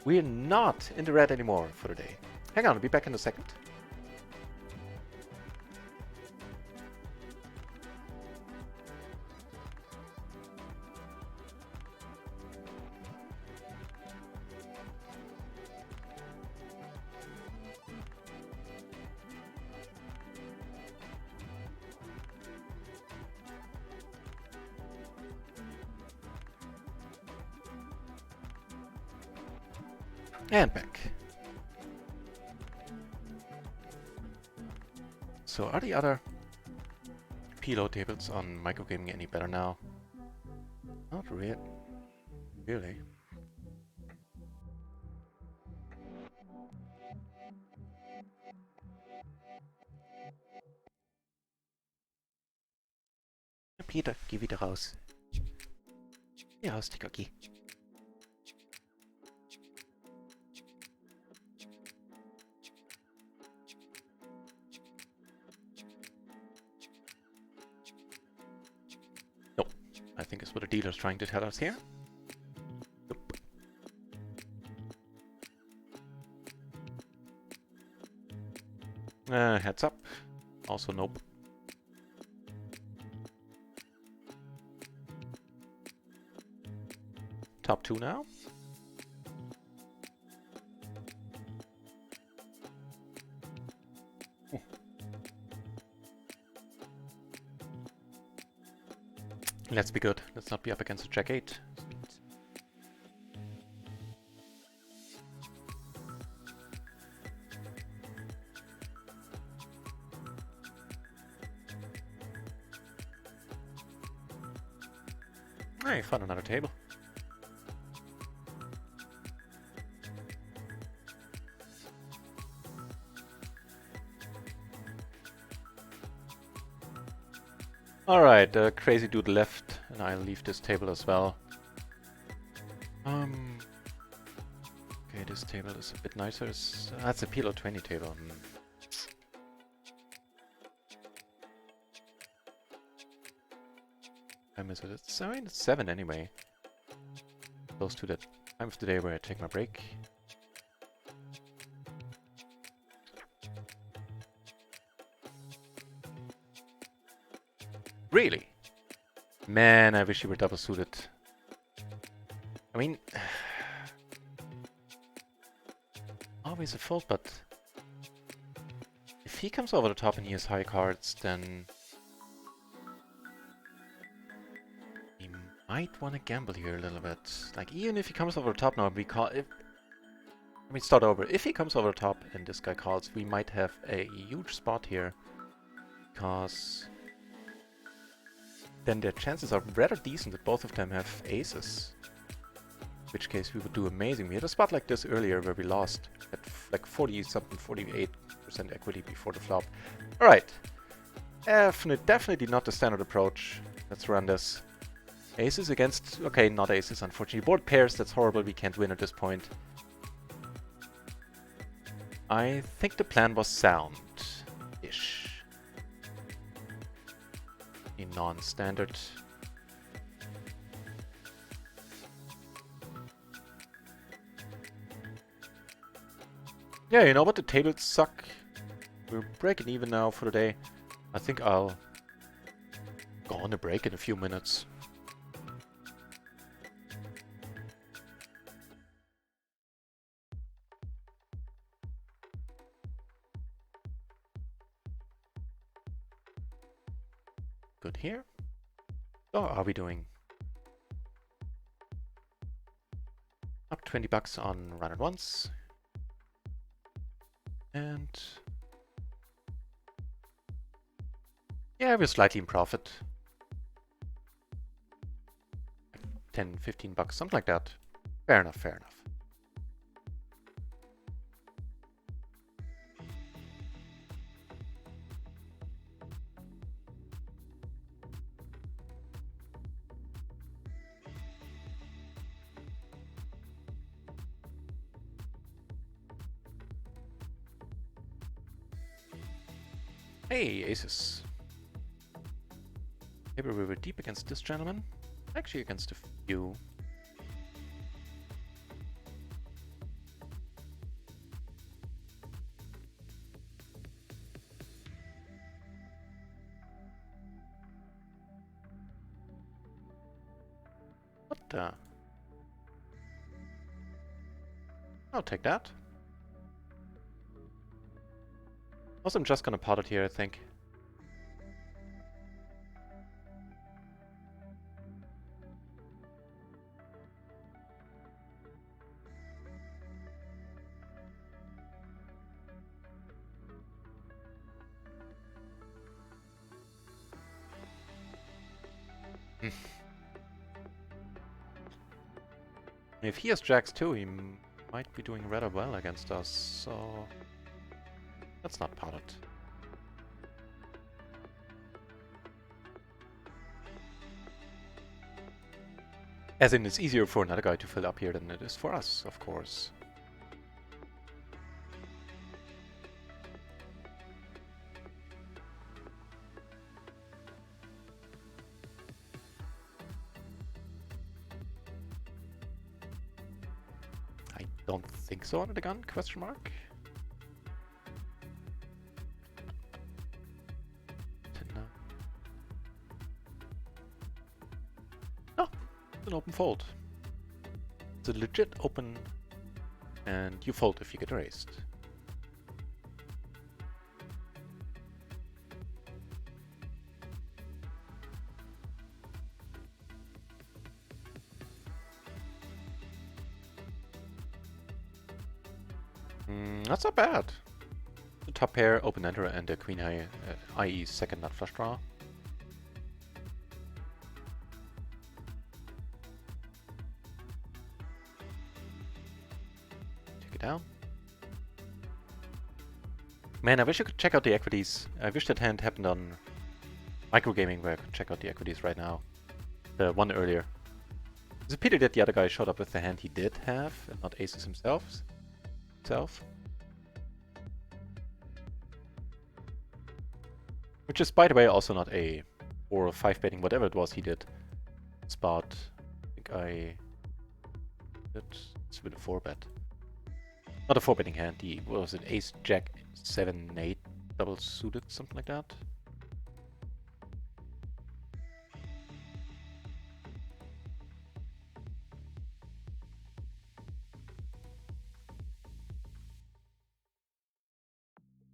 We're not in the red anymore for the day. Hang on, I'll be back in a second. And back. So are the other PLO tables on microgaming any better now? Not really. Really. Peter, geh wieder raus. Geh raus, Tikaki. No, I think it's what the dealer's trying to tell us here. Nope. Heads up. Also nope. Top 2 now. Ooh. Let's be good. Let's not be up against a Jack 8. Hey, found another table. Alright, the crazy dude left, and I'll leave this table as well. Okay, this table is a bit nicer. That's a PLO 20 table. I miss it. It's 7 anyway. Close to that time of the day where I take my break. Really? Man, I wish you were double suited. I mean, always a fault, but if he comes over the top and he has high cards, then he might want to gamble here a little bit. Like, even if he comes over the top now, we call if. Let me start over. If he comes over the top and this guy calls, we might have a huge spot here, because then their chances are rather decent that both of them have aces. In which case we would do amazing. We had a spot like this earlier where we lost at like 40-something, 48% equity before the flop. Alright. Definitely not the standard approach. Let's run this. Aces against... Okay, not aces, unfortunately. Board pairs, that's horrible. We can't win at this point. I think the plan was sound-ish. A non-standard. Yeah, you know what? The tables suck. We're breaking even now for the day. I think I'll go on a break in a few minutes. Good here. So are we doing? Up 20 bucks on Run It Once. And yeah, we're slightly in profit. 10, 15 bucks, something like that. Fair enough, fair enough. Hey, aces. Maybe we were deep against this gentleman. Actually against a few. What the? I'll take that. Also, I'm just gonna pot it here, I think. If he has jacks too, he might be doing rather well against us, so let's not pot it. As in, it's easier for another guy to fill up here than it is for us, of course. I don't think so under the gun, question mark. No, it's an open fold. It's a legit open, and you fold if you get raised. That's not bad. The top pair, open enter, and a queen high, i.e. second nut flush draw. Take it down. Man, I wish I could check out the equities. I wish that hand happened on microgaming where I could check out the equities right now. The one earlier. It's a pity that the other guy showed up with the hand he did have, and not aces himself. Which is, by the way, also not a 4 or 5 betting, whatever it was he did. Spot. I think I did. It's with a 4 bet. Not a 4 betting hand. What was it? Ace, Jack, 7, 8, double suited, something like that.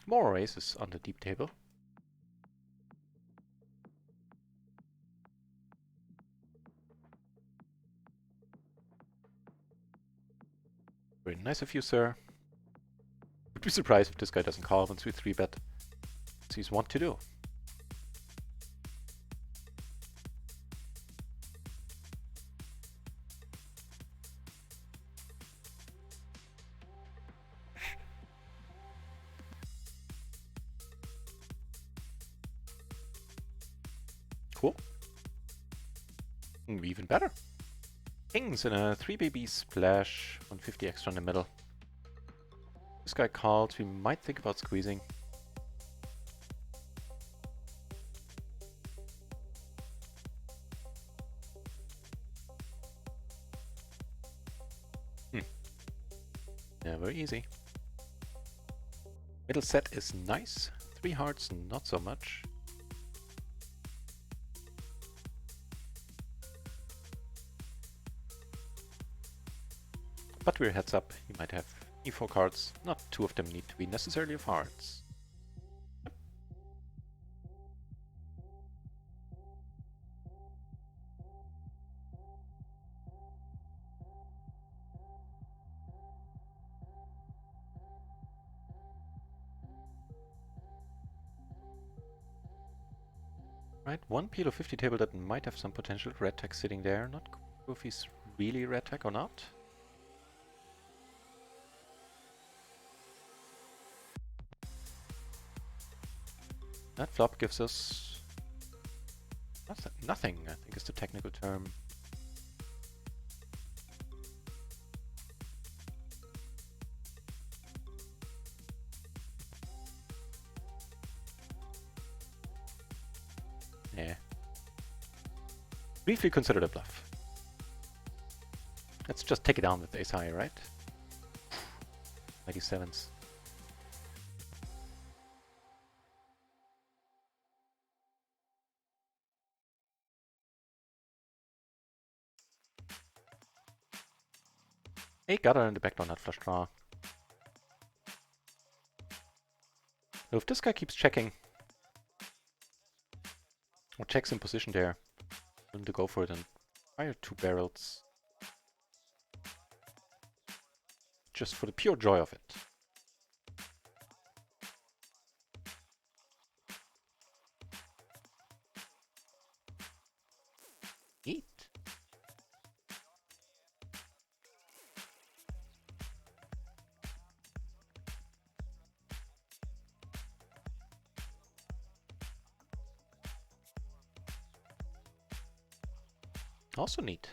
More aces on the deep table. Very nice of you, sir. Would be surprised if this guy doesn't call once we 3-bet. As he's wont to do. Cool. Even better. Kings in a 3BB splash, 150 extra in the middle. This guy called, we might think about squeezing. Never easy. Middle set is nice. 3 hearts, not so much. But we're heads up. He might have E4 cards. Not 2 of them need to be necessarily of hearts. Right, one PLO 50 table that might have some potential red tech sitting there. Not sure if he's really red tech or not. That flop gives us nothing, I think is the technical term. Yeah. Briefly considered a bluff. Let's just take it down with ace high, right? 97s. Hey, got her in the backdoor, not flush draw. So if this guy keeps checking, or checks in position there, I'm going to go for it and fire 2 barrels. Just for the pure joy of it. Neat. Also neat.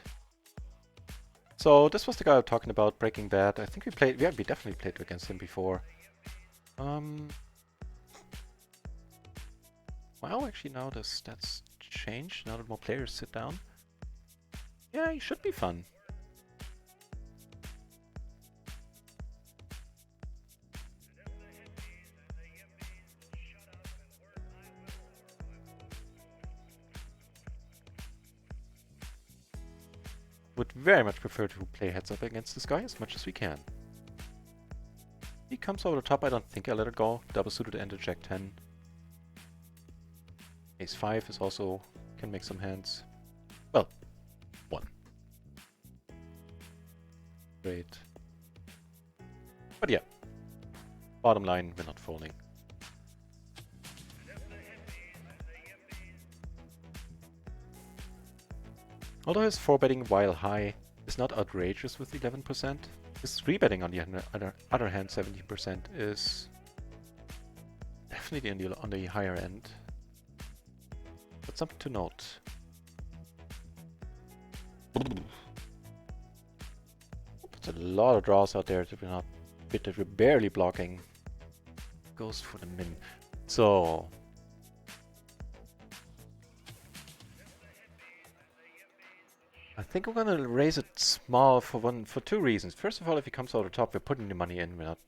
So this was the guy I was talking about, Breaking Bad. I think we definitely played against him before. Well, actually now the stats change, now that more players sit down. Yeah, he should be fun. Would very much prefer to play heads up against this guy as much as we can. He comes over the top, I don't think I let it go. Double suited enter Jack 10. Ace 5 is also, can make some hands. Well, 1. Great. But yeah, bottom line, we're not folding. Although his 4-betting while high is not outrageous with 11%, his 3-betting on the other hand, 17%, is definitely on the higher end. But something to note. It's a lot of draws out there that we're barely blocking. Goes for the min. So I think we're gonna raise it small for 2 reasons. First of all, if he comes over the top, we're putting the money in. We're not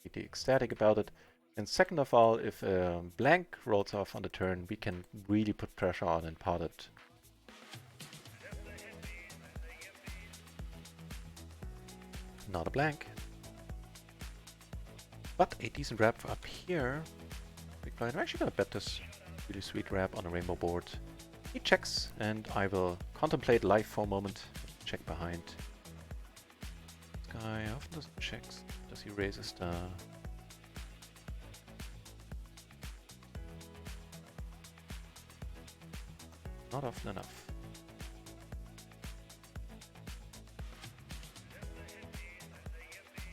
really ecstatic about it. And second of all, if blank rolls off on the turn, we can really put pressure on and pot it. Not a blank. But a decent wrap up here. Big blind. I'm actually gonna bet this really sweet wrap on a rainbow board. He checks, and I will contemplate life for a moment. Check behind. This guy often doesn't check. Does he raise a star? Not often enough.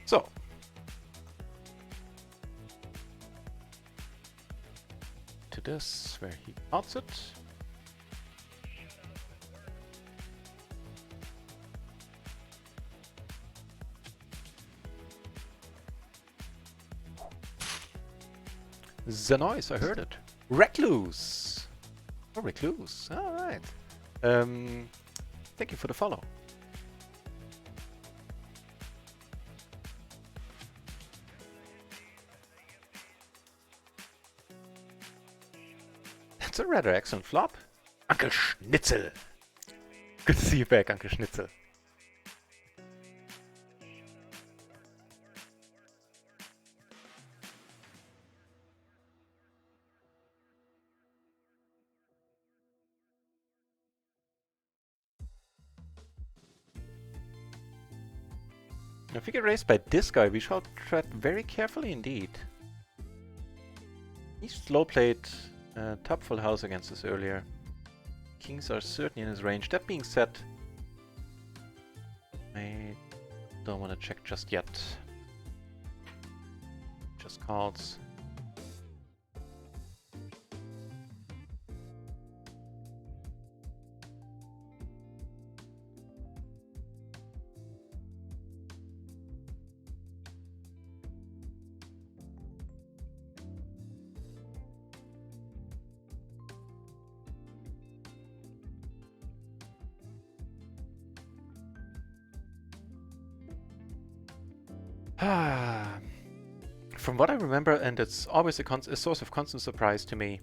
So. To this, where he pots it. The noise, I heard it. Recluse! Oh, Recluse. Alright. Thank you for the follow. That's a rather excellent flop. Uncle Schnitzel! Good to see you back, Uncle Schnitzel. If we get raised by this guy, we shall tread very carefully indeed. He slow played top full house against us earlier. Kings are certainly in his range. That being said, I don't want to check just yet. Just calls. From what I remember, and it's always a source of constant surprise to me,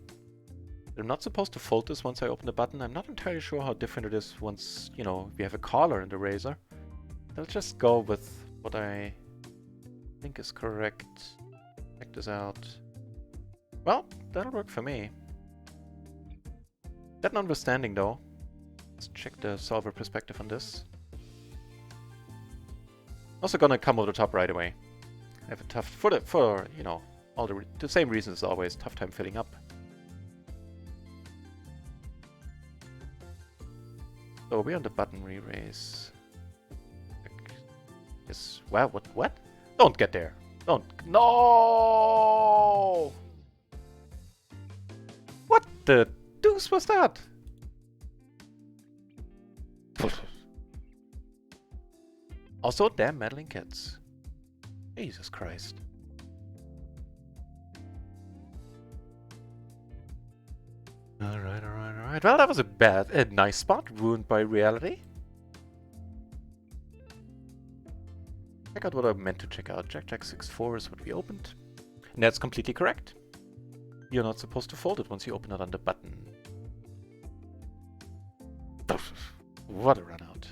I'm not supposed to fold this once I open the button. I'm not entirely sure how different it is once, you know, we have a caller in the razor. I'll just go with what I think is correct. Check this out. Well, that'll work for me. That notwithstanding though, let's check the solver perspective on this. Also gonna come over the top right away. I have a tough, for you know, all the same reasons as always, tough time filling up. So we're on the button re-raise. Yes, wow, what? Don't get there. Don't, no! What the deuce was that? Also, damn meddling kids. Jesus Christ. Alright. Well, that was a nice spot, ruined by reality. Check out what I meant to check out. Jack 6-4 is what we opened. And that's completely correct. You're not supposed to fold it once you open it on the button. What a run out.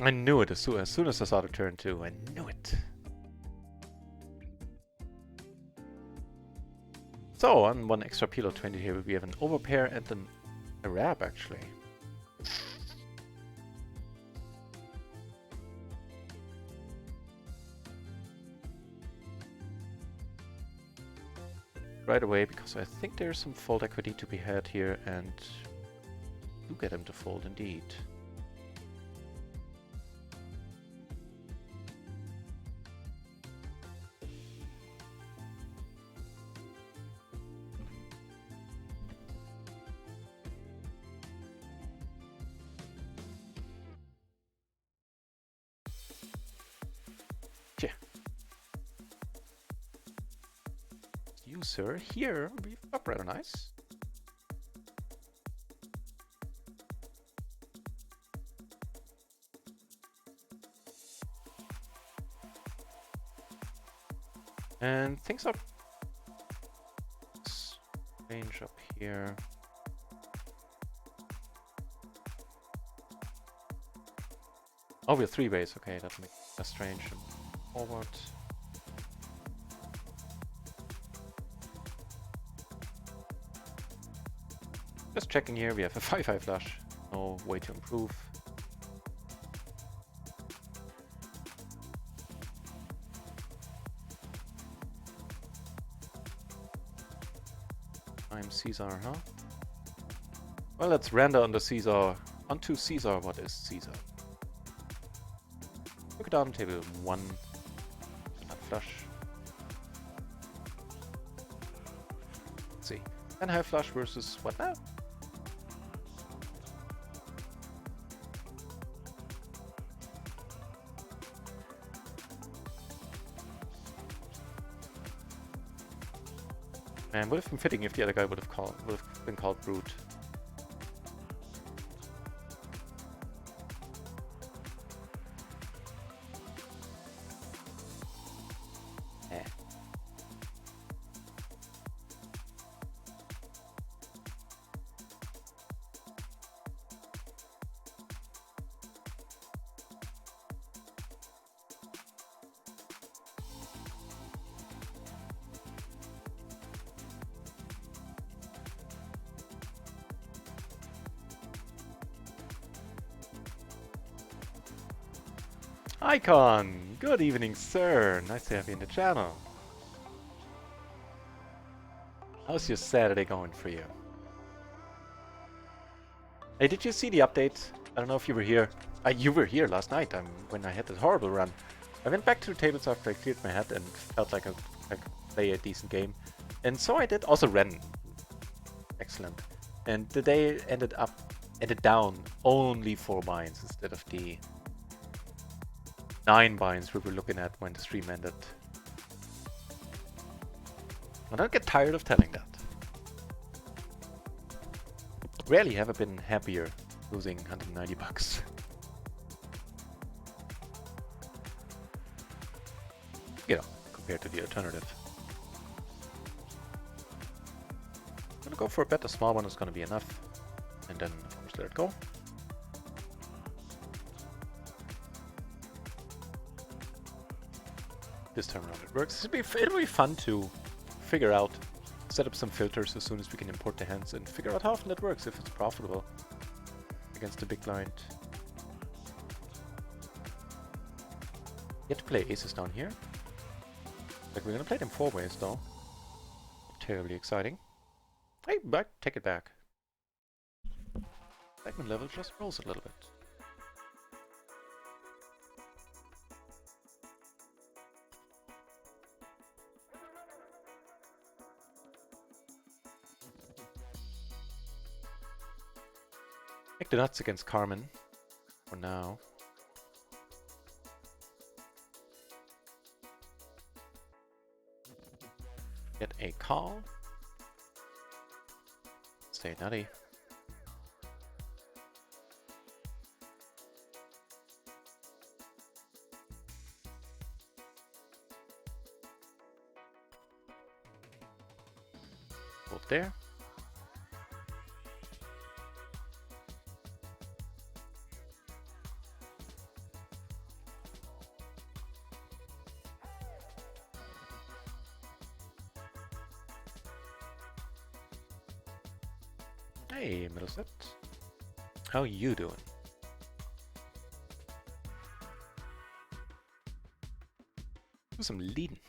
I knew it as soon as I saw the turn 2. I knew it. So, on one extra PLO 20 here, we have an overpair and an Arab, actually. Right away, because I think there's some fold equity to be had here, and do get him to fold indeed. You, sir, here, we up rather nice. And things are strange up here. Oh, we're 3 ways. Okay, that makes us strange. Forward. Just checking here, we have a 5-5 flush. No way to improve. I'm Caesar, huh? Well, let's render on the Caesar. Onto Caesar, what is Caesar? Look down table 1. Not flush. Let's see. 10 high flush versus what now? Man, would have been fitting if the other guy would have been called brute. Icon! Good evening, sir. Nice to have you in the channel. How's your Saturday going for you? Hey, did you see the update? I don't know if you were here. You were here last night when I had that horrible run. I went back to the tables after I cleared my head and felt like I could play a decent game. And so I did. Also ran. Excellent. And the day ended down only 4 binds instead of the 9 binds we were looking at when the stream ended. I don't get tired of telling that. Rarely have I been happier losing 190 bucks. You know, compared to the alternative. I'm gonna go for a bet. A small one is gonna be enough. And then, of course, let it go. This time around it works. It'll be fun to figure out, set up some filters as soon as we can import the hands and figure out how often that works, if it's profitable against the big blind. Get to play aces down here. Like, we're gonna play them 4 ways though. Terribly exciting. Hey, take it back. Segment level just rolls a little bit. Take the nuts against Carmen for now. Get a call. Stay nutty. Both there. Hey, Middleset. How you doing? Do some leading.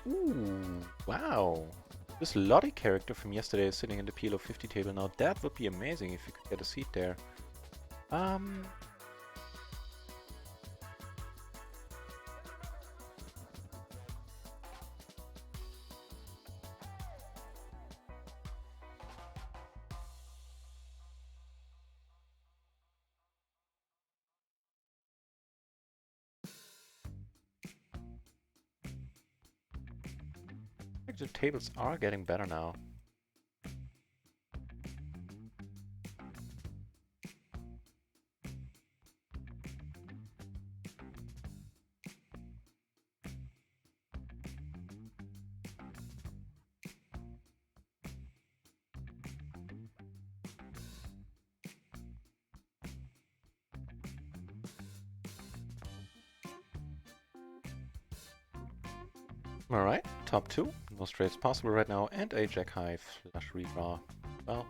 Ooh, wow. This Lottie character from yesterday is sitting in the PLO 50 table now. That would be amazing if you could get a seat there. The tables are getting better now. Alright, top 2. most straights possible right now, and a jack high flush redraw. Well.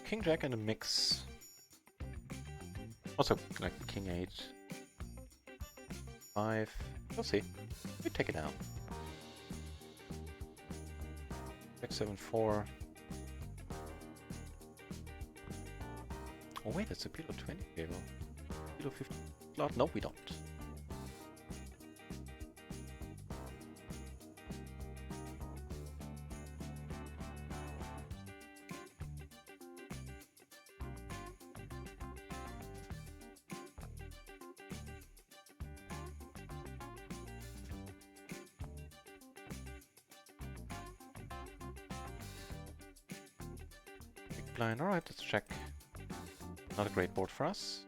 King Jack in a mix. Also like King 8. 5. We'll see. We take it down. Jack 7 4. Oh wait, it's a PLO 20 table. PLO 50 slot? No, we don't. Blind. Alright, let's check. Not a great board for us.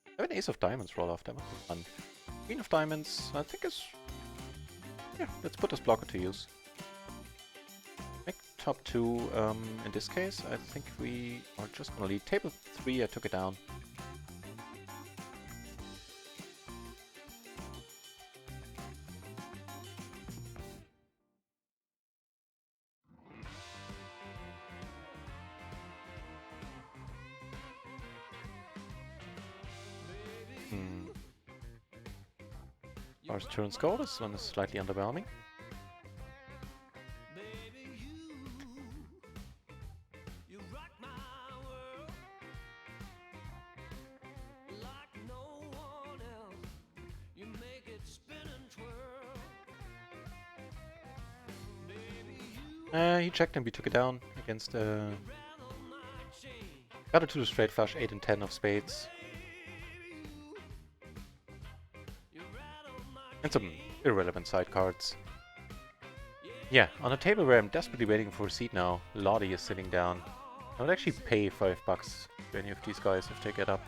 I have an ace of diamonds roll off, that might be fun. Queen of diamonds, I think is... Yeah, let's put this blocker to use. Make top 2, in this case, I think we are just gonna lead. Table 3, I took it down. First turn score, this one is slightly underwhelming. He checked and we took it down against got it to the straight flush, 8 and 10 of spades. And some irrelevant side cards. Yeah, on a table where I'm desperately waiting for a seat now, Lottie is sitting down. I would actually pay $5 to any of these guys if they get up.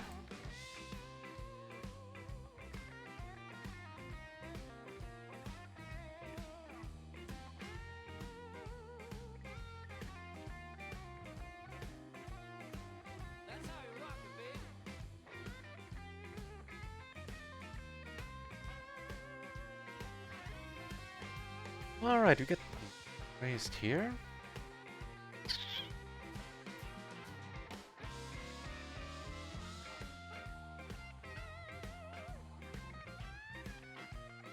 Alright, we get raised here.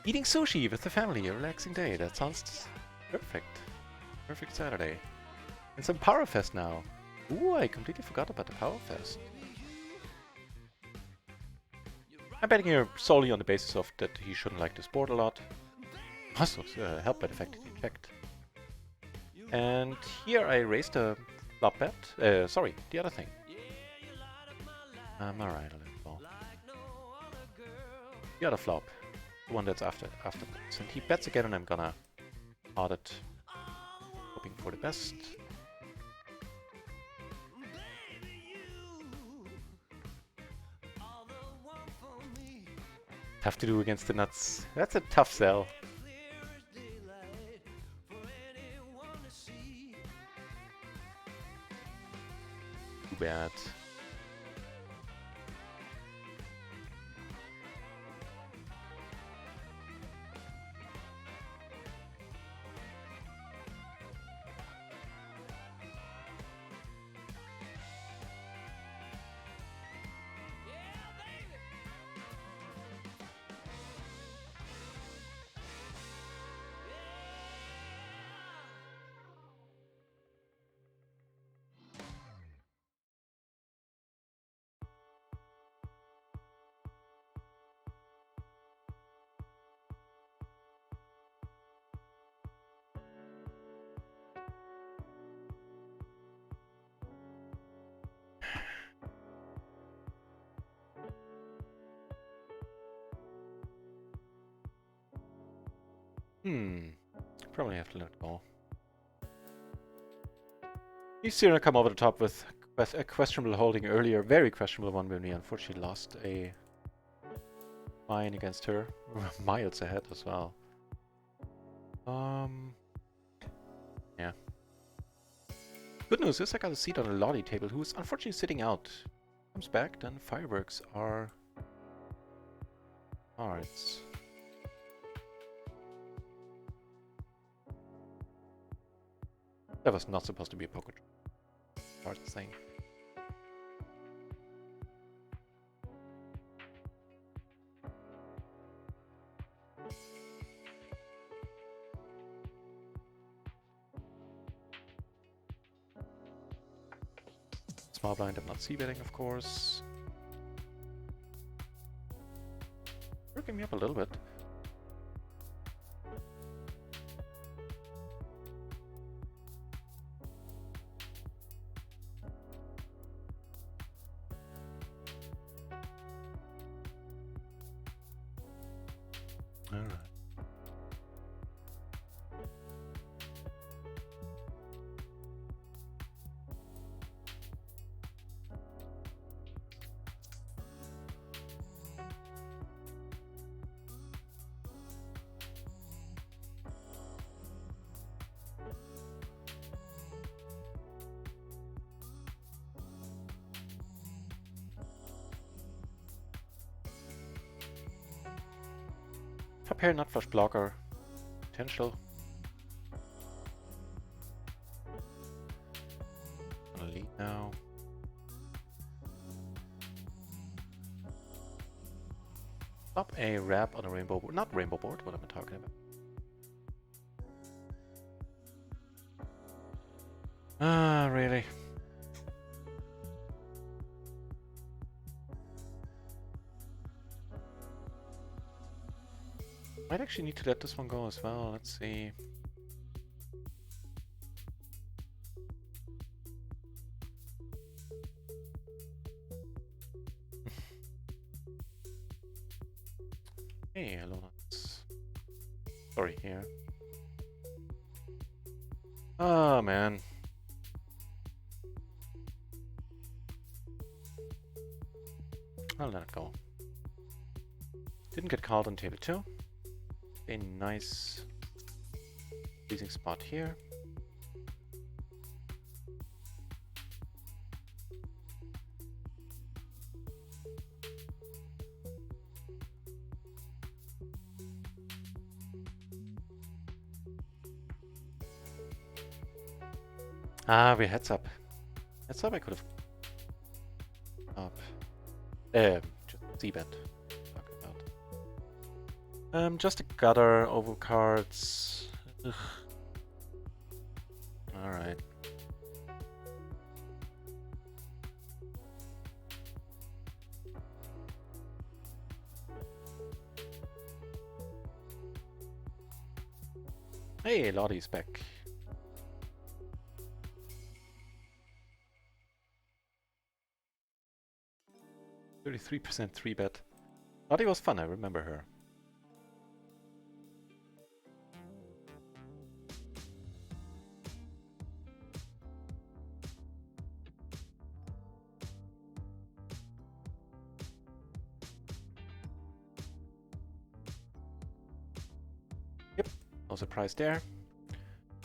Eating sushi with the family, a relaxing day. That sounds perfect. Perfect Saturday. And some Power Fest now. Ooh, I completely forgot about the Power Fest. I'm betting here solely on the basis of that he shouldn't like this board a lot. Also helped by the fact that he checked. And here I raised a flop bet. Sorry, the other thing. Alright, well. The other flop. The one that's after this. And he bets again and I'm gonna hard it. Hoping for the best. Tough to do against the nuts. That's a tough sell. Too bad. Probably have to let go. He's still gonna come over the top with a questionable holding earlier, very questionable one when we unfortunately lost a fine against her. Miles ahead as well. Yeah. Good news is I got a seat on a lolly table who's unfortunately sitting out. Comes back, then fireworks are cards. That was not supposed to be a poker card thing. Small blind, I'm not c-betting, of course. Working me up a little bit. All right. Top pair, not flush blocker. Potential. Gonna lead now. Stop a wrap on a rainbow board. Not rainbow board, what am I talking about? Ah, really? Might actually need to let this one go as well. Let's see. Hey, hello. Sorry, here. Oh, man. I'll let it go. Didn't get called on table 2. A nice pleasing spot here. Ah, we're heads up. Heads up, I could have up. Just c-bet. Just a gutter over cards. Ugh. All right. Hey, Lottie's back. %3 3-bet. Lottie was fun, I remember her. Yep, no surprise there.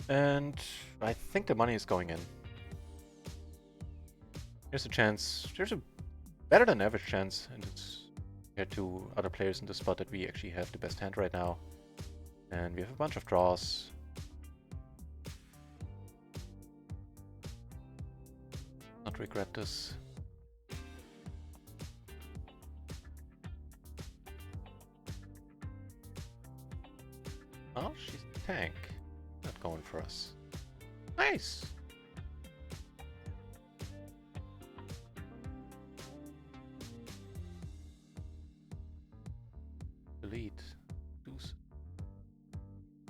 And I think the money is going in. There's a chance, there's a better than average chance, and it's compared to other players in the spot that we actually have the best hand right now. And we have a bunch of draws. Not regret this. Oh, she's the tank. Not going for us. Nice! Delete. Deuce.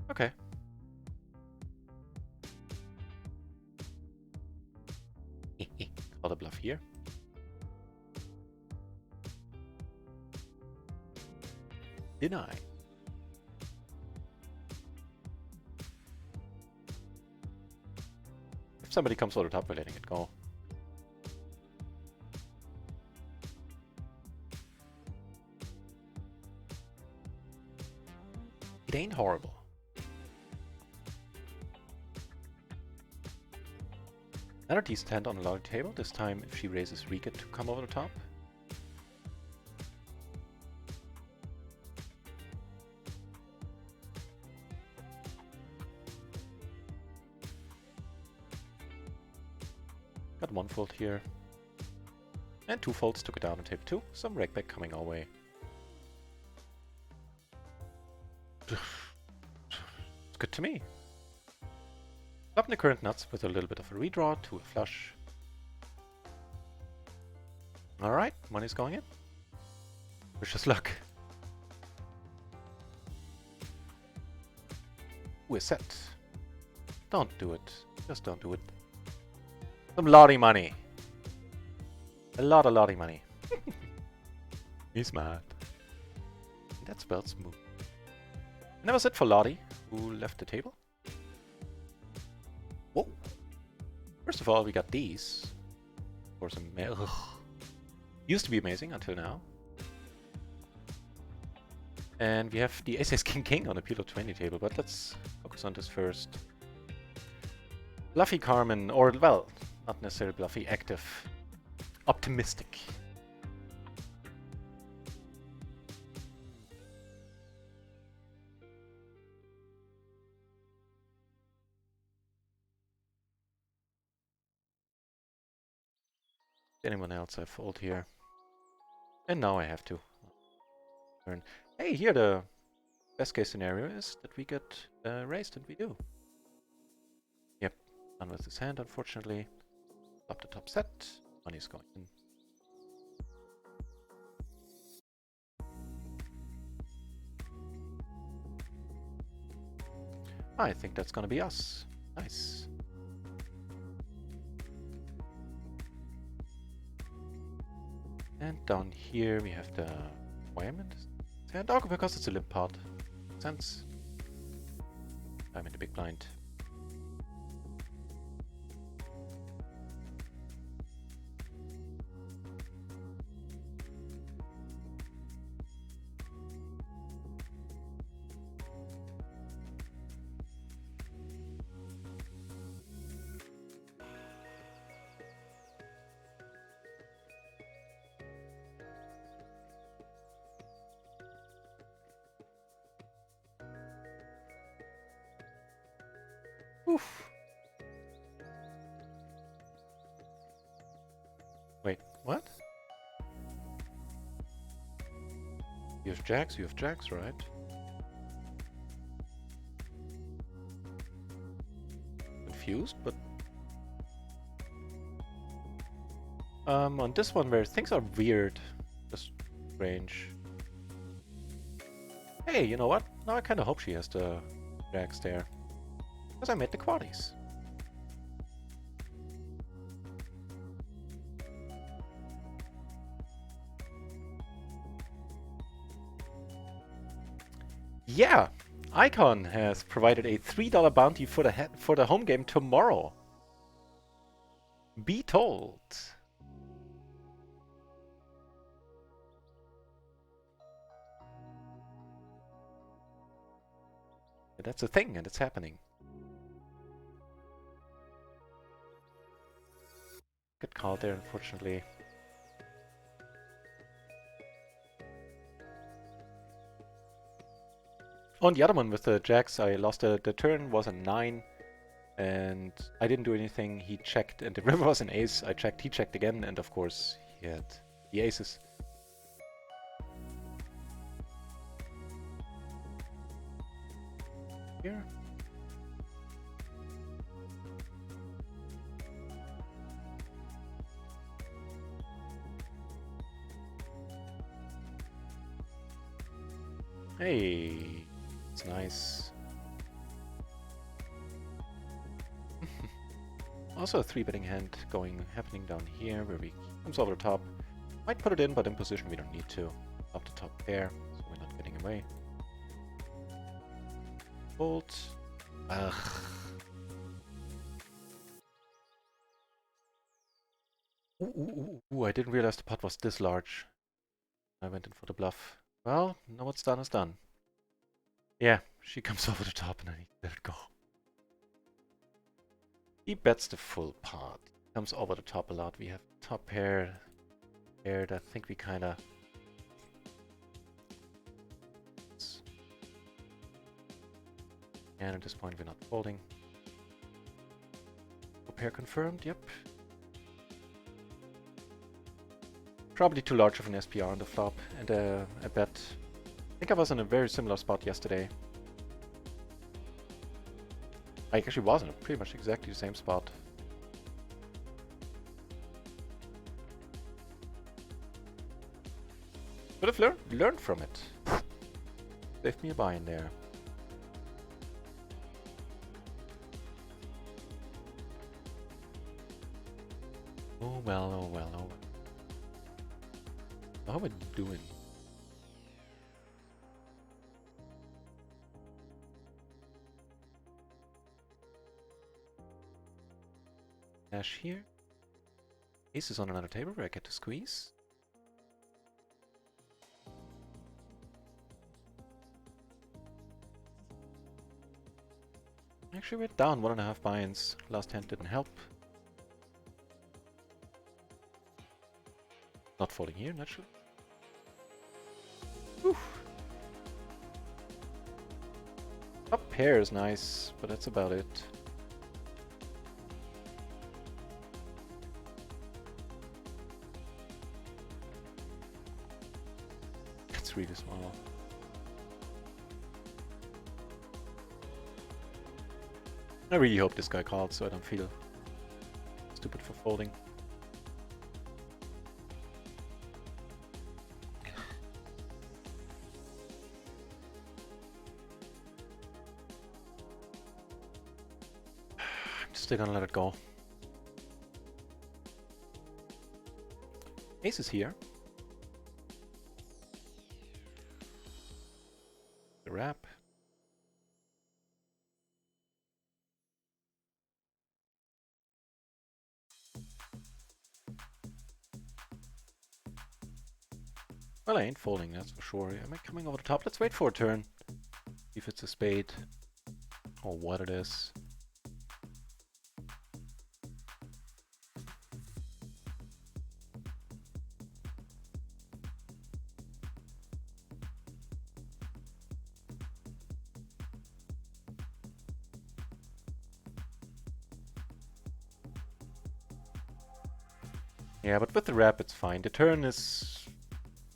Okay. Call the bluff here. Deny. If somebody comes over the top, we're letting it go. It ain't horrible. Another decent hand on a large table. This time if she raises, we get to come over the top. Got one fold here. And two folds took it down on table 2. Some rake back coming our way. It's good to me. Flopping the current nuts with a little bit of a redraw to a flush. Alright, money's going in. Wish us luck. We're set. Don't do it. Just don't do it. Some lottie money. A lot of lottie money. He's mad. That spelled smooth. And that was it for Lottie, who left the table. Whoa. First of all, we got these. For some used to be amazing until now. And we have the Ace King King on the PLO 20 table, but let's focus on this first. Bluffy Carmen, or well, not necessarily bluffy, active. Optimistic. Anyone else I fold here? And now I have to turn. Hey, here the best case scenario is that we get raised, and we do. Yep, done with this hand, unfortunately. Up the top set, money's going in. I think that's gonna be us. Nice. And down here we have the requirement. And oh, because it's a limp part. Makes sense. I'm in the big blind. Oof. Wait, what? You have jacks, right? Confused, but on this one where things are weird, just strange. Hey, you know what? Now I kind of hope she has the jacks there. Because I made the quaddies. Yeah! Icon has provided a $3 bounty for the home game tomorrow. Be told. That's a thing, and it's happening. Good call there, unfortunately. On the other one with the jacks, I lost the turn was a 9, and I didn't do anything. He checked, and the river was an ace. I checked, he checked again, and of course he had the aces. Here. Hey, it's nice. Also a 3-betting hand happening down here where we comes over the top. Might put it in, but in position we don't need to. Up the top there, so we're not getting away. Fold. Ugh. Ooh, I didn't realize the pot was this large. I went in for the bluff. Well, now what's done is done. Yeah, she comes over the top and I need to let it go. He bets the full pot. Comes over the top a lot. We have top pair paired. I think we kinda... And at this point we're not folding. Top pair confirmed, yep. Probably too large of an SPR on the flop, and I bet... I think I was in a very similar spot yesterday. I actually was in pretty much exactly the same spot. Could have learned from it. Saved me a buy in there. Oh well, oh well, oh well. How are we doing? Dash here. Ace is on another table where I get to squeeze. Actually, we're down 1.5 buy-ins. Last hand didn't help. Not folding here, naturally. Whew. Top pair is nice, but that's about it. That's really small. I really hope this guy called so I don't feel stupid for folding. I'm still gonna let it go. Ace is here. The wrap. Well, I ain't folding, that's for sure. Am I coming over the top? Let's wait for a turn. See if it's a spade. Or what it is. Yeah, but with the wrap it's fine. The turn is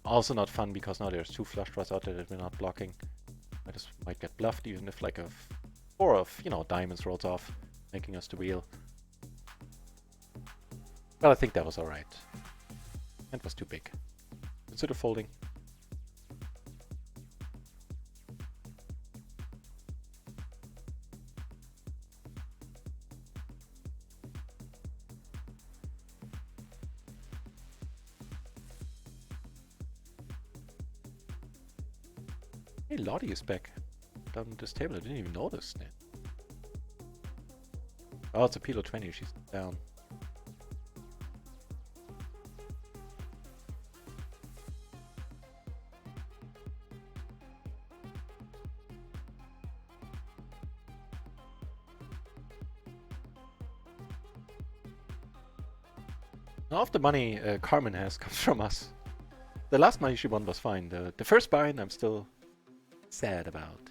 also not fun because now there's 2 flush draws out there that we're not blocking. I just might get bluffed even if like a 4 of, you know, diamonds rolls off, making us the wheel. Well, I think that was alright. It was too big. Consider folding. Hey, Lottie is back down this table. I didn't even notice that. Oh, it's a PLO 20. She's down. Half the money Carmen has comes from us. The last money she won was fine. The first buy-in I'm still sad about.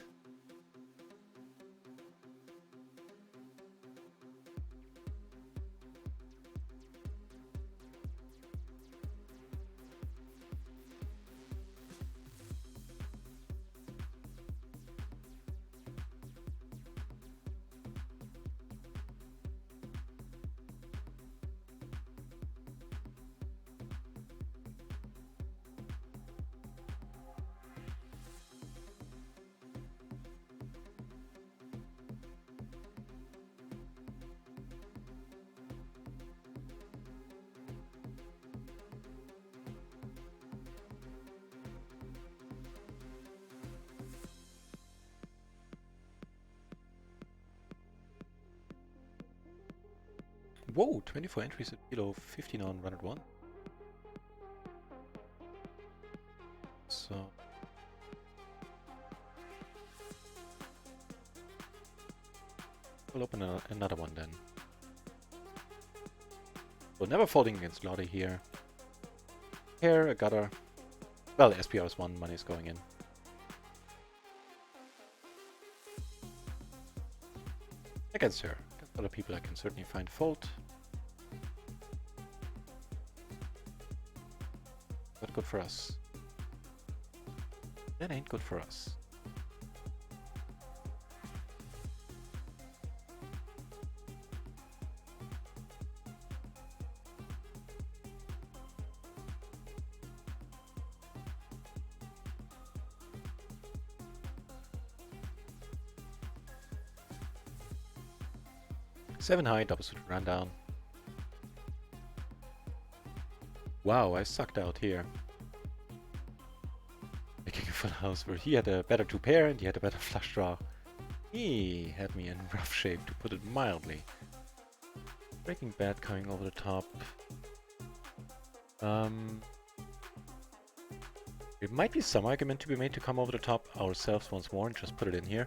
Whoa, 24 entries at below 15 on RunItOnce. So we'll open another one then. We're never folding against Lottie here. Here, a gutter. Well, SPR is one, money is going in. Against her. Against other people I can certainly find fold. But good for us. That ain't good for us. Seven high, double suited rundown. Wow, I sucked out here. Making a full house where he had a better two pair and he had a better flush draw. He had me in rough shape, to put it mildly. Breaking bad coming over the top. It might be some argument to be made to come over the top ourselves once more and just put it in here.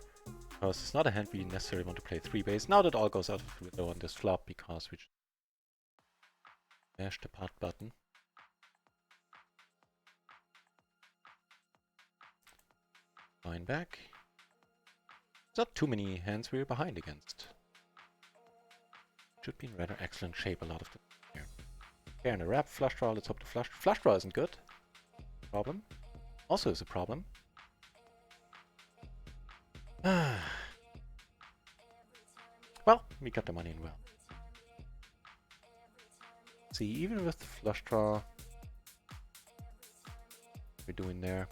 Because it's not a hand we necessarily want to play 3-base. Now that all goes out of the window on this flop because we just mashed the pot button. Line back. There's not too many hands we're behind against. Should be in rather excellent shape a lot of the time here. Pair and a wrap, flush draw, let's hope the flush draw isn't good. Problem. Also is a problem. Well, we got the money in well. See, even with the flush draw, we're doing there.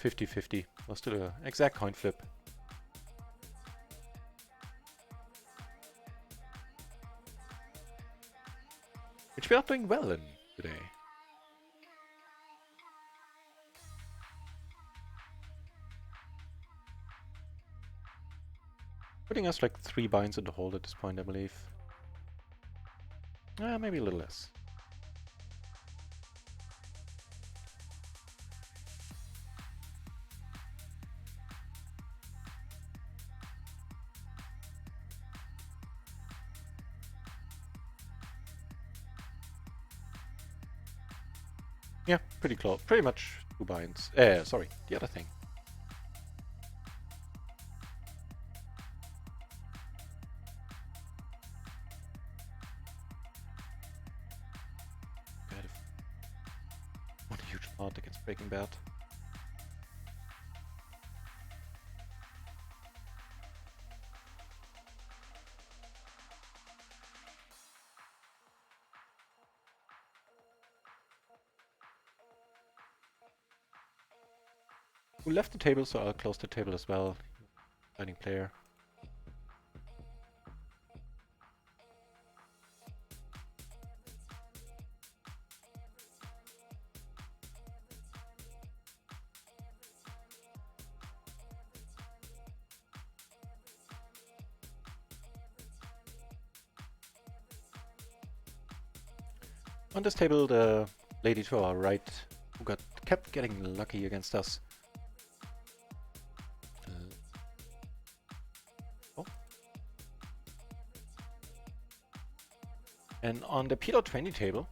$50-50. Let's do the exact coin flip. Which we are doing well in today. Putting us like 3 binds in the hold at this point, I believe. Maybe a little less. Yeah, pretty close. Pretty much 2 binds. Sorry, the other thing. God, what a huge part against Breaking Bad. We left the table, so I'll close the table as well. Signing player. On this table, the lady to our right, who kept getting lucky against us. And on the PLO 20 table,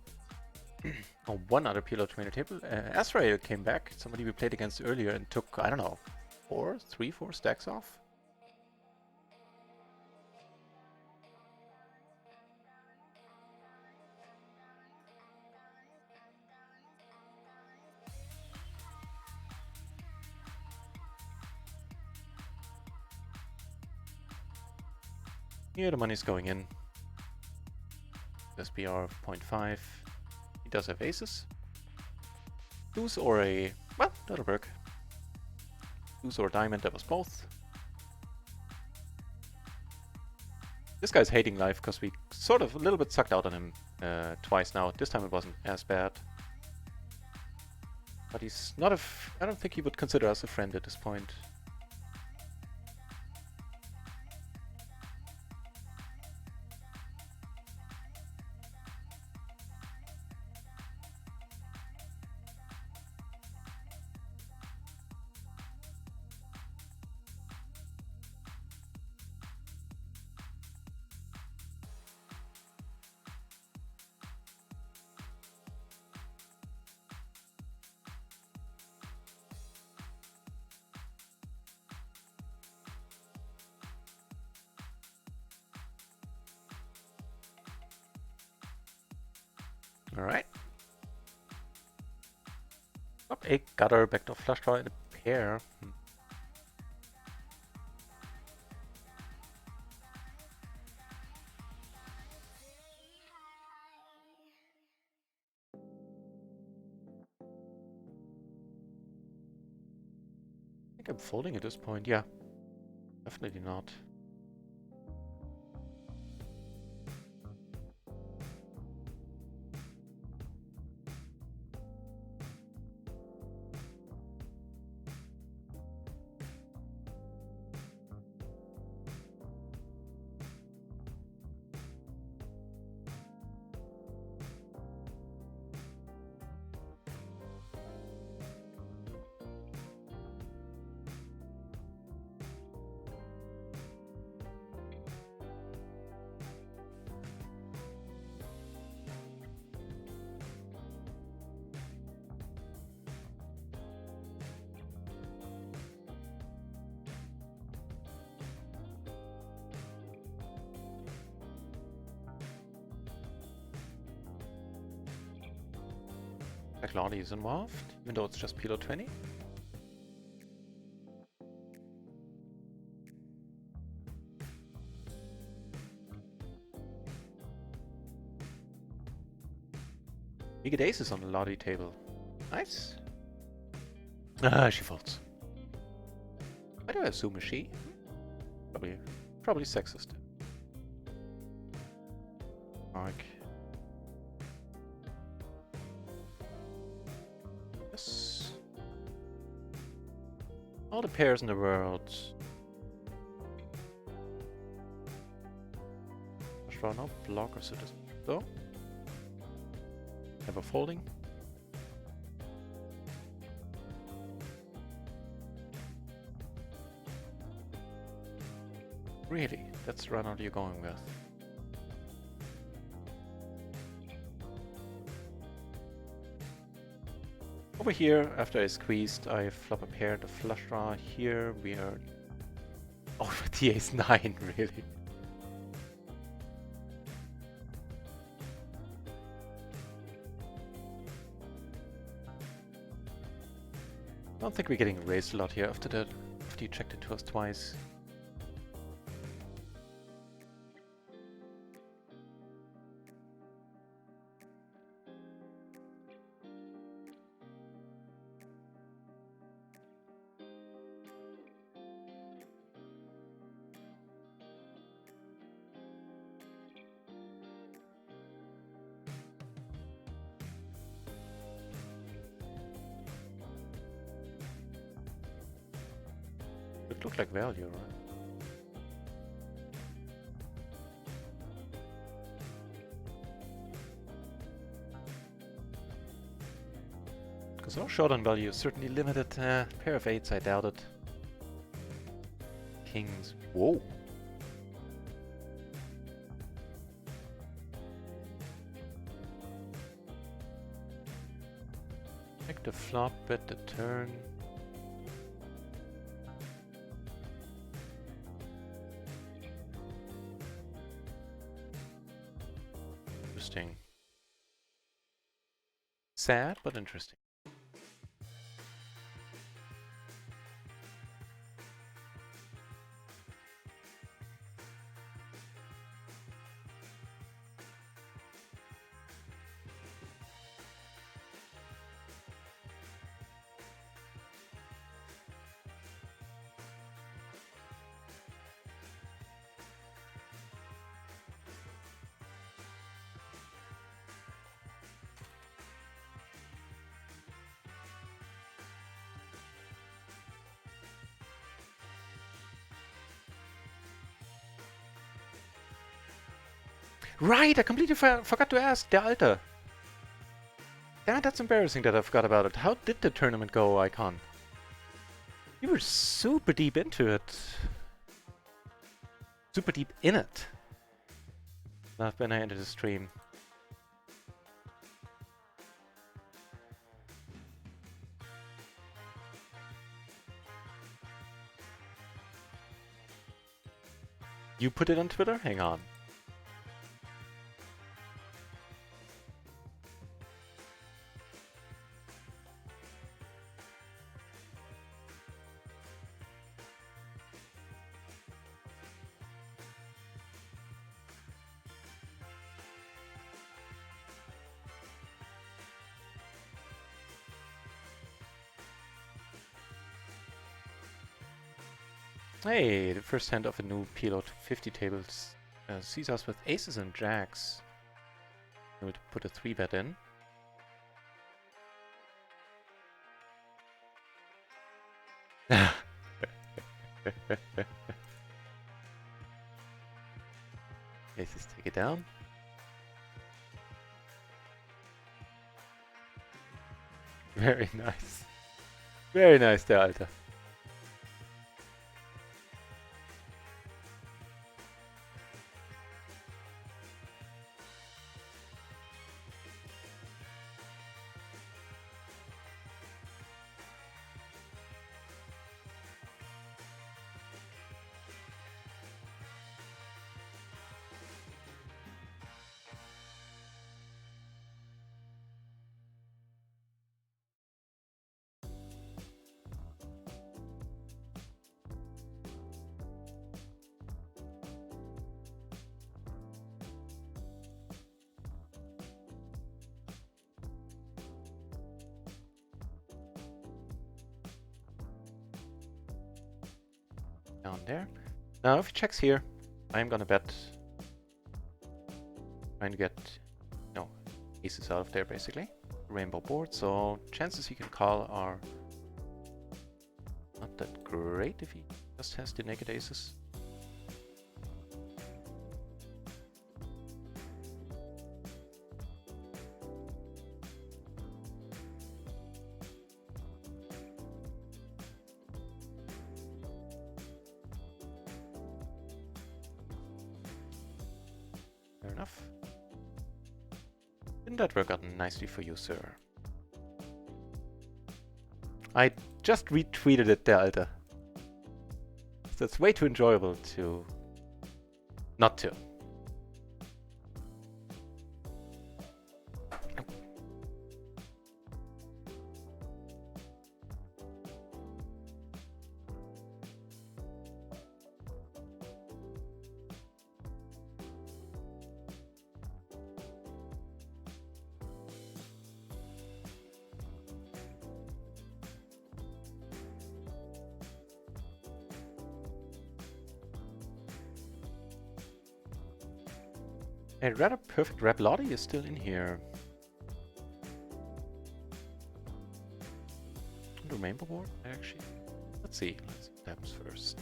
or one other PLO 20 table, Azrael came back, somebody we played against earlier, and took, I don't know, 4 stacks off? Here the money's going in. SPR of 0.5. He does have aces. Deuce or a... well, that'll work. Deuce or a diamond, that was both. This guy's hating life because we sort of a little bit sucked out on him twice now. This time it wasn't as bad. But he's not a... I don't think he would consider us a friend at this point. Alright. Up a gutter, backdoor flush draw, and a pair. I think I'm folding at this point, yeah. Definitely not. Like Lottie is involved, even though it's just PLO 20. You get aces on the Lottie table. Nice. Ah, she folds. Why do I assume a she? Probably sexist. Mark. Yes. All the pairs in the world. Draw no blocker, so this go. Never folding. Really? That's the run out you're going with. Over here, after I squeezed, I flop a pair to flush draw. Here we are. Oh, the ace 9, really. I don't think we're getting raised a lot here after you checked it to us twice. It looked like value, right? Because our short on value is certainly limited. Pair of 8s, I doubt it. Kings. Whoa! Make the flop, bet the turn. Interesting. Sad, but interesting. Right, I completely forgot to ask the Alter. Damn, that's embarrassing that I forgot about it. How did the tournament go, Icon? You were super deep into it. Super deep in it. Not when I ended the stream. You put it on Twitter? Hang on. Hey, the first hand of a new PLO 50 tables sees us with aces and jacks. We would put a 3-bet in. Aces take it down. Very nice. Very nice, der Alter. Down there. Now, if he checks here, I'm gonna bet. Trying to get, no, aces out of there basically. Rainbow board, so chances he can call are not that great if he just has the naked aces. Fair enough. Didn't that work out nicely for you, sir? I just retweeted it, der Alter. That's way too enjoyable to not to. A rather perfect Rablotti is still in here. The rainbow board, actually. Let's see. Let's steps first.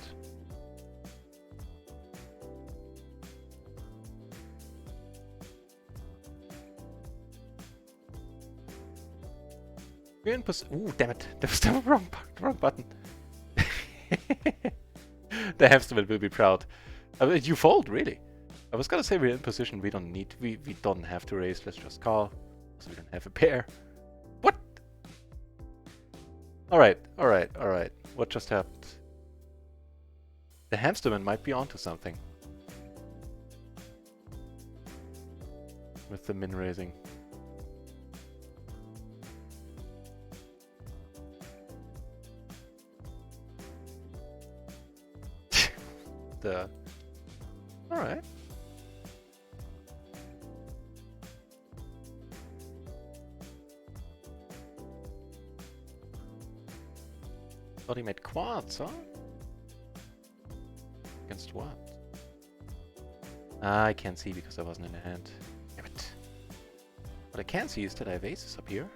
We're in ooh, damn it. That was the wrong button. The hamster will be proud. You fold, really? I was gonna say we're in position, we don't have to raise, let's just call. So we don't have a pair. What? Alright. What just happened? The hamsterman might be onto something. With the min raising. Alright. Thought he made quads, huh? Against what? I can't see because I wasn't in the hand. Damn it. What I can see is that I have aces up here.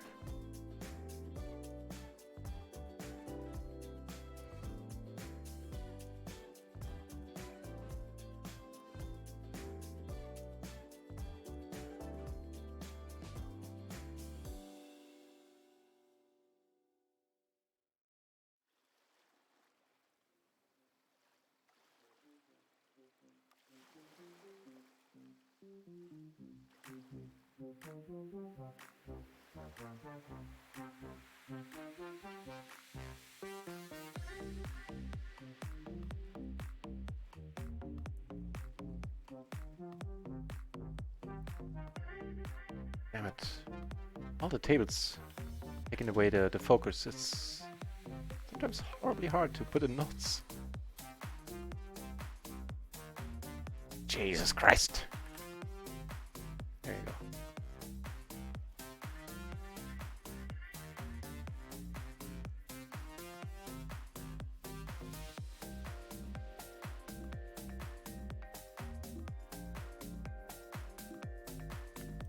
Damn it. All the tables taking away the focus. It's sometimes horribly hard to put in notes. Jesus Christ. There you go.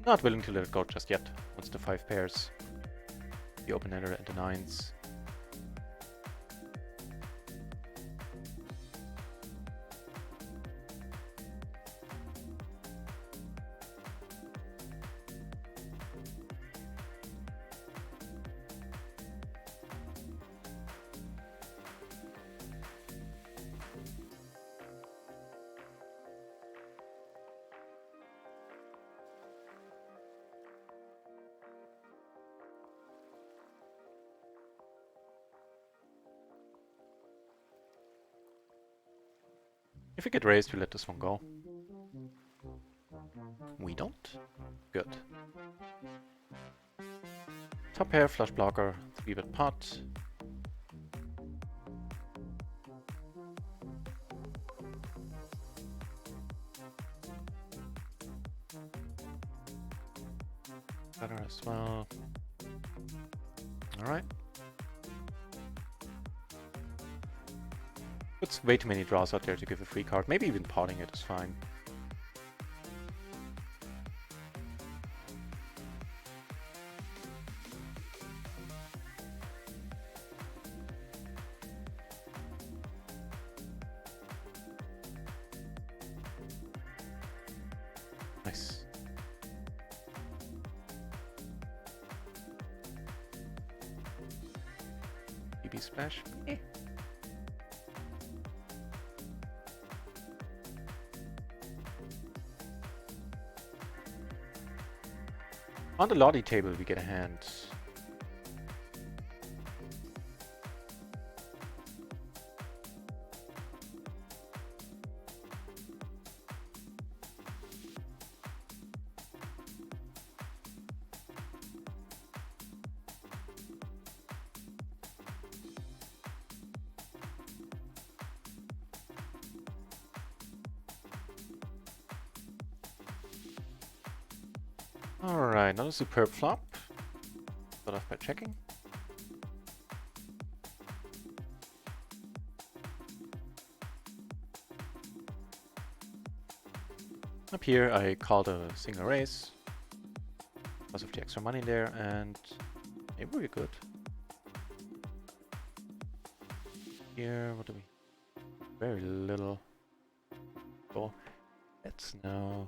Not willing to let it go just yet. Once the 5 pairs, the open-ender and the 9s. If we get raised, we let this one go. We don't? Good. Top pair, flush blocker, 3-bet pot. Better as well. Alright. It's way too many draws out there to give a free card. Maybe even potting it is fine. Nice. BB splash. Eh. On the Lottie table, we get a hand. Alright, not a superb flop. Start off by checking. Up here I called a single raise because of the extra money there, and maybe we're good. Here, what do we... Very little. Oh, let's know.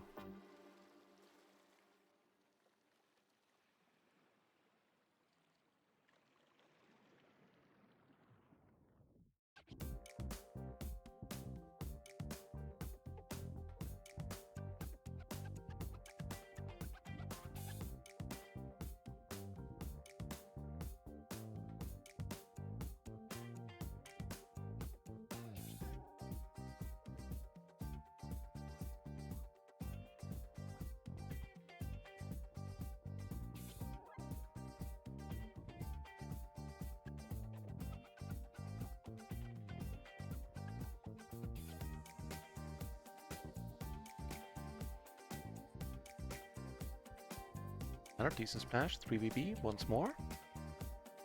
Another decent splash, 3VB once more.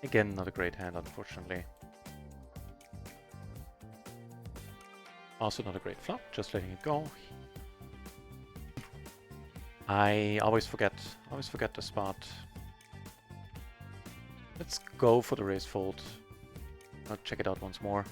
Again, not a great hand, unfortunately. Also not a great flop, just letting it go. I always forget the spot. Let's go for the raise fold. I'll check it out once more.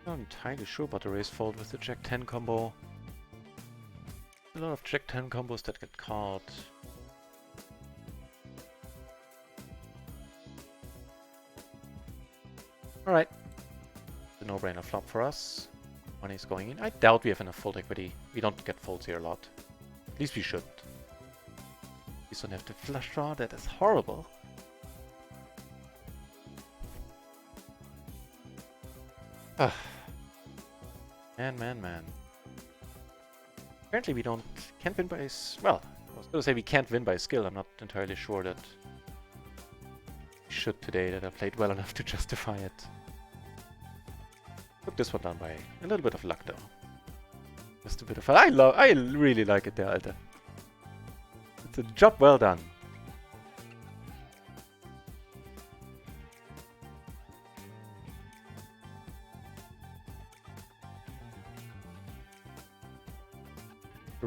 Not entirely sure about the raise fold with the Jack 10 combo. A lot of Jack 10 combos that get called. Alright. The no-brainer flop for us. Money's going in. I doubt we have enough fold equity. We don't get folds here a lot. At least we shouldn't. We don't have to flush draw. That is horrible. Ah. Man. Apparently we can't win by... Well, I was going to say we can't win by skill. I'm not entirely sure that we should today, that I played well enough to justify it. Took this one down by a little bit of luck though. Just a bit of... I really like it there, Alter. It's a job well done.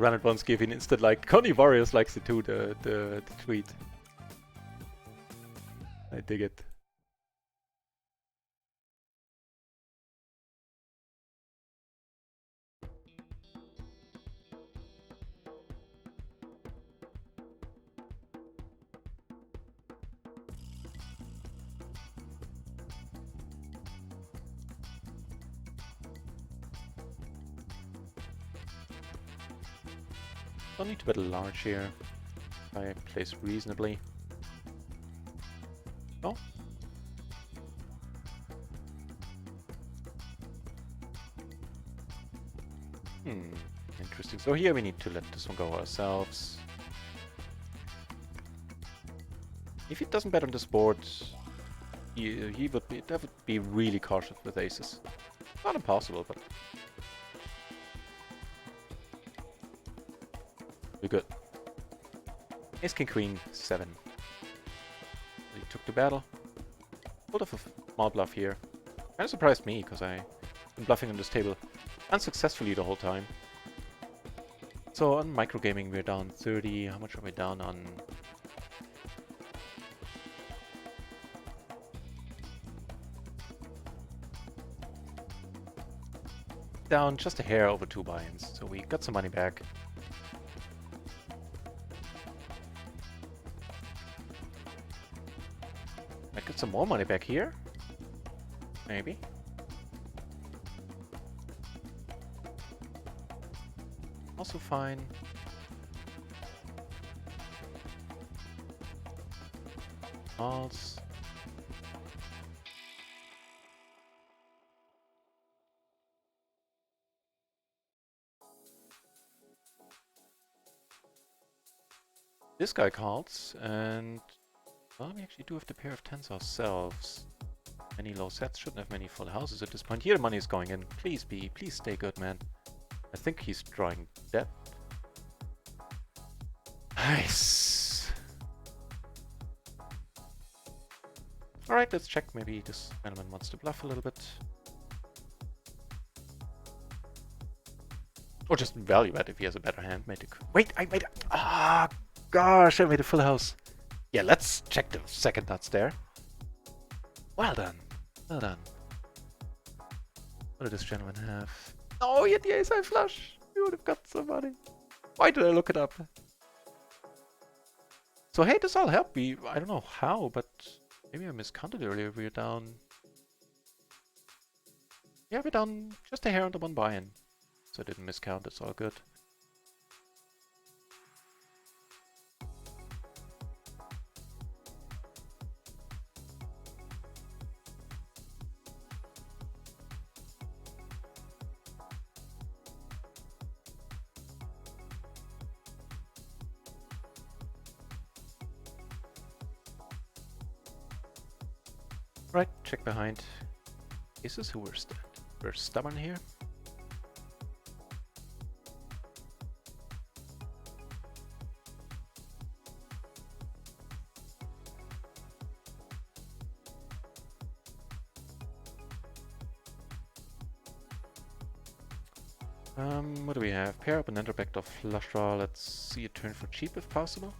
RunItOnce gave an instant like. Connie Warriors likes it too, the tweet. I dig it. Don't need to bet large here. I place reasonably. Oh. Interesting. So here we need to let this one go ourselves. If he doesn't bet on this board, he would be really cautious with aces. Not impossible, but we're good. Ace, king, queen, 7. He took the battle. Pulled off a small bluff here. Kind of surprised me, because I've been bluffing on this table unsuccessfully the whole time. So on microgaming we're down 30. How much are we down on? Down just a hair over 2 buy-ins, so we got some money back. I get some more money back here? Maybe. Also fine. Alls. This guy calls, and well, we actually do have the pair of 10s ourselves. Many low sets, shouldn't have many full houses at this point. Here the money is going in. Please stay good, man. I think he's drawing that. Nice. Alright, let's check. Maybe this gentleman wants to bluff a little bit. Or just value bet if he has a better hand. Wait, I made a... Ah, gosh, I made a full house. Yeah, let's check the second nuts there. Well done. Well done. What did this gentleman have? Oh, he had the ace-high flush. You would have got some money. Why did I look it up? So hey, this all helped me. I don't know how, but maybe I miscounted earlier. We're down... Yeah, we're down just a hair on the 1 buy-in. So I didn't miscount, it's all good. Right, check behind. Aces who were stubborn here. What do we have? Pair up and enter backdoor flush draw. Let's see a turn for cheap if possible.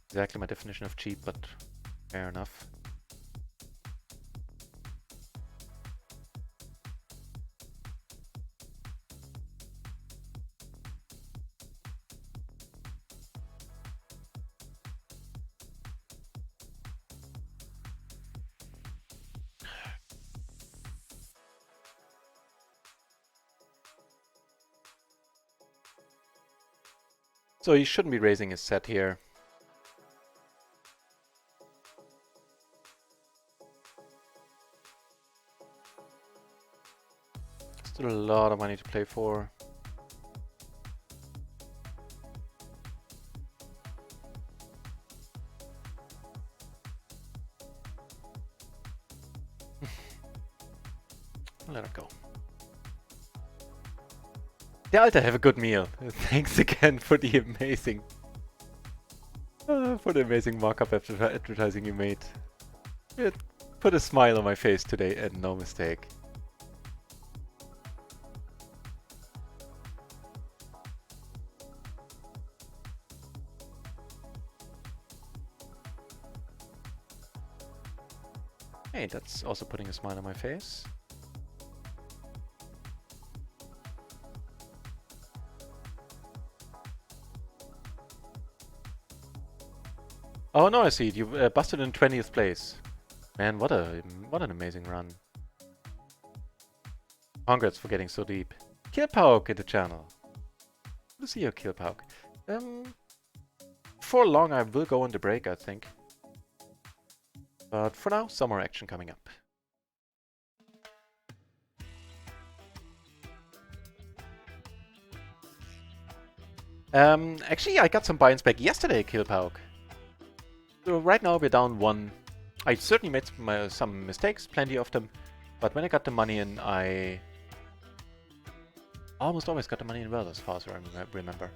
Exactly my definition of cheap, but fair enough. So he shouldn't be raising his set here. Still a lot of money to play for. Let it go. Der Alter, have a good meal. Thanks again for the amazing mock-up advertising you made. It put a smile on my face today, and no mistake. Hey, that's also putting a smile on my face. Oh no, I see it. You busted in 20th place. Man, what an amazing run. Congrats for getting so deep. Killpauk in the channel. Good to see you, Killpauk. For long I will go on the break, I think. But for now, some more action coming up. Actually, I got some buy-ins back yesterday, Killpauk. So right now we're down 1. I certainly made some mistakes, plenty of them. But when I got the money in, I almost always got the money in well, as far as I remember.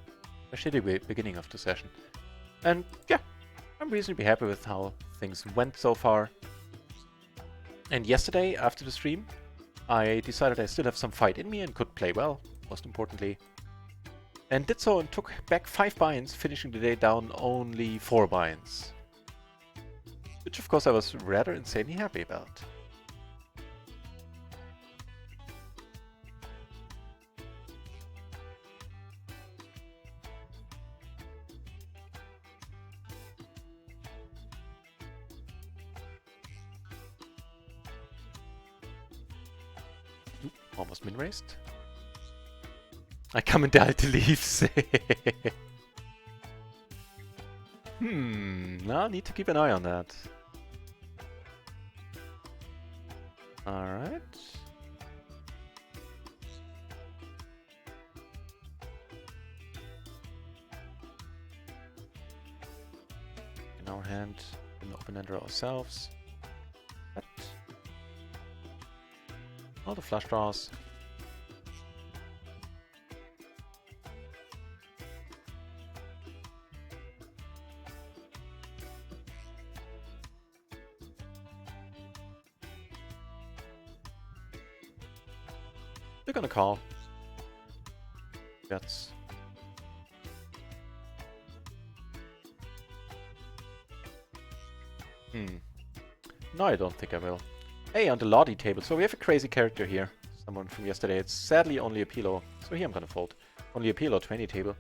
Especially the beginning of the session. And yeah, I'm reasonably happy with how things went so far. And yesterday, after the stream, I decided I still have some fight in me and could play well, most importantly. And did so and took back 5 buy-ins, finishing the day down only 4 buy-ins. Which of course I was rather insanely happy about. Oop, almost min-raced. I come and die to leaves. Now I need to keep an eye on that. Alright. In our hand, we can open ender ourselves. But all the flush draws. We're gonna call. Bets. No, I don't think I will. Hey, on the Lottie table. So we have a crazy character here. Someone from yesterday. It's sadly only a PLO. So here I'm gonna fold. Only a PLO 20 table.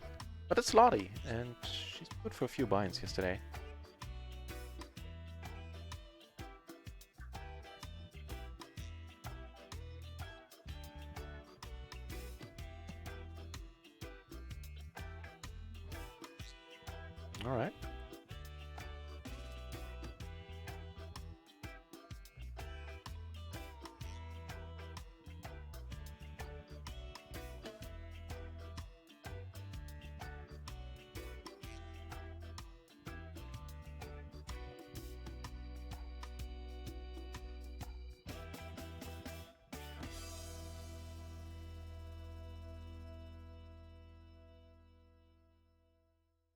But it's Lottie. And she's good for a few buy-ins yesterday. Alright.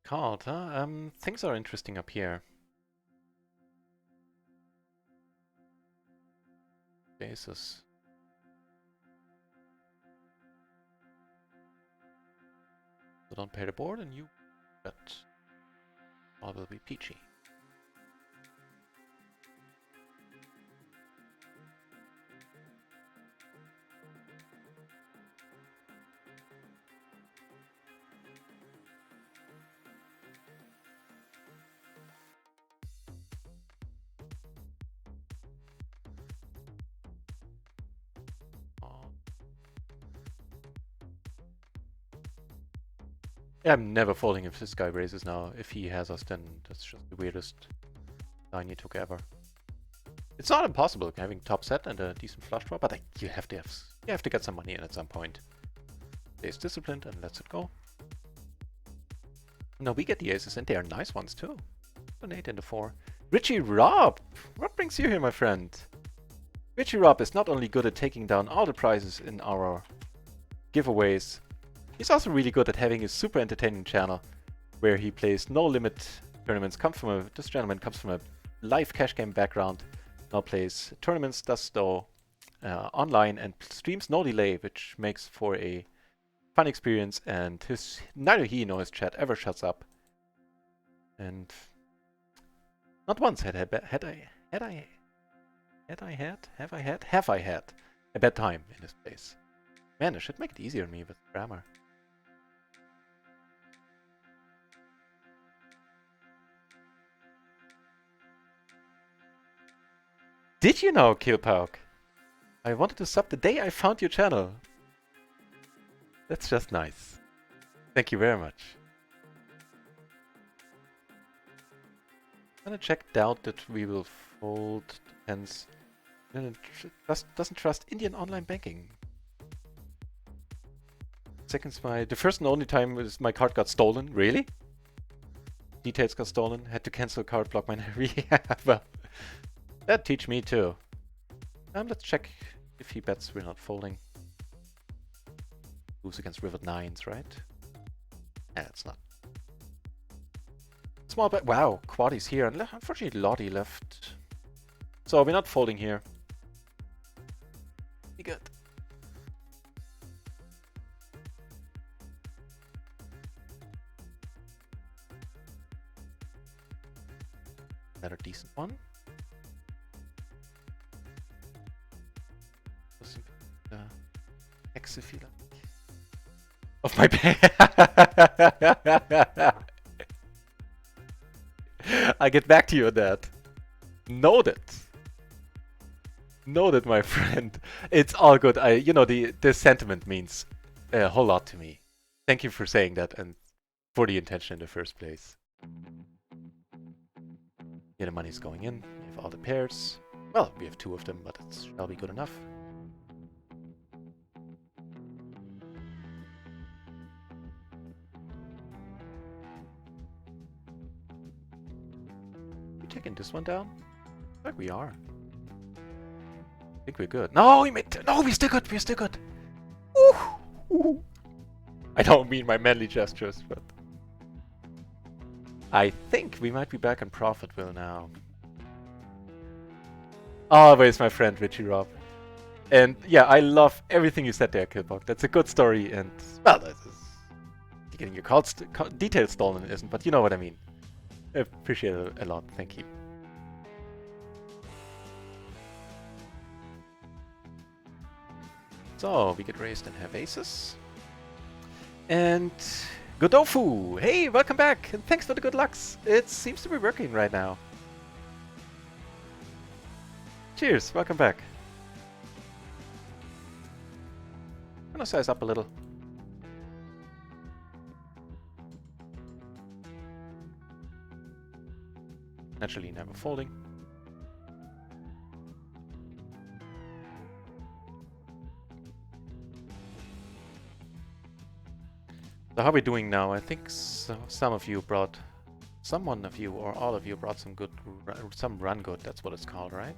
Called, huh? Things are interesting up here. Jesus. So don't pay the board and you bet. All will be peachy. Yeah, I'm never folding if this guy raises now. If he has us, then that's just the weirdest line he took ever. It's not impossible having top set and a decent flush draw, but you have to get some money in at some point. Stays disciplined and lets it go. No, we get the aces and they are nice ones too. An 8 and a 4. Richie Rob! What brings you here, my friend? Richie Rob is not only good at taking down all the prizes in our giveaways, he's also really good at having a super entertaining channel where he plays no limit tournaments. This gentleman comes from a live cash game background, now plays tournaments, does so online and streams no delay, which makes for a fun experience, and neither he nor his chat ever shuts up. And not once had I Have I had a bad time in this place? Man, I should make it easier on me with grammar. Did you know, Killpauk? I wanted to sub the day I found your channel. That's just nice. Thank you very much. I'm gonna check doubt that we will fold. Depends. Doesn't trust Indian online banking. The first and only time was my card got stolen. Really? Details got stolen. Had to cancel card block mine. Yeah, well, that'd teach me too. Let's check if he bets we're not folding. Moves against river 9s, right? Yeah, it's not. Small bet. Wow, Quaddy's here. And unfortunately, Lottie left. So we're not folding here. Be good. Another decent one. X if you like. Of my pay. I get back to you on that. Noted. Noted, my friend. It's all good. You know, the sentiment means a whole lot to me. Thank you for saying that and for the intention in the first place. Yeah, the money's going in. We have all the pairs. Well, we have 2 of them, but it shall be good enough. We taking this one down? I think we are. I think we're good. No, we're still good. We're still good. Ooh. Ooh. I don't mean my manly gestures, but I think we might be back in Profitville now. Always my friend Richie Rob. And yeah, I love everything you said there, Killbog. That's a good story, and well, getting your details stolen isn't, but you know what I mean. I appreciate it a lot. Thank you. So we get raised and have aces. And Godofu, hey, welcome back, and thanks for the good lucks. It seems to be working right now. Cheers, welcome back. I'm gonna size up a little. Naturally never folding. So how are we doing now? I think some of you brought, someone of you or all of you brought some run good. That's what it's called, right?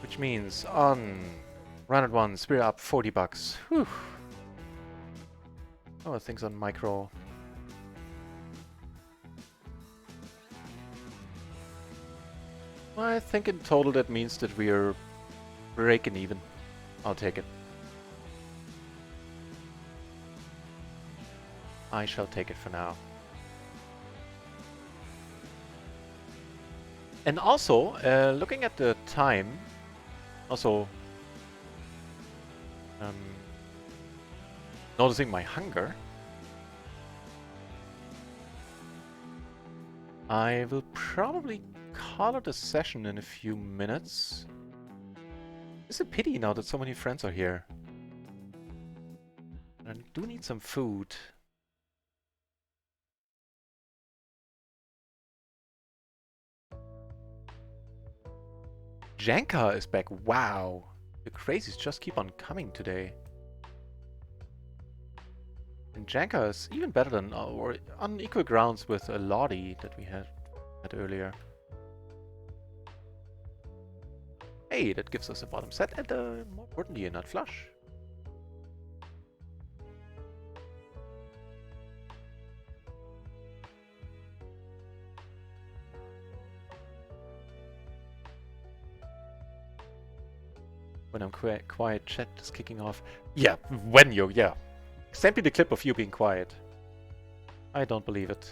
Which means on RunItOnce we're up 40 bucks. Whew. Oh, things on micro. I think in total that means that we're breaking even. I'll take it. I shall take it for now. And also, looking at the time, also noticing my hunger, I will probably call it a session in a few minutes. It's a pity now that so many friends are here. I do need some food. Janka is back. Wow. The crazies just keep on coming today. And Janka is even better than, or on equal grounds with a Lottie that we had earlier. Hey, that gives us a bottom set and more importantly a nut flush. When I'm quiet, chat is kicking off. Yeah, when you, yeah. Send me the clip of you being quiet. I don't believe it.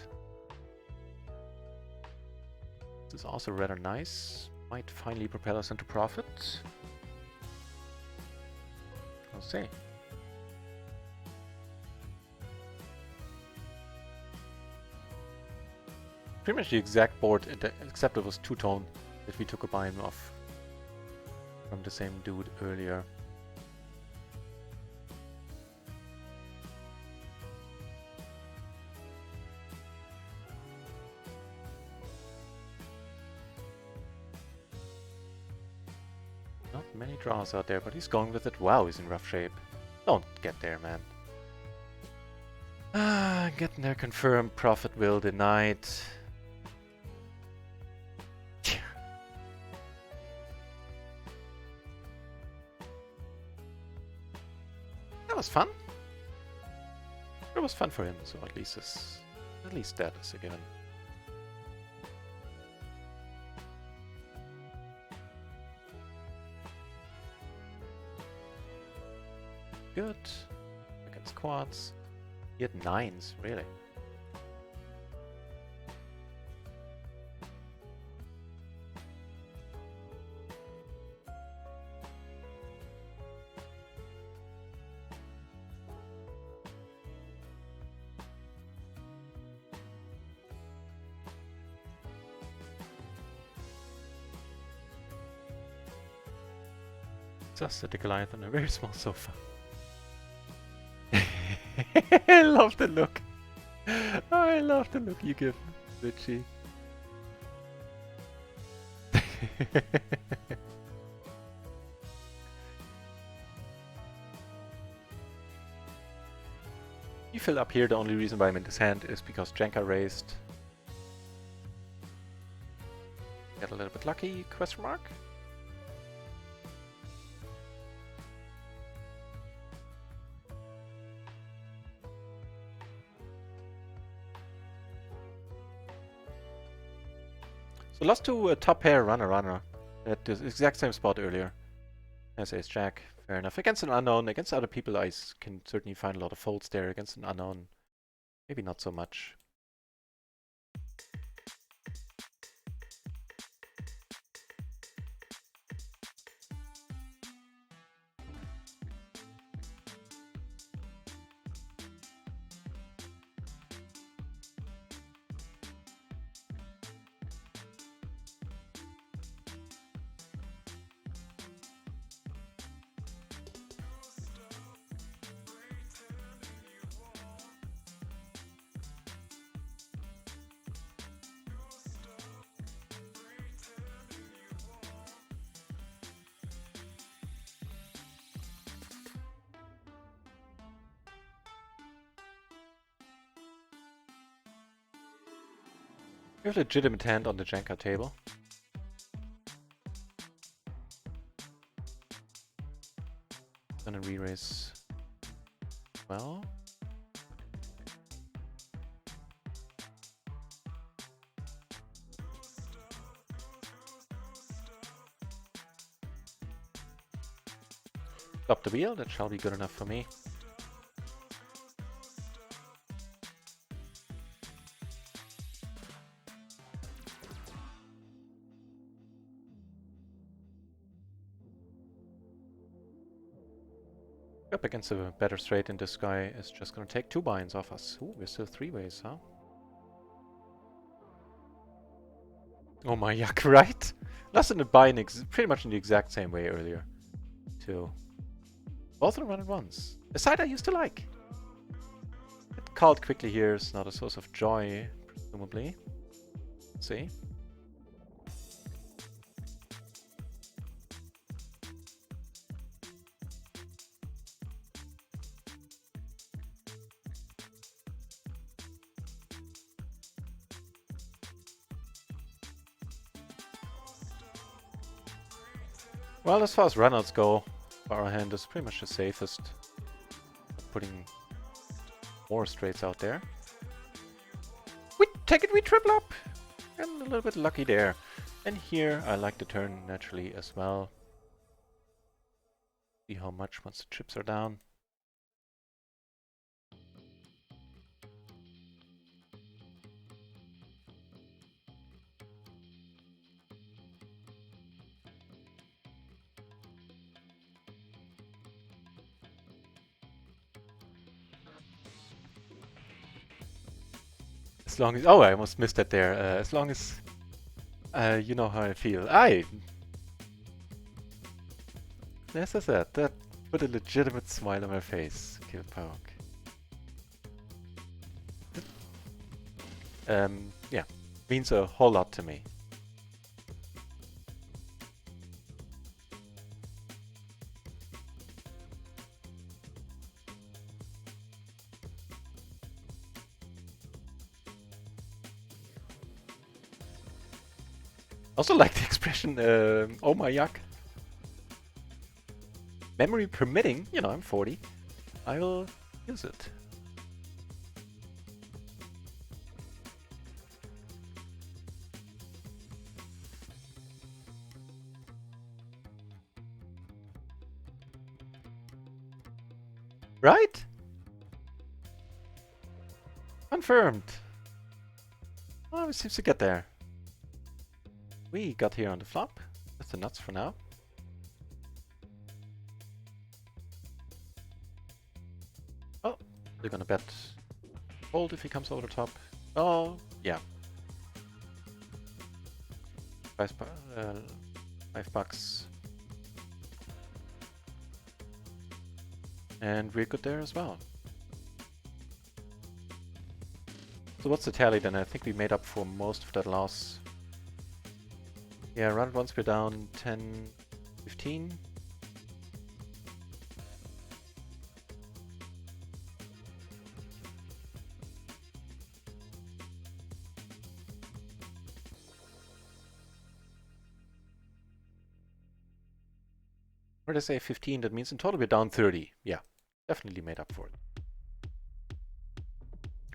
This is also rather nice. Might finally propel us into profit. We'll see. Pretty much the exact board, except it was two-tone, that we took a buy-in off from the same dude earlier. Not many draws out there, but he's going with it. Wow, he's in rough shape. Don't get there, man. Ah, getting there confirmed. Profit will denied. That was fun. It was fun for him, so at least that is a given. Good. Against quads. He had 9s, really. Just a Goliath on a very small sofa. I love the look. I love the look you give, Richie. You fill up here. The only reason why I'm in this hand is because Jenka raised. Got a little bit lucky, question mark. So lost to a top pair runner at the exact same spot earlier as Ace Jack. Fair enough. Against an unknown, against other people, I can certainly find a lot of folds there. Against an unknown, maybe not so much. We have a legitimate hand on the Jenka table. Gonna re-raise. Well. Stop the wheel, that shall be good enough for me. Up against a better straight, and this guy is just gonna take 2 buy-ins off us. Ooh, we're still 3 ways, huh? Oh my yuck, right? Lost in the buy-in pretty much in the exact same way earlier, too. Both of them run at once. A side I used to like. It called quickly here is not a source of joy, presumably. Let's see. Well, as far as runouts go, our hand is pretty much the safest. Putting more straights out there. We take it, we triple up! And a little bit lucky there. And here, I like the turn naturally as well. See how much once the chips are down. As long as... Oh, I almost missed that there. As long as you know how I feel. As I said, that put a legitimate smile on my face. Kill poke. Yeah. Means a whole lot to me. Also like the expression, oh my yuck. Memory permitting, you know, I'm 40. I will use it. Right? Confirmed. Oh, it seems to get there. We got here on the flop. That's the nuts for now. Oh, they're gonna bet fold if he comes over the top. Oh, yeah. $5. And we're good there as well. So what's the tally then? I think we made up for most of that loss. Yeah, RunItOnce we're down 10, 15. Where did I say 15? That means in total we're down 30. Yeah, definitely made up for it.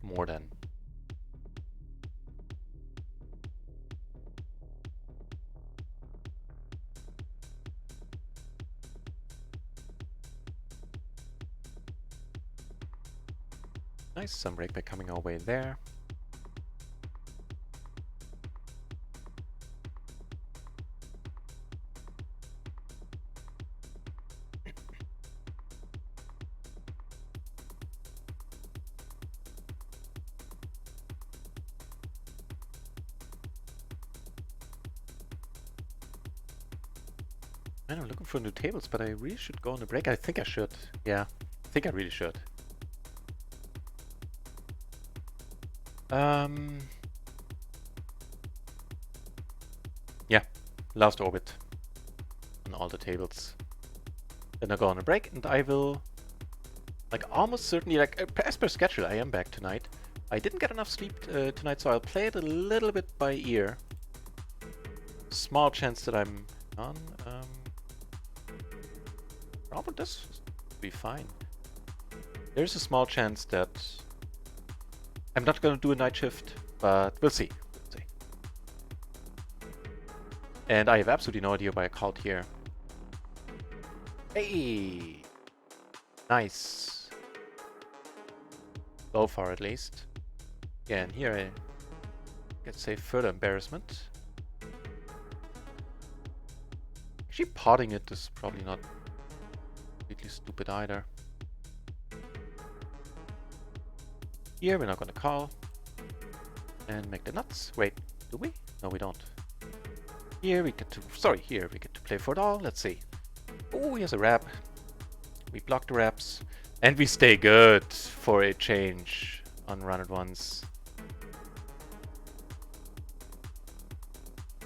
More than. Nice, some breakback coming our way there. Man, I'm looking for new tables, but I really should go on a break. I think I should. Yeah, I think I really should. Yeah, last orbit on all the tables. Then I go on a break, and I will, like, almost certainly, like, as per schedule, I am back tonight. I didn't get enough sleep tonight, so I'll play it a little bit by ear. Small chance that I'm on. Probably this will be fine. There's a small chance that I'm not going to do a night shift, but we'll see. We'll see. And I have absolutely no idea why I called here. Hey! Nice. So far, at least. Yeah, and here I get, say, further embarrassment. Actually, potting it is probably not completely stupid either. Here we're not gonna call and make the nuts. Wait, do we? No, we don't. Here we get to, sorry, here we get to play for it all. Let's see. Oh, here's a wrap. We block the wraps and we stay good for a change on RunItOnce.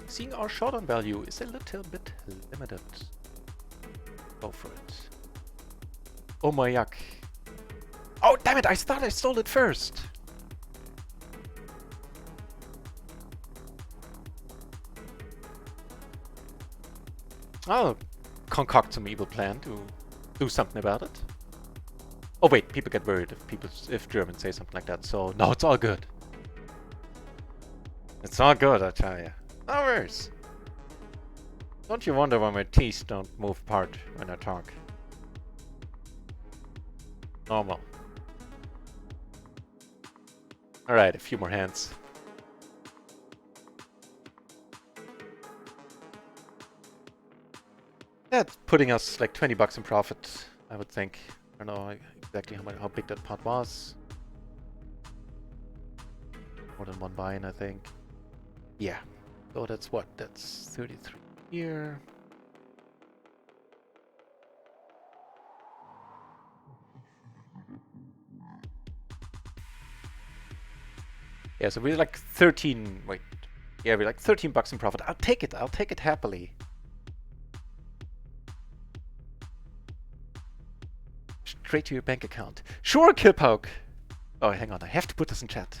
Seeing our showdown value is a little bit limited. Go for it. Oh my yuck. Oh, damn it! I thought I stole it first! I'll concoct some evil plan to do something about it. Oh wait, people get worried if Germans say something like that, so no, it's all good. It's all good, I tell you. No worries. Don't you wonder why my teeth don't move apart when I talk? Normal. Alright, a few more hands. That's putting us like 20 bucks in profit, I would think. I don't know exactly how big that pot was. more than one buy-in, I think. Yeah. So that's what? That's 33 here. Yeah, so we're like 13. Wait. Yeah, we're like 13 bucks in profit. I'll take it. I'll take it happily. Straight to your bank account. Sure, Killpoke. Oh, hang on. I have to put this in chat.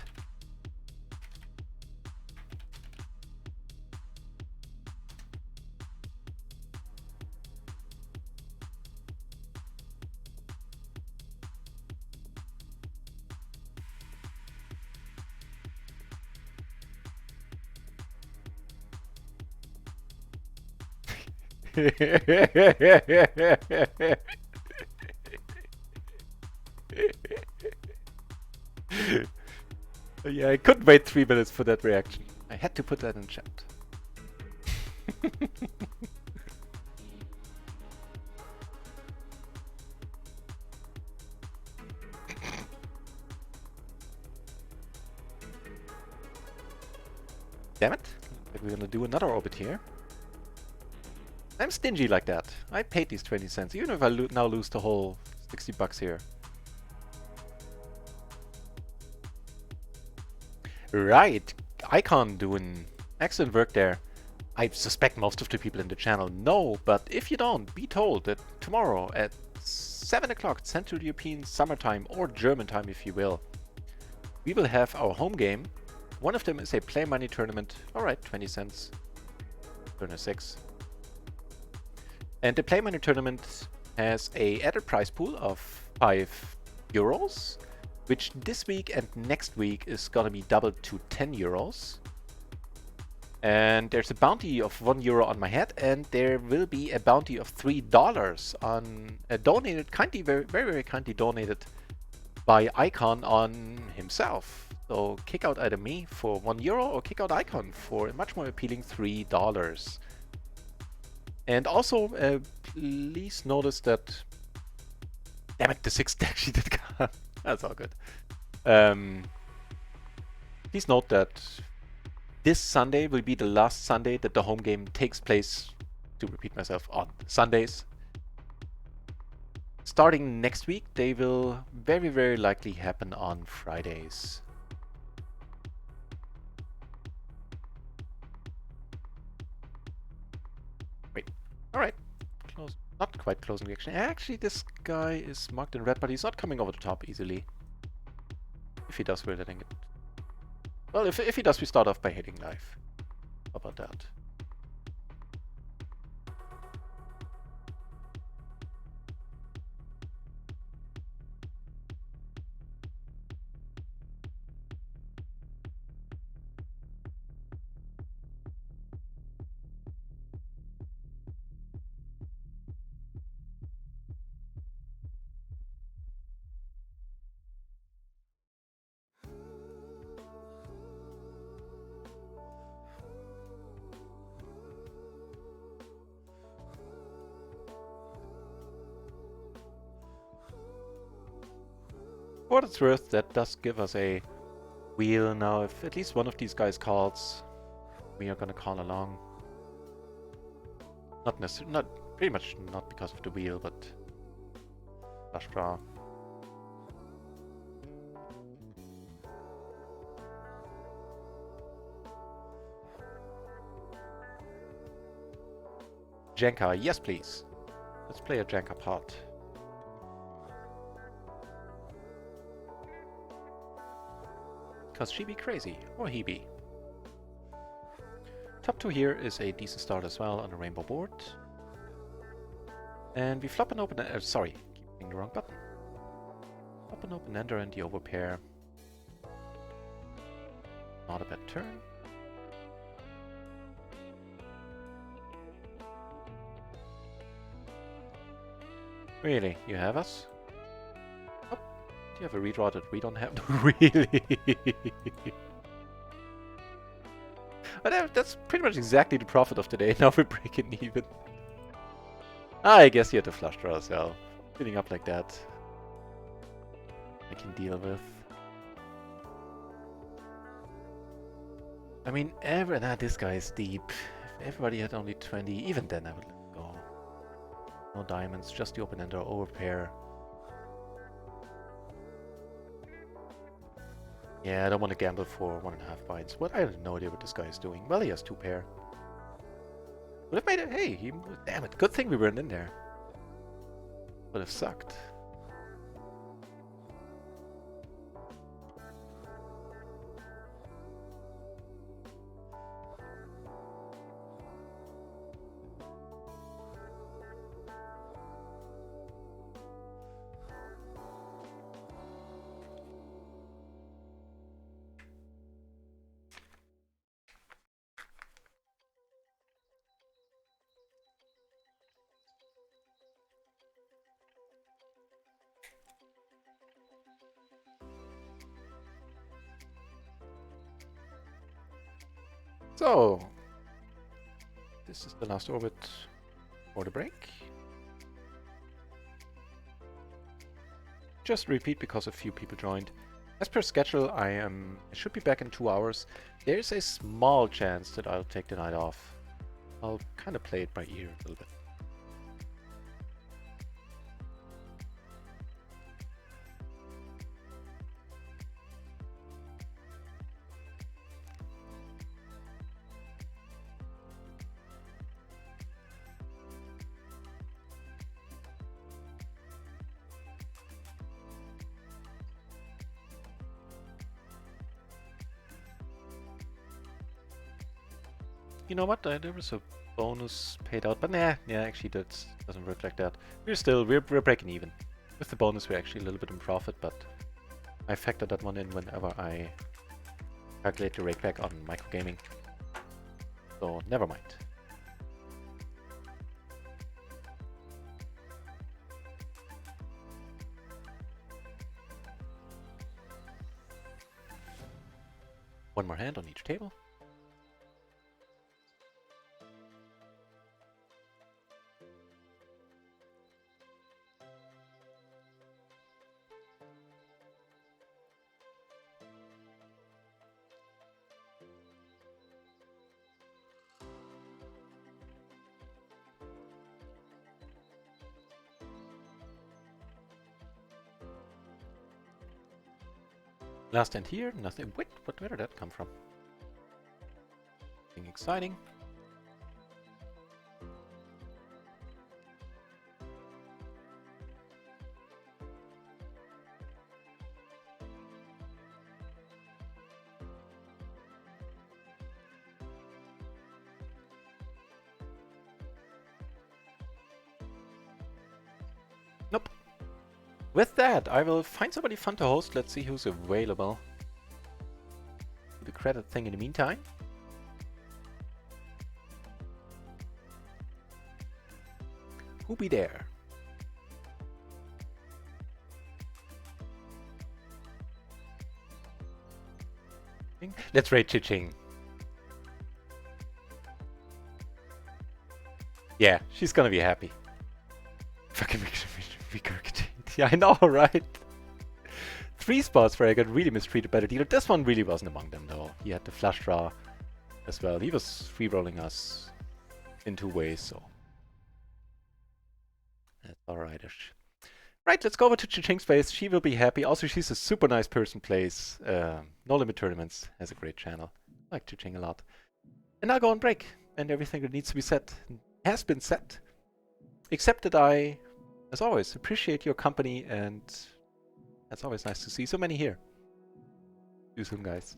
Yeah, I couldn't wait 3 minutes for that reaction. I had to put that in chat. Damn it. We're gonna do another orbit here. I'm stingy like that. I paid these 20 cents, even if I now lose the whole 60 bucks here. Right. Icon doing excellent work there. I suspect most of the people in the channel know, but if you don't, be told that tomorrow at 7 o'clock Central European Summertime, or German time if you will, we will have our home game. One of them is a play money tournament. Alright, 20 cents. Turn 6. And the play money tournament has a added prize pool of €5, which this week and next week is gonna be doubled to €10. And there's a bounty of €1 on my head, and there will be a bounty of $3 on a donated, very, very kindly donated by Icon on himself. So kick out either me for €1 or kick out Icon for a much more appealing $3. And also, please notice that... Damn it, the 6 actually did come. That's all good. Please note that this Sunday will be the last Sunday that the home game takes place, to repeat myself, on Sundays. Starting next week, they will very, very likely happen on Fridays. Wait, alright. Close. Not quite closing the action. Actually, this guy is marked in red, but he's not coming over the top easily. If he does, we're letting it. Well, if he does, we start off by hitting live. How about that? For what it's worth, that does give us a wheel. Now, if at least one of these guys calls, we are gonna call along. Not necessarily, pretty much not because of the wheel, but flush draw. Jenka, yes please. Let's play a Jenka pot. Cause she be crazy, or he be. Top 2 here is a decent start as well on the rainbow board. And we flop an open, sorry, keep hitting the wrong button. Flop an open ender and the overpair. Not a bad turn. Really, you have us? Oh, do you have a redraw that we don't have? Really? But that's pretty much exactly the profit of the day. Now we're breaking even. I guess you had the flush draw as well. Filling up like that, I can deal with. I mean, this guy is deep. If everybody had only 20, even then I would let it go. No diamonds, just the open-ender overpair. Yeah, I don't want to gamble for 1.5 bites. What? I have no idea what this guy is doing. Well, he has 2 pair. Would have made it. Hey, damn it. Good thing we weren't in there. Would have sucked. So, this is the last orbit for the break. Just repeat because a few people joined. As per schedule, I should be back in 2 hours. There's a small chance that I'll take the night off. I'll kind of play it by ear a little bit. You know what? There was a bonus paid out, but nah, yeah, actually that doesn't work like that. We're breaking even. With the bonus, we're actually a little bit in profit, but I factor that one in whenever I calculate the rake back on microgaming. So never mind. One more hand on each table. Last hand here, nothing. Wait, where did that come from? Nothing exciting. Nope. With that, I will find somebody fun to host. Let's see who's available. Do the credit thing in the meantime. Who be there? Let's raid Chiching. Yeah, she's gonna be happy. Fucking regurgitate. Yeah, I know, right? 3 spots where I got really mistreated by the dealer. This one really wasn't among them, though. He had the flush draw as well. He was free-rolling us in 2 ways, so that's alright-ish. Right, let's go over to Chiching's place. She will be happy. Also, she's a super nice person, plays No Limit Tournaments, has a great channel. I like Chiching a lot. And I'll go on break, and everything that needs to be said has been said. Except that I, as always, appreciate your company, and it's always nice to see so many here. See you soon, guys.